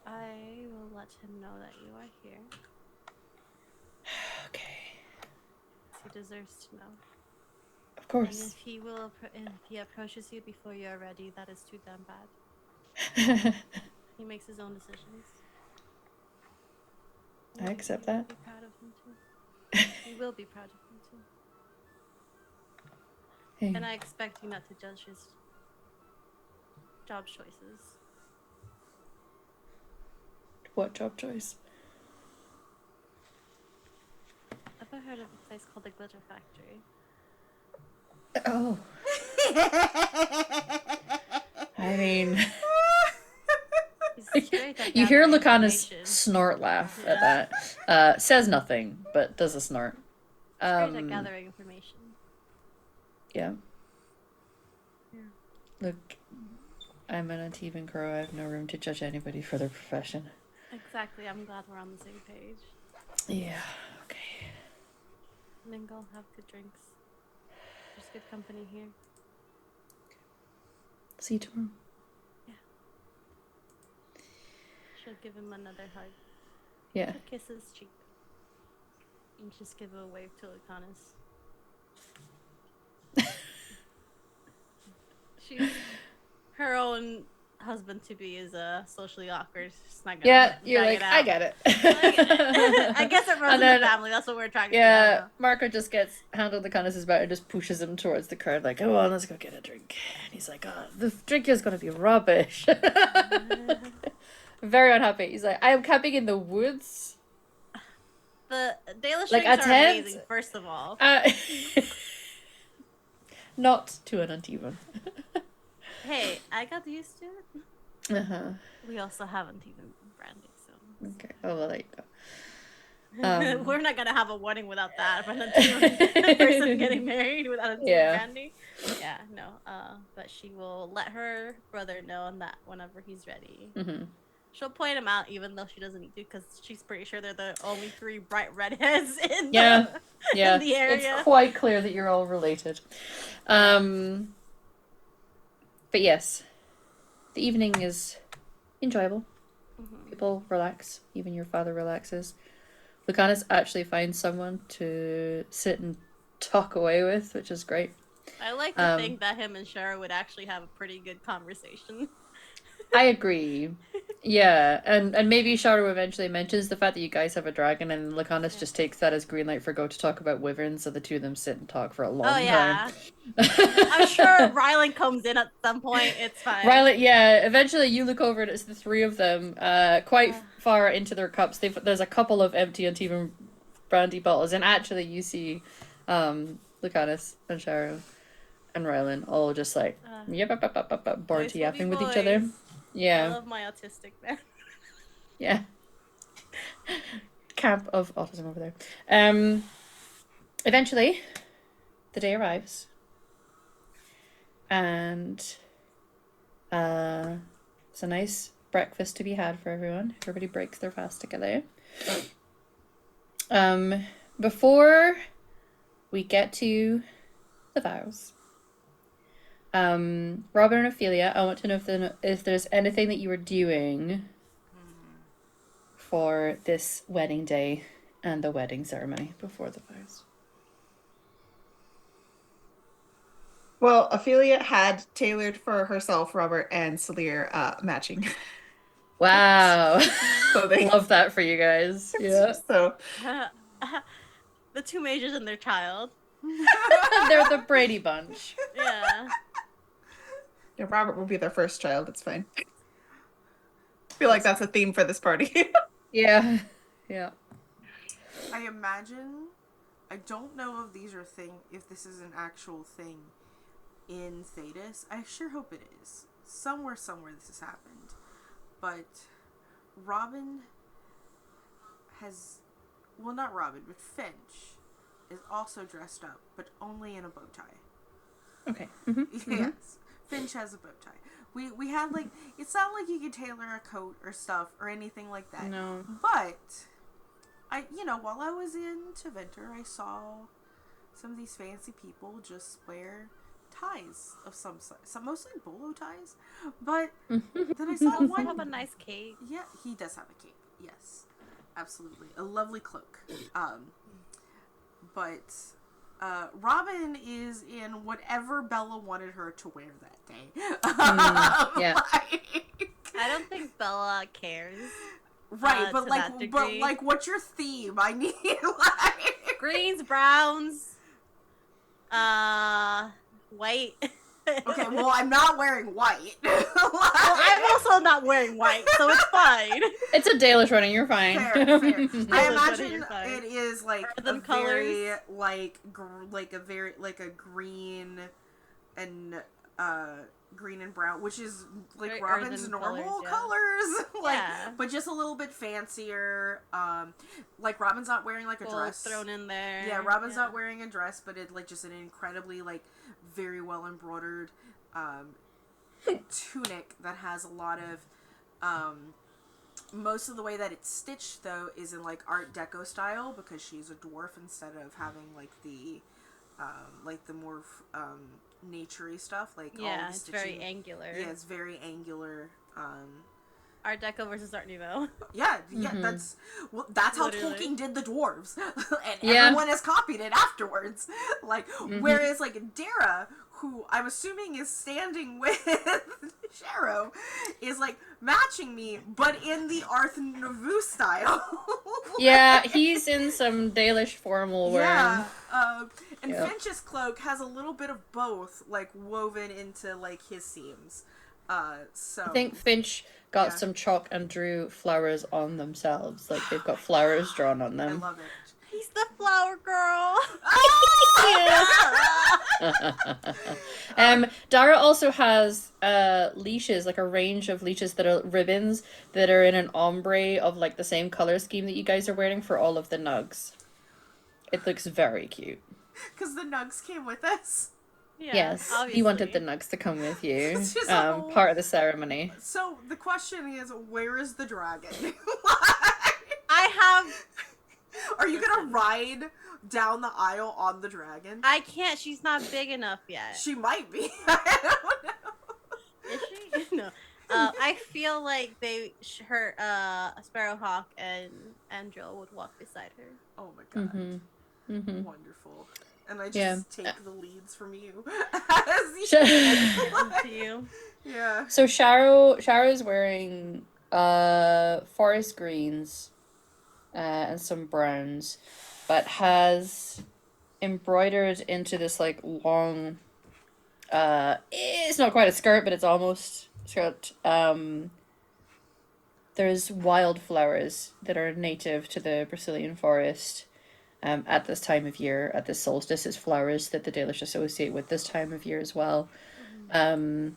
I will let him know that you are here. Okay. He deserves to know. Of course. And if he approaches you before you are ready, that is too damn bad. He makes his own decisions. I accept that. Be proud of him too. You will be proud of him too. Hey. And I expect you not to judge his job choices. What job choice? Ever heard of a place called the Glitter Factory? Oh. I mean... You hear Lucanus snort laugh at that. Says nothing, but does a snort. He's great at gathering information. Yeah. Yeah. Look, I'm an Antivan Crow. I have no room to judge anybody for their profession. Exactly. I'm glad we're on the same page. Yeah, okay. Mingle, have good drinks. There's good company here. See you tomorrow. She'll give him another hug. Yeah. She'll kiss his cheek. And just give a wave to Lucanus. She's her own husband to be is socially awkward. She's not gonna Yeah, you're like, it out. I get it. I guess it runs in the family. That's what we're trying to do. Yeah, Marco just gets handled Lucanus's back and just pushes him towards the crowd, like, oh, well, let's go get a drink. And he's like, oh, the drink is gonna be rubbish. Very unhappy. He's like, I am camping in the woods. The Dalish Like drinks a are tent? amazing, first of all. Not to an Antivan. Hey, I got used to it. Uh-huh. We also haven't even branding, so. Okay. Oh, well, there you go. We're not gonna have a wedding without that. But a person getting married without a branding. Yeah, no. But she will let her brother know that whenever he's ready. Mm-hmm. She'll point him out, even though she doesn't need to, because she's pretty sure they're the only three bright redheads in the area. It's quite clear that you're all related. But yes, the evening is enjoyable. Mm-hmm. People relax. Even your father relaxes. Lucanus actually finds someone to sit and talk away with, which is great. I like to think that him and Shara would actually have a pretty good conversation. I agree. Yeah, and maybe Sharu eventually mentions the fact that you guys have a dragon, and Lacanus just takes that as green light for Go to talk about wyverns, so the two of them sit and talk for a long Oh time. yeah. I'm sure Rylan comes in at some point. It's fine. Rylan, yeah, eventually you look over and it's the three of them, quite far into their cups. There's a couple of empty uneven brandy bottles, and actually you see Lucanus and Sharu and Rylan all just like born to yapping with each other. Yeah. I love my autistic man. Yeah. Camp of autism over there. Eventually, the day arrives. And it's a nice breakfast to be had for everyone. Everybody breaks their fast together. Before we get to the vows, Robin and Ophelia, I want to know if there's anything that you were doing for this wedding day and the wedding ceremony before the vows. Well, Ophelia had tailored for herself, Robert, and Salir matching. Wow. Clothing. Love that for you guys. Yeah. So the two mages and their child. They're the Brady Bunch. Yeah. Yeah, Robert will be their first child. It's fine. I feel like that's a theme for this party. Yeah. Yeah. I imagine, I don't know if this is an actual thing in Thetis. I sure hope it is. Somewhere this has happened. But Robin well, not Robin, but Finch is also dressed up, but only in a bow tie. Okay. Mm-hmm. Yes. Finch has a bow tie. We had, like, it's not like you could tailor a coat or stuff or anything like that. No. But while I was in Teventer, I saw some of these fancy people just wear ties of some mostly bolo ties. But then I saw one have a nice cape. Yeah, he does have a cape. Yes, absolutely, a lovely cloak. But Robin is in whatever Bella wanted her to wear that day. Yeah. I don't think Bella cares. Right, but what's your theme? I need like greens, browns, white. Okay, well, I'm not wearing white. Well, I'm also not wearing white, so it's fine. It's a Dalish running. You're fine. Fair. I imagine it is like a very like a very like a green and brown, which is like very Robin's normal colors. Like, yeah. But just a little bit fancier. Like Robin's not wearing like a dress thrown in there. Yeah, Robin's not wearing a dress, but it like just an incredibly like very well embroidered tunic that has a lot of most of the way that it's stitched though is in like Art Deco style because she's a dwarf instead of having like the more naturey stuff like all the it's stitching. Very angular. Yeah, it's very angular. Art Deco versus Art Nouveau. Yeah, that's how Tolkien did the dwarves, and everyone has copied it afterwards. Like, whereas like Dara, who I'm assuming is standing with Sharo, is like matching me, but in the Arth Nouveau style. Yeah, he's in some Dalish formal wear. Yeah, and Finch's cloak has a little bit of both, like woven into like his seams. So I think Finch got some chalk and drew flowers on themselves. Like they've got flowers drawn on them. I love it. He's the flower girl. Dara also has leashes, like a range of leashes that are ribbons that are in an ombre of like the same color scheme that you guys are wearing for all of the nugs. It looks very cute. Because the nugs came with us. Yeah, yes, obviously. he wanted the nugs to come with you. Part of the ceremony. So the question is, where is the dragon? I have. Are you gonna ride down the aisle on the dragon? I can't. She's not big enough yet. She might be. I don't know. Is she? No. I feel like Sparrowhawk and Angel would walk beside her. Oh my god. Mm-hmm. Wonderful. And I just take the leads from you. To you. Yeah. So Sharo's wearing forest greens, and some browns, but has embroidered into this like long, it's not quite a skirt, but it's almost a skirt. There's wildflowers that are native to the Brazilian forest. At this time of year, at this solstice, it's flowers that the Dalish associate with this time of year as well. Mhm.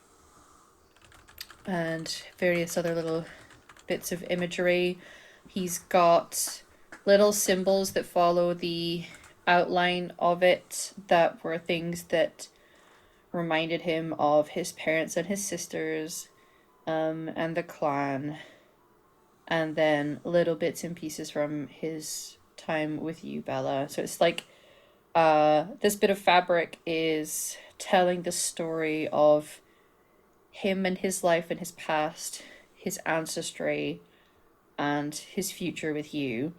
And various other little bits of imagery. He's got little symbols that follow the outline of it that were things that reminded him of his parents and his sisters, and the clan, and then little bits and pieces from his time with you, Bella. So it's like this bit of fabric is telling the story of him and his life and his past, his ancestry, and his future with you.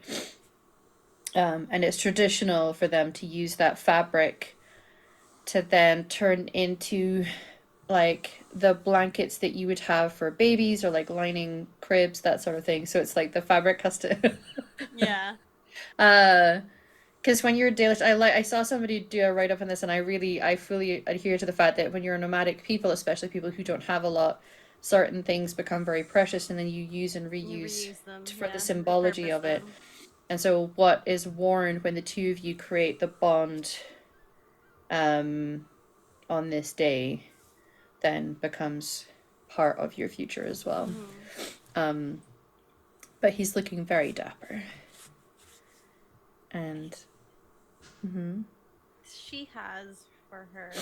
And it's traditional for them to use that fabric to then turn into like the blankets that you would have for babies, or like lining cribs, that sort of thing. So it's like the fabric has to Yeah. because when you're Dalish, I saw somebody do a write up on this, and I fully adhere to the fact that when you're a nomadic people, especially people who don't have a lot, certain things become very precious, and then you use and You reuse reuse them. for the Yeah. symbology Repurpose of it. them. And so what is worn when the two of you create the bond on this day then becomes part of your future as well. Mhm. But he's looking very dapper. And She has for her.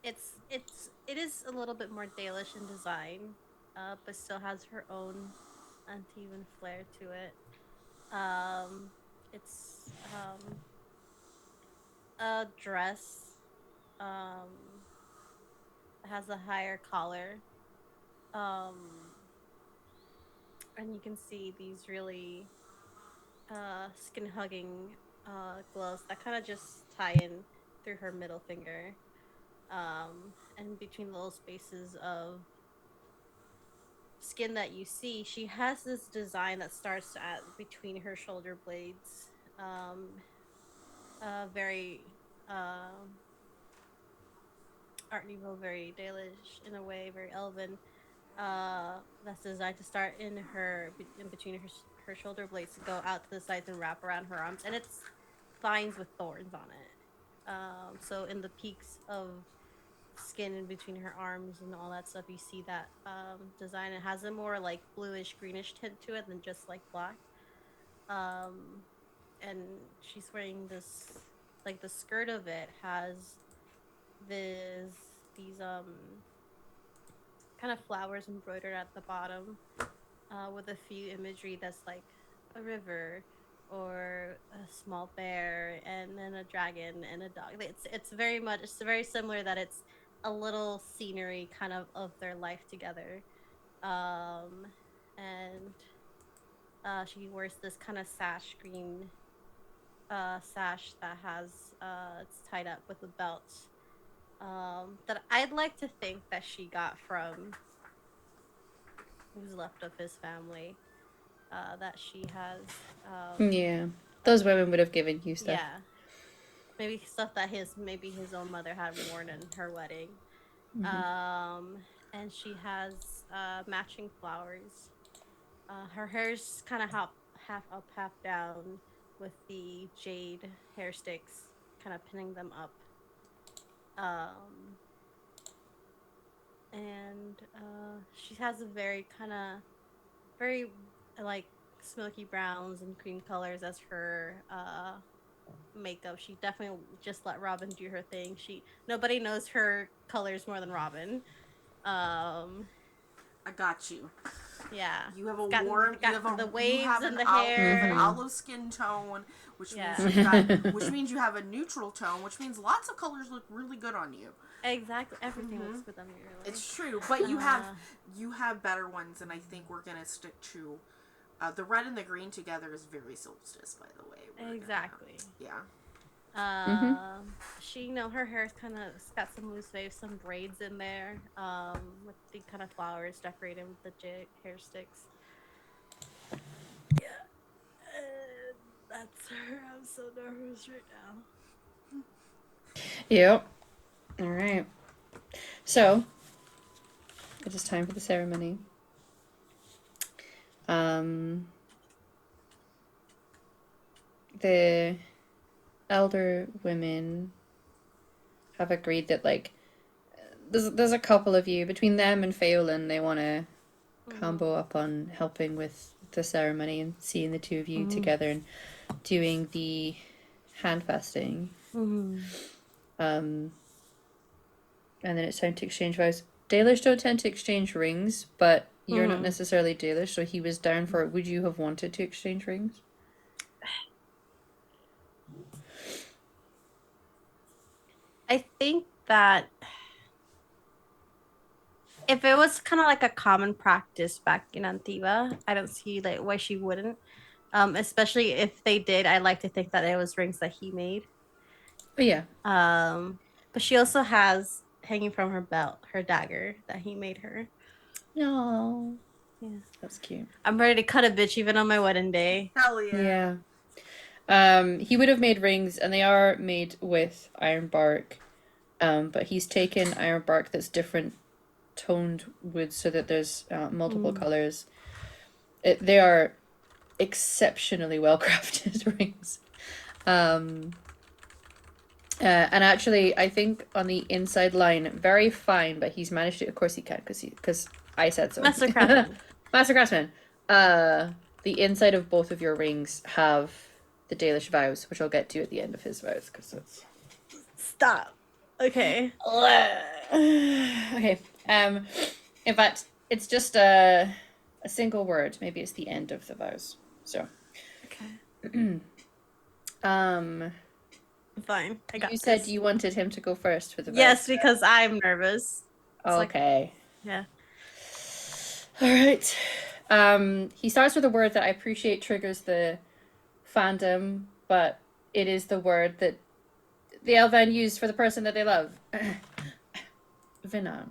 It is a little bit more Dalish in design, but still has her own uneven flair to it. It's a dress. Um, it has a higher collar. Um, and you can see these really skin hugging gloves that kind of just tie in through her middle finger. And between the little spaces of skin that you see, she has this design that starts at between her shoulder blades. Um, very Art Nouveau, very Dalish in a way, very elven. That's designed to start in between her shoulder blades to go out to the sides and wrap around her arms, and it's vines with thorns on it. So in the peaks of skin in between her arms and all that stuff, you see that design. It has a more like bluish greenish tint to it than just like black. Um, and she's wearing this, like the skirt of it has this these kind of flowers embroidered at the bottom, with a few imagery that's like a river or a small bear and then a dragon and a dog. It's very similar that it's a little scenery kind of their life together. Um, and she wears this kind of sash green sash that has it's tied up with a belt, that I'd like to think that she got from who's left of his family, that she has. yeah, those women would have given you stuff. Yeah, maybe stuff that maybe his own mother had worn in her wedding. Um, and she has matching flowers. Her hair's kind of half up, half down, with the jade hair sticks kind of pinning them up. Um, and she has a very kind of very like smoky browns and cream colors as her makeup. She definitely just let Robin do her thing. Nobody knows her colors more than Robin. Um, I got you. yeah, You have a got the waves in the you have an hair. olive skin tone, which Yeah. means you have a neutral tone, which means lots of colors look really good on you. Exactly, everything looks good on me. Really, It's true, but you have better ones, and I think we're gonna stick to the red and the green together is very solstice, by the way. exactly. Yeah. Mm-hmm. She, her hair's kind of got some loose waves, some braids in there, with the kind of flowers decorated with the hair sticks. Yeah, that's her. I'm so nervous right now. Yep. All right. So it is time for the ceremony. The elder women have agreed that like there's a couple of you between them and Phelan, they want to combo up on helping with the ceremony and seeing the two of you together and doing the hand fasting. And then it's time to exchange vows. Dalish don't tend to exchange rings, but you're not necessarily Dalish, so he was down for it. Would you have wanted to exchange rings? I think that if it was kind of like a common practice back in Antigua, I don't see like why she wouldn't. Especially if they did, I like to think that it was rings that he made. Oh yeah. But she also has hanging from her belt her dagger that he made her. No. Yeah, That's cute. I'm ready to cut a bitch even on my wedding day. Hell yeah. Yeah. He would have made rings, and they are made with iron bark. But he's taken iron bark that's different toned wood so that there's multiple colors. They are exceptionally well crafted rings. And actually, I think on the inside line, very fine, but he's managed to. Of course, he can because I said so. Master Craftsman. Master Craftsman. The inside of both of your rings have the Dalish vows, which I'll get to at the end of his vows, because it's. Stop. Okay. Okay. In fact, it's just a single word. Maybe it's the end of the vows. So. Okay. Fine. I got You this. said you wanted him to go first for the vows. Yes, because I'm nervous. Okay. Yeah. All right. He starts with a word that I appreciate triggers the fandom, but it is the word that the Elven use for the person that they love. Vinan.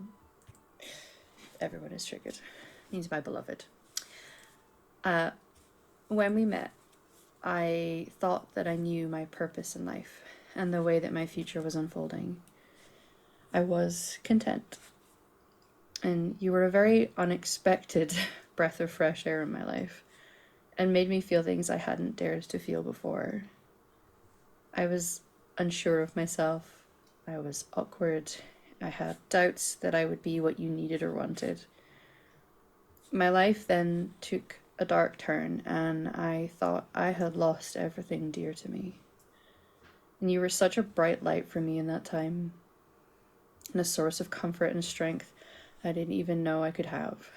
Everyone is triggered. He's my beloved. When we met, I thought that I knew my purpose in life and the way that my future was unfolding. I was content. And you were a very unexpected breath of fresh air in my life and made me feel things I hadn't dared to feel before. I was unsure of myself. I was awkward. I had doubts that I would be what you needed or wanted. My life then took a dark turn, and I thought I had lost everything dear to me. And you were such a bright light for me in that time, and a source of comfort and strength I didn't even know I could have.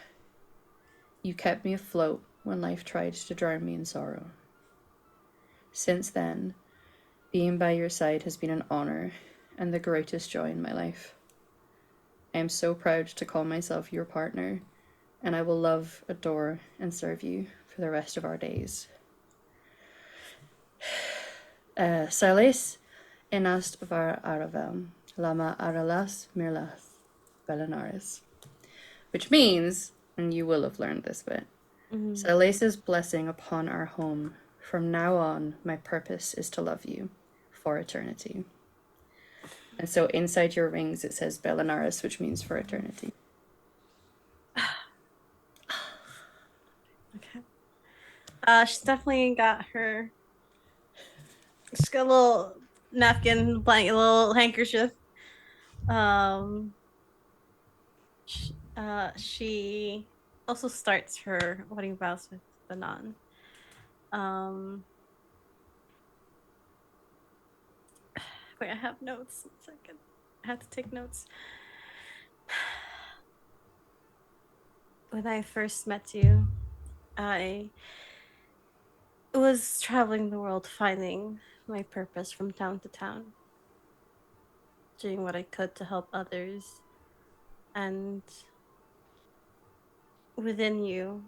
You kept me afloat when life tried to drown me in sorrow. Since then, being by your side has been an honor and the greatest joy in my life. I am so proud to call myself your partner, and I will love, adore, and serve you for the rest of our days. Salis enast var aravel, lama aralas mirlas belanaris. Which means, and you will have learned this bit, Salis' blessing upon our home. From now on, my purpose is to love you for eternity. And so inside your rings it says Belanaris, which means for eternity. Okay. She's definitely got her. She's got a little napkin, blanket, little handkerchief. She also starts her wedding vows with the nun. Wait, I have notes. 1 second. I have to take notes. When I first met you, I was traveling the world finding my purpose from town to town, doing what I could to help others. And within you,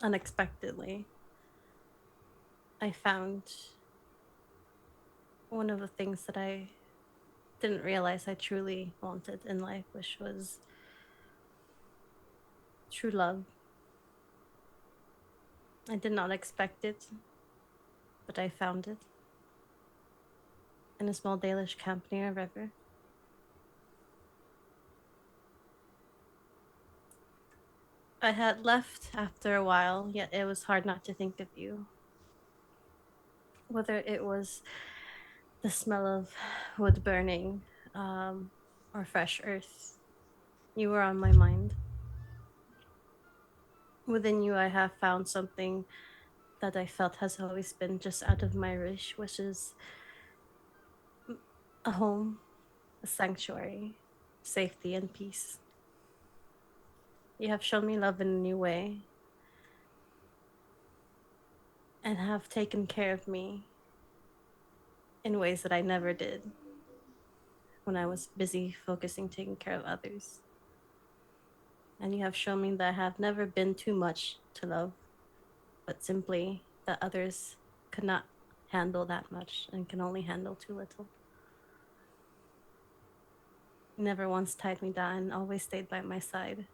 unexpectedly, I found one of the things that I didn't realize I truly wanted in life, which was true love. I did not expect it, but I found it in a small Dalish camp near a river. I had left after a while, yet it was hard not to think of you. Whether it was the smell of wood burning or fresh earth, you were on my mind. Within you, I have found something that I felt has always been just out of my reach, which is a home, a sanctuary, safety, and peace. You have shown me love in a new way and have taken care of me in ways that I never did when I was busy focusing taking care of others. And you have shown me that I have never been too much to love, but simply that others could not handle that much and can only handle too little. You never once tied me down, always stayed by my side,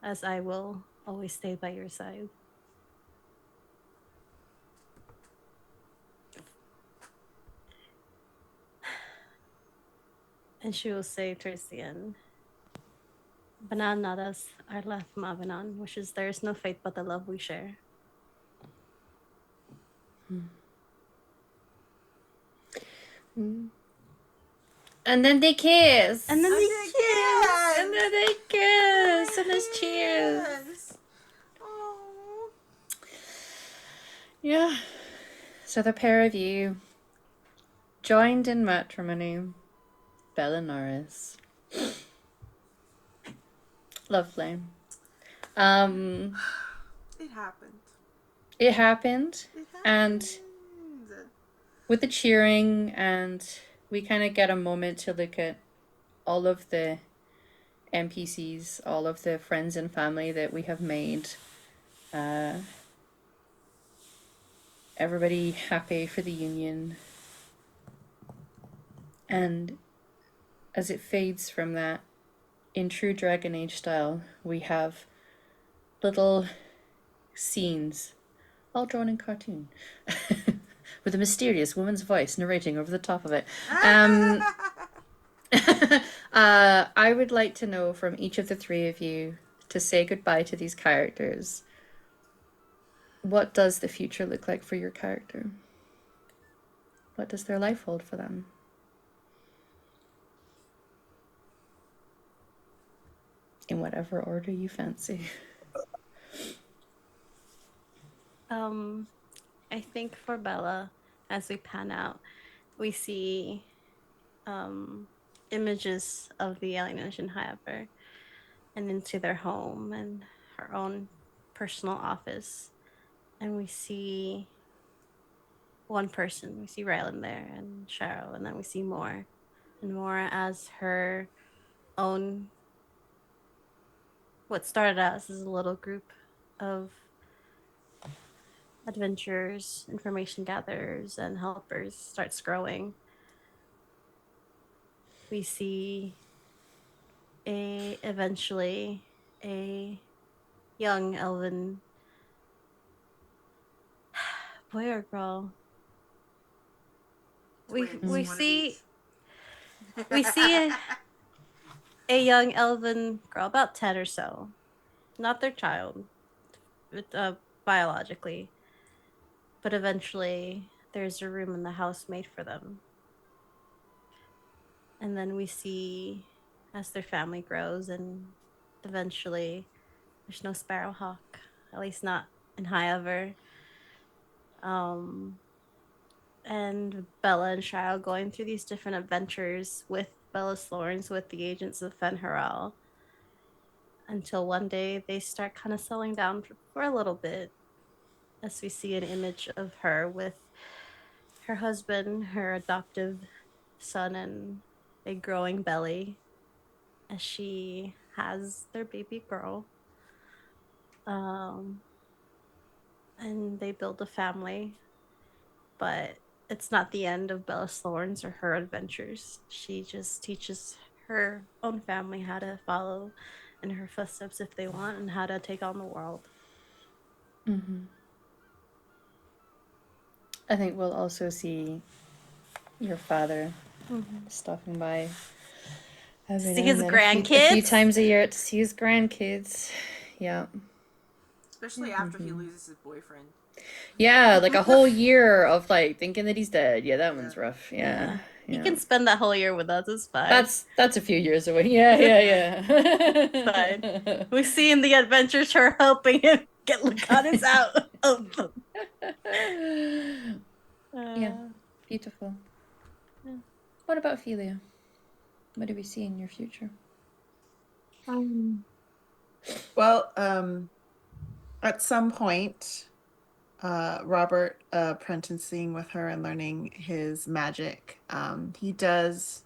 as I will always stay by your side. And she will say towards the end, Banan nadas arlath mabanan, which is there is no fate but the love we share. And then they kiss. And then they kiss. And then they kiss. And there's cheers. Yes. Oh. Yeah. So the pair of you joined in matrimony. Bella Norris. Lovely. It happened. It happened. It happened. And with the cheering, and we kind of get a moment to look at all of the NPCs, all of the friends and family that we have made. Everybody happy for the union. And as it fades from that, in true Dragon Age style, we have little scenes, all drawn in cartoon, with a mysterious woman's voice narrating over the top of it. I would like to know from each of the three of you to say goodbye to these characters. What does the future look like for your character? What does their life hold for them? In whatever order you fancy. I think for Bella, as we pan out, we see images of the alien engine, however, and into their home and her own personal office. And we see one person. We see Rylan there and Cheryl, and then we see more and more as her own, what started out as a little group of adventurers, information gatherers, and helpers starts growing. We see eventually a young elven boy or girl. We see a young elven girl, about 10 or so, not their child, biologically, but eventually there's a room in the house made for them. And then we see as their family grows, and eventually there's no Sparrowhawk, at least not in Highover. And Bella and Shao going through these different adventures with Bella's Thorns, with the agents of Fen'Harel, until one day they start kind of settling down for a little bit, as we see an image of her with her husband, her adoptive son, and a growing belly, as she has their baby girl. And they build a family, but it's not the end of Bella's Thorns or her adventures. She just teaches her own family how to follow in her footsteps if they want, and how to take on the world. I think we'll also see your father Mm-hmm. stopping by every See now and his then, a few grandkids. times a year to see his grandkids. Yeah. Especially after he loses his boyfriend. Yeah, like a whole year of like thinking that he's dead. Yeah, that Yeah. one's rough. Yeah. Yeah. He Yeah. can spend that whole year with us. It's fine. That's a few years away. Yeah. Fine. We see in the adventures her helping him get Lucanus out of them. Yeah. Beautiful. Yeah. What about Ophelia? What do we see in your future? Well, at some point, Robert apprenticing with her and learning his magic, he does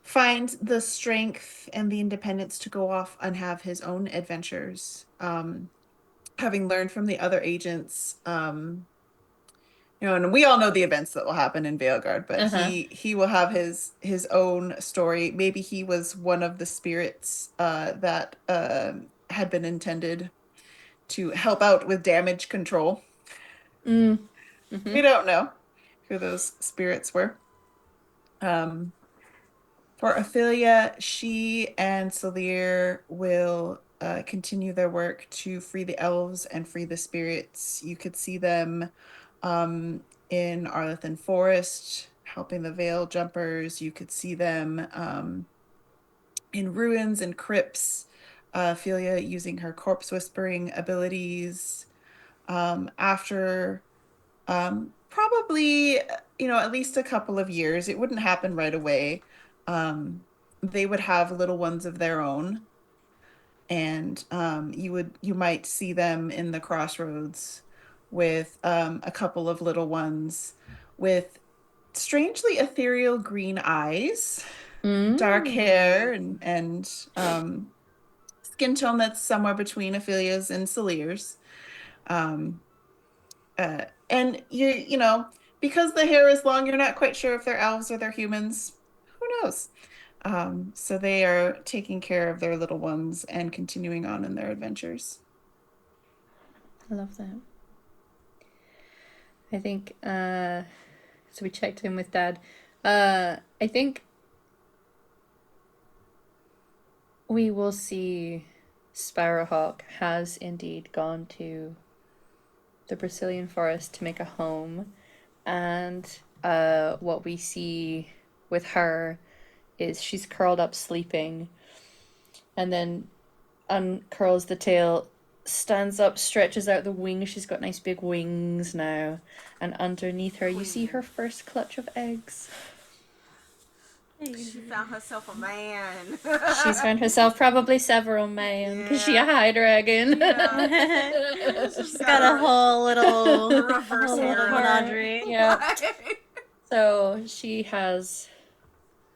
find the strength and the independence to go off and have his own adventures. Having learned from the other agents, and we all know the events that will happen in Veilguard, but he will have his own story. Maybe he was one of the spirits that had been intended to help out with damage control. We don't know who those spirits were. For Ophelia, she and Salir will continue their work to free the elves and free the spirits. You could see them in Arlethan Forest helping the Veil Jumpers. You could see them in ruins and crypts. Ophelia using her corpse whispering abilities. After probably, at least a couple of years. It wouldn't happen right away. They would have little ones of their own, and you might see them in the crossroads with a couple of little ones with strangely ethereal green eyes, dark hair, and skin tone that's somewhere between Ophelia's and Salir's. And because the hair is long, you're not quite sure if they're elves or they're humans. Who knows? So they are taking care of their little ones and continuing on in their adventures. I love that. I think so we checked in with Dad. I think we will see Sparrowhawk has indeed gone to the Brazilian forest to make a home, and what we see with her is she's curled up sleeping, and then uncurls the tail, stands up, stretches out the wings. She's got nice big wings now, and underneath her you see her first clutch of eggs. She found herself a man. She's found herself probably several men because she a high dragon. Yeah. She's got a whole little reverse hair menagerie. Yeah. So she has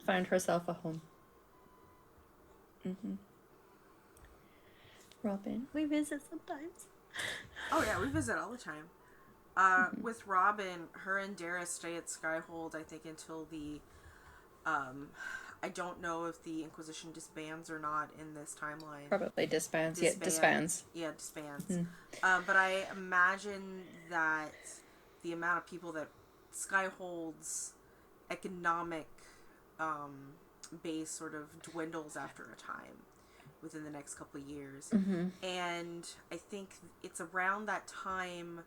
found herself a home. Robin. We visit sometimes. Oh yeah, we visit all the time. With Robin, her and Dara stay at Skyhold, I think, until the I don't know if the Inquisition disbands or not in this timeline. Probably disbands. Yeah, disbands. Yeah, disbands. But I imagine that the amount of people that Skyhold's economic base sort of dwindles after a time within the next couple of years. And I think it's around that time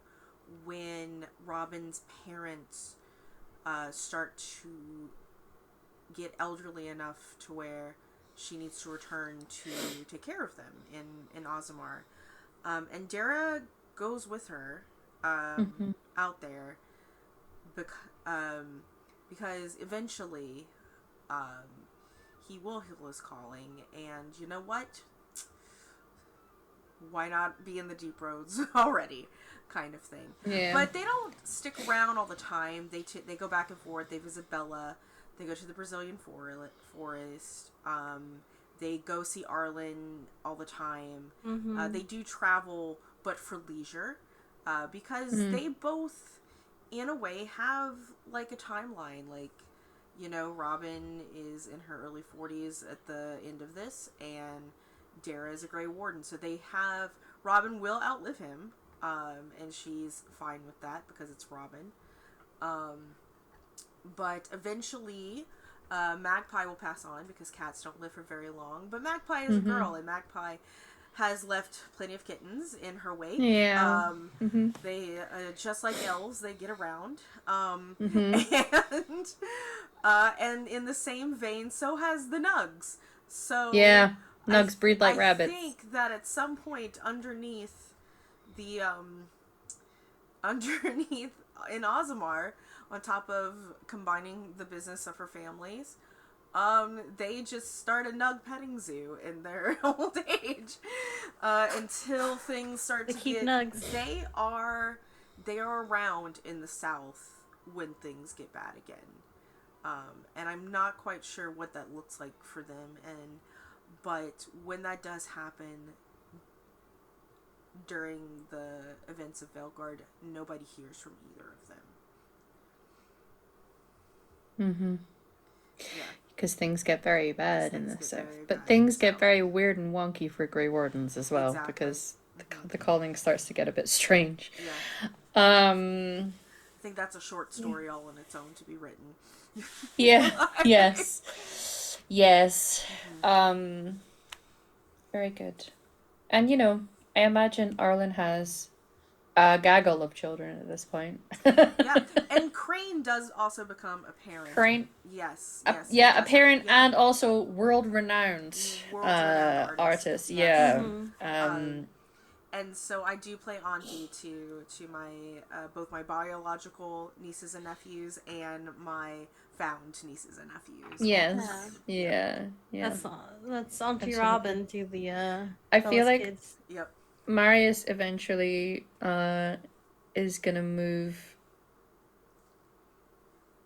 when Robin's parents start to get elderly enough to where she needs to return to take care of them in Ozamar. And Dara goes with her out there because eventually he will heal his calling, and you know what? Why not be in the deep roads already, kind of thing. Yeah. But they don't stick around all the time. They go back and forth. They visit Bella. They go to the Brazilian forest. They go see Arlen all the time. They do travel, but for leisure, because they both in a way, have, like, a timeline. Like, you know, Robin is in her early 40s at the end of this, and Dara is a Grey Warden. So they have... Robin will outlive him, and she's fine with that because it's Robin. But eventually, Magpie will pass on because cats don't live for very long. But Magpie is a girl, and Magpie has left plenty of kittens in her wake. Yeah. They, just like elves, they get around. And in the same vein, so has the Nugs. So Yeah. Nugs breed like rabbits. I think that at some point underneath the, underneath in Ozamar, on top of combining the business of her families, they just start a Nug petting zoo in their old age, until things start to keep get... Nugs. They are around in the South when things get bad again. And I'm not quite sure what that looks like for them, but when that does happen, during the events of Velgard, nobody hears from either of them. Yeah. Because things get very bad in the South. But bad things in the get South. very weird and wonky for Grey Wardens as well, Exactly. because the calling starts to get a bit strange. Yeah. I think that's a short story all on its own to be written. Yeah. Yes. Very good. And, you know, I imagine Arlen has a gaggle of children at this point. Yeah, and Crane does also become a parent. Crane? Yes. Yeah, a parent and also world-renowned artist. Yes. Yeah. And so I do play Auntie to my both my biological nieces and nephews and my found nieces and nephews. Yes. Yeah. That's Auntie That's Robin to the I feel like kids. Yep. Marius eventually is gonna move,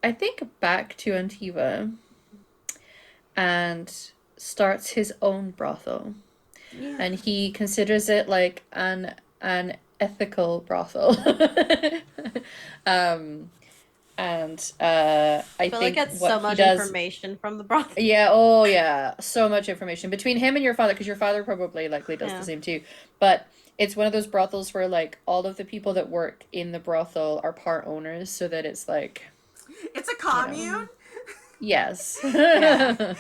I think, back to Antiva and starts his own brothel. Yeah. And he considers it like an ethical brothel. I feel like think it's what so he much does, information from the brothel. yeah, so much information between him and your father, because your father probably likely does the same too. But it's one of those brothels where, like, all of the people that work in the brothel are part owners, so that it's like, it's a commune. Yes. It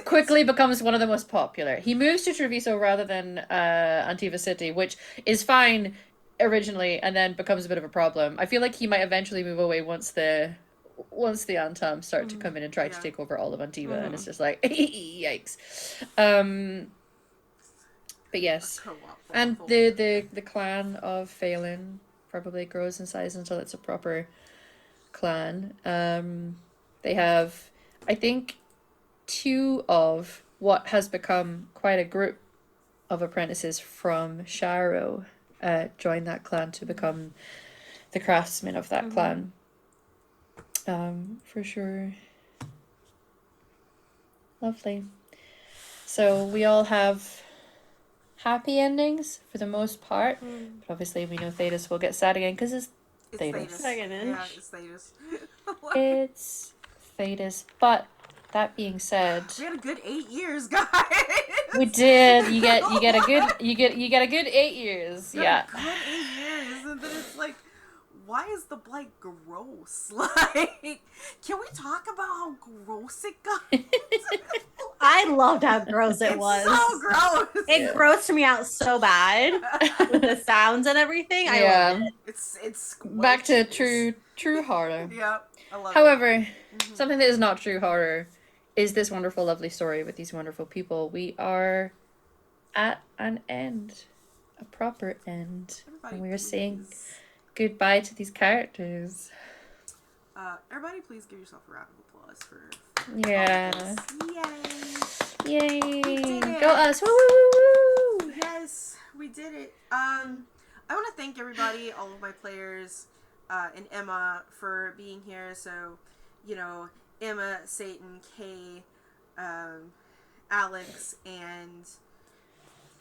quickly becomes one of the most popular. He moves to Treviso rather than Antiva City, which is fine originally, and then becomes a bit of a problem. I feel like he might eventually move away once the Antam start to come in and try to take over all of Antiva, and it's just like, yikes. But yes, and the clan of Phelan probably grows in size until it's a proper clan. They have, I think, 2 of what has become quite a group of apprentices from Sharo join that clan to become the craftsmen of that clan. For sure. Lovely. So we all have happy endings for the most part, but obviously we know Thetis will get sad again because it's Thetis. Yeah, it's Thetis. It's Thetis. But that being said, we had a good 8 years, guys. We did. You get a good 8 years. Yeah. A good 8 years, and then it's like, why is the blight gross? Like, can we talk about how gross it got? I loved how gross it was. So gross. It grossed me out so bad with the sounds and everything. I loved it. It's back to true horror. Yeah, I love However, it. something that is not true horror is this wonderful, lovely story with these wonderful people. We are at an end, a proper end, and we are saying goodbye to these characters. Everybody, please give yourself a round of applause for. Yeah. Yay! Yay! Go us! Woo! Woo! Woo! Yes, we did it. I want to thank everybody, all of my players, and Emma for being here. So, you know, Emma, Satan, Kay, Alex, and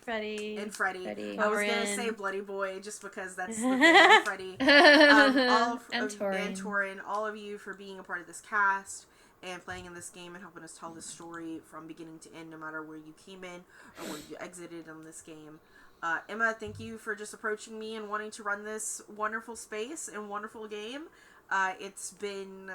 Freddie. And Freddie. Freddie. I was gonna say Torin. Bloody Boy just because that's the thing. Freddie. And And Torin. Torin, all of you for being a part of this cast and playing in this game and helping us tell this story from beginning to end, no matter where you came in or where you exited on this game. Emma, thank you for just approaching me and wanting to run this wonderful space and wonderful game. It's been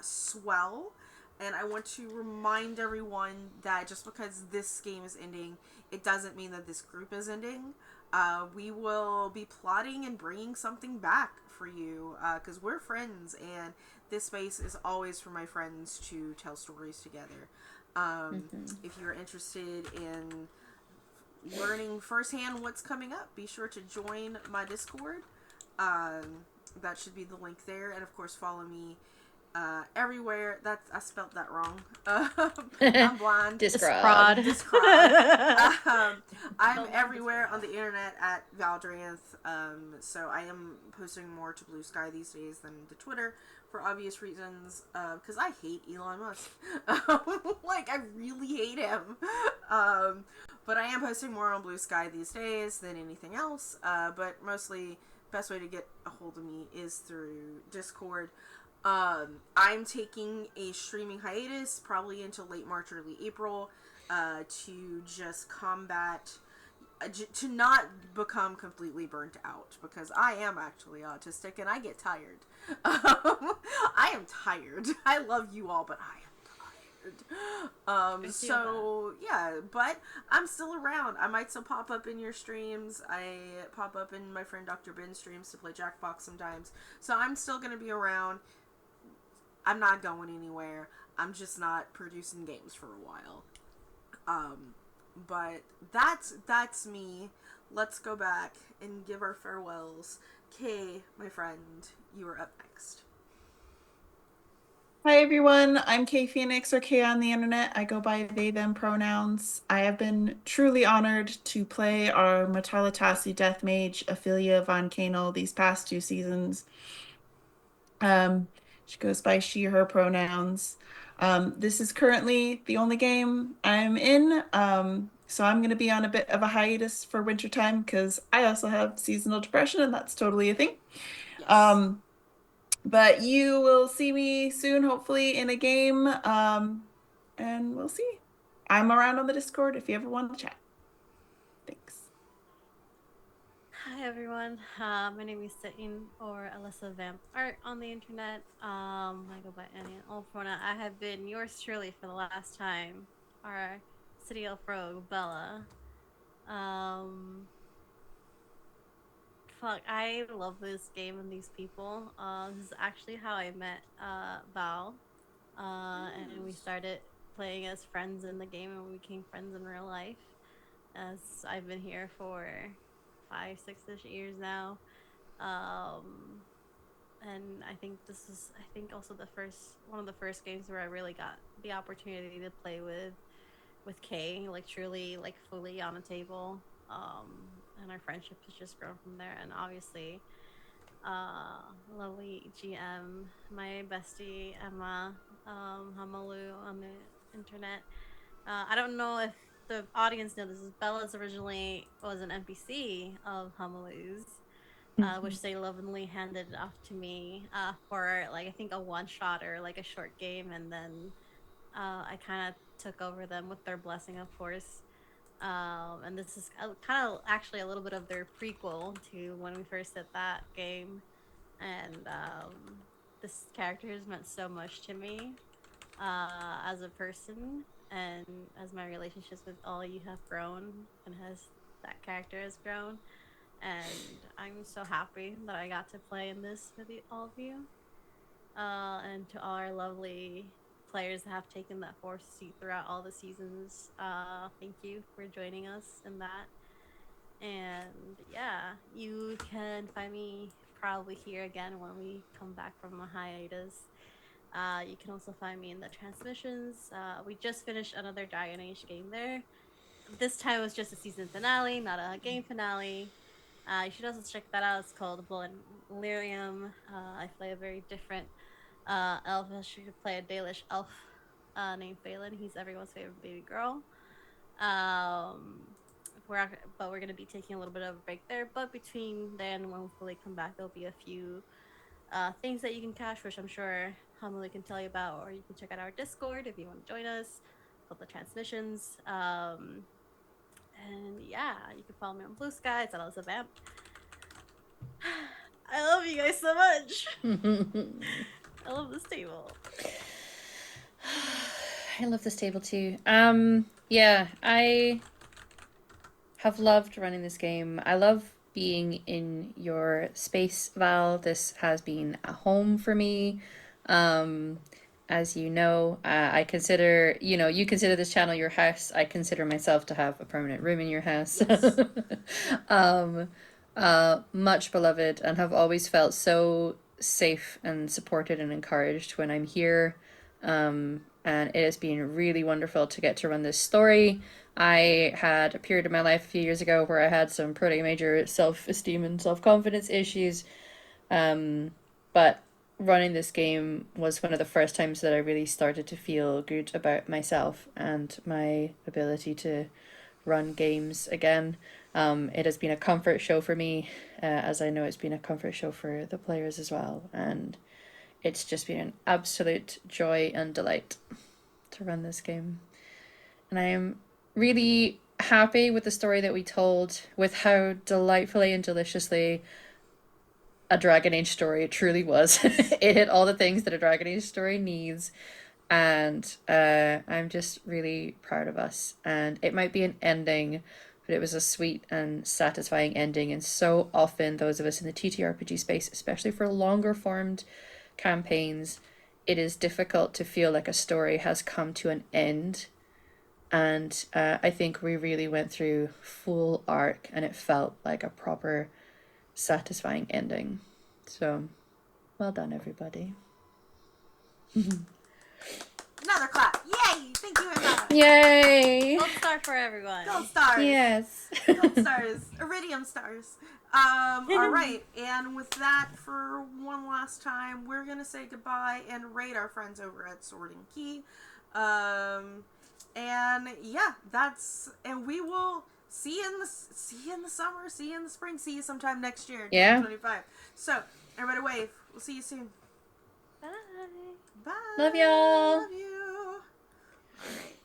swell, and I want to remind everyone that just because this game is ending, it doesn't mean that this group is ending. We will be plotting and bringing something back for you, because we're friends, and this space is always for my friends to tell stories together. If you're interested in learning firsthand what's coming up, be sure to join my Discord. That should be the link there, and of course follow me everywhere. I spelled that wrong. I'm blind. Discrod. I'm everywhere on the internet at Valdrianth. So I am posting more to Blue Sky these days than to Twitter for obvious reasons. Because I hate Elon Musk. Like, I really hate him. But I am posting more on Blue Sky these days than anything else. But mostly, best way to get a hold of me is through Discord. I'm taking a streaming hiatus probably until late March, early April, to just combat, to not become completely burnt out, because I am actually autistic and I get tired. I am tired. I love you all, but I am tired. So yeah, but I'm still around. I might still pop up in your streams. I pop up in my friend Dr. Ben's streams to play Jackbox sometimes. So I'm still gonna be around. I'm not going anywhere. I'm just not producing games for a while. But that's me. Let's go back and give our farewells. Kay, my friend, you are up next. Hi everyone, I'm Kay Phoenix, or Kay on the internet. I go by they, them pronouns. I have been truly honored to play our Matalatasi Death Mage, Ophelia von Kanel, these past 2 seasons. She goes by she, her pronouns. This is currently the only game I'm in, so I'm going to be on a bit of a hiatus for wintertime because I also have seasonal depression, and that's totally a thing. Yes. But you will see me soon, hopefully, in a game, and we'll see. I'm around on the Discord if you ever want to chat. Thanks. Hi everyone, my name is Sitting, or Alyssa Vamp Art on the internet. I go by any and all pronoun. I have been yours truly for the last time, our City Elf Rogue, Bella. Fuck, I love this game and these people. This is actually how I met Val, and we started playing as friends in the game, and we became friends in real life. As I've been here for 5-6-ish years now, and I think this is also one of the first games where I really got the opportunity to play with Kay, like truly, like fully on a table, and our friendship has just grown from there. And obviously, lovely GM, my bestie Emma, Hamalu on the internet. I don't know if the audience knows this. Bella's originally was an NPC of Hamalu's, which they lovingly handed off to me for, like, I think a one-shot or like a short game, and then I kind of took over them with their blessing, of course. And this is kind of actually a little bit of their prequel to when we first did that game. And this character has meant so much to me as a person, and as my relationships with all you have grown, and as that character has grown. And I'm so happy that I got to play in this with all of you. And to all our lovely players that have taken that fourth seat throughout all the seasons, thank you for joining us in that. And yeah, you can find me probably here again when we come back from a hiatus. You can also find me in the transmissions. We just finished another Dragon Age game there. This time it was just a season finale, not a game finale. You should also check that out. It's called Blood and Lyrium. I play a very different elf. I should play a Dalish elf named Phelan. He's everyone's favorite baby girl. Of we're gonna be taking a little bit of a break there. But between then, when we fully come back, there'll be a few things that you can cash, which I'm sure Hamuli can tell you about, or you can check out our Discord if you want to join us. Called the Transmissions. And yeah, you can follow me on Blue Sky. It's at Vamp. I love you guys so much. I love this table. I love this table too. Yeah, I have loved running this game. I love being in your space, Val. This has been a home for me. As you know, I consider, you consider this channel your house. I consider myself to have a permanent room in your house. Yes. Much beloved, and have always felt so safe and supported and encouraged when I'm here. And it has been really wonderful to get to run this story. I had a period in my life a few years ago where I had some pretty major self-esteem and self-confidence issues. But running this game was one of the first times that I really started to feel good about myself and my ability to run games again. It has been a comfort show for me, as I know it's been a comfort show for the players as well. And it's just been an absolute joy and delight to run this game. And I am really happy with the story that we told, with how delightfully and deliciously a Dragon Age story it truly was. It hit all the things that a Dragon Age story needs. And I'm just really proud of us. And it might be an ending, but it was a sweet and satisfying ending. And so often those of us in the TTRPG space, especially for longer formed campaigns, it is difficult to feel like a story has come to an end. And I think we really went through full arc, and it felt like a proper satisfying ending. So well done, everybody. Another clap. Yay! Thank you, Emma. Yay! Gold star for everyone. Gold stars. Yes. Gold stars. Iridium stars. All right. And with that, for one last time, we're going to say goodbye and rate our friends over at Sword and Key. And yeah, and we will see you in the summer, see you in the spring, see you sometime next year, 2025. So, everybody wave. We'll see you soon. Bye. Bye. Love y'all. Love you. All right.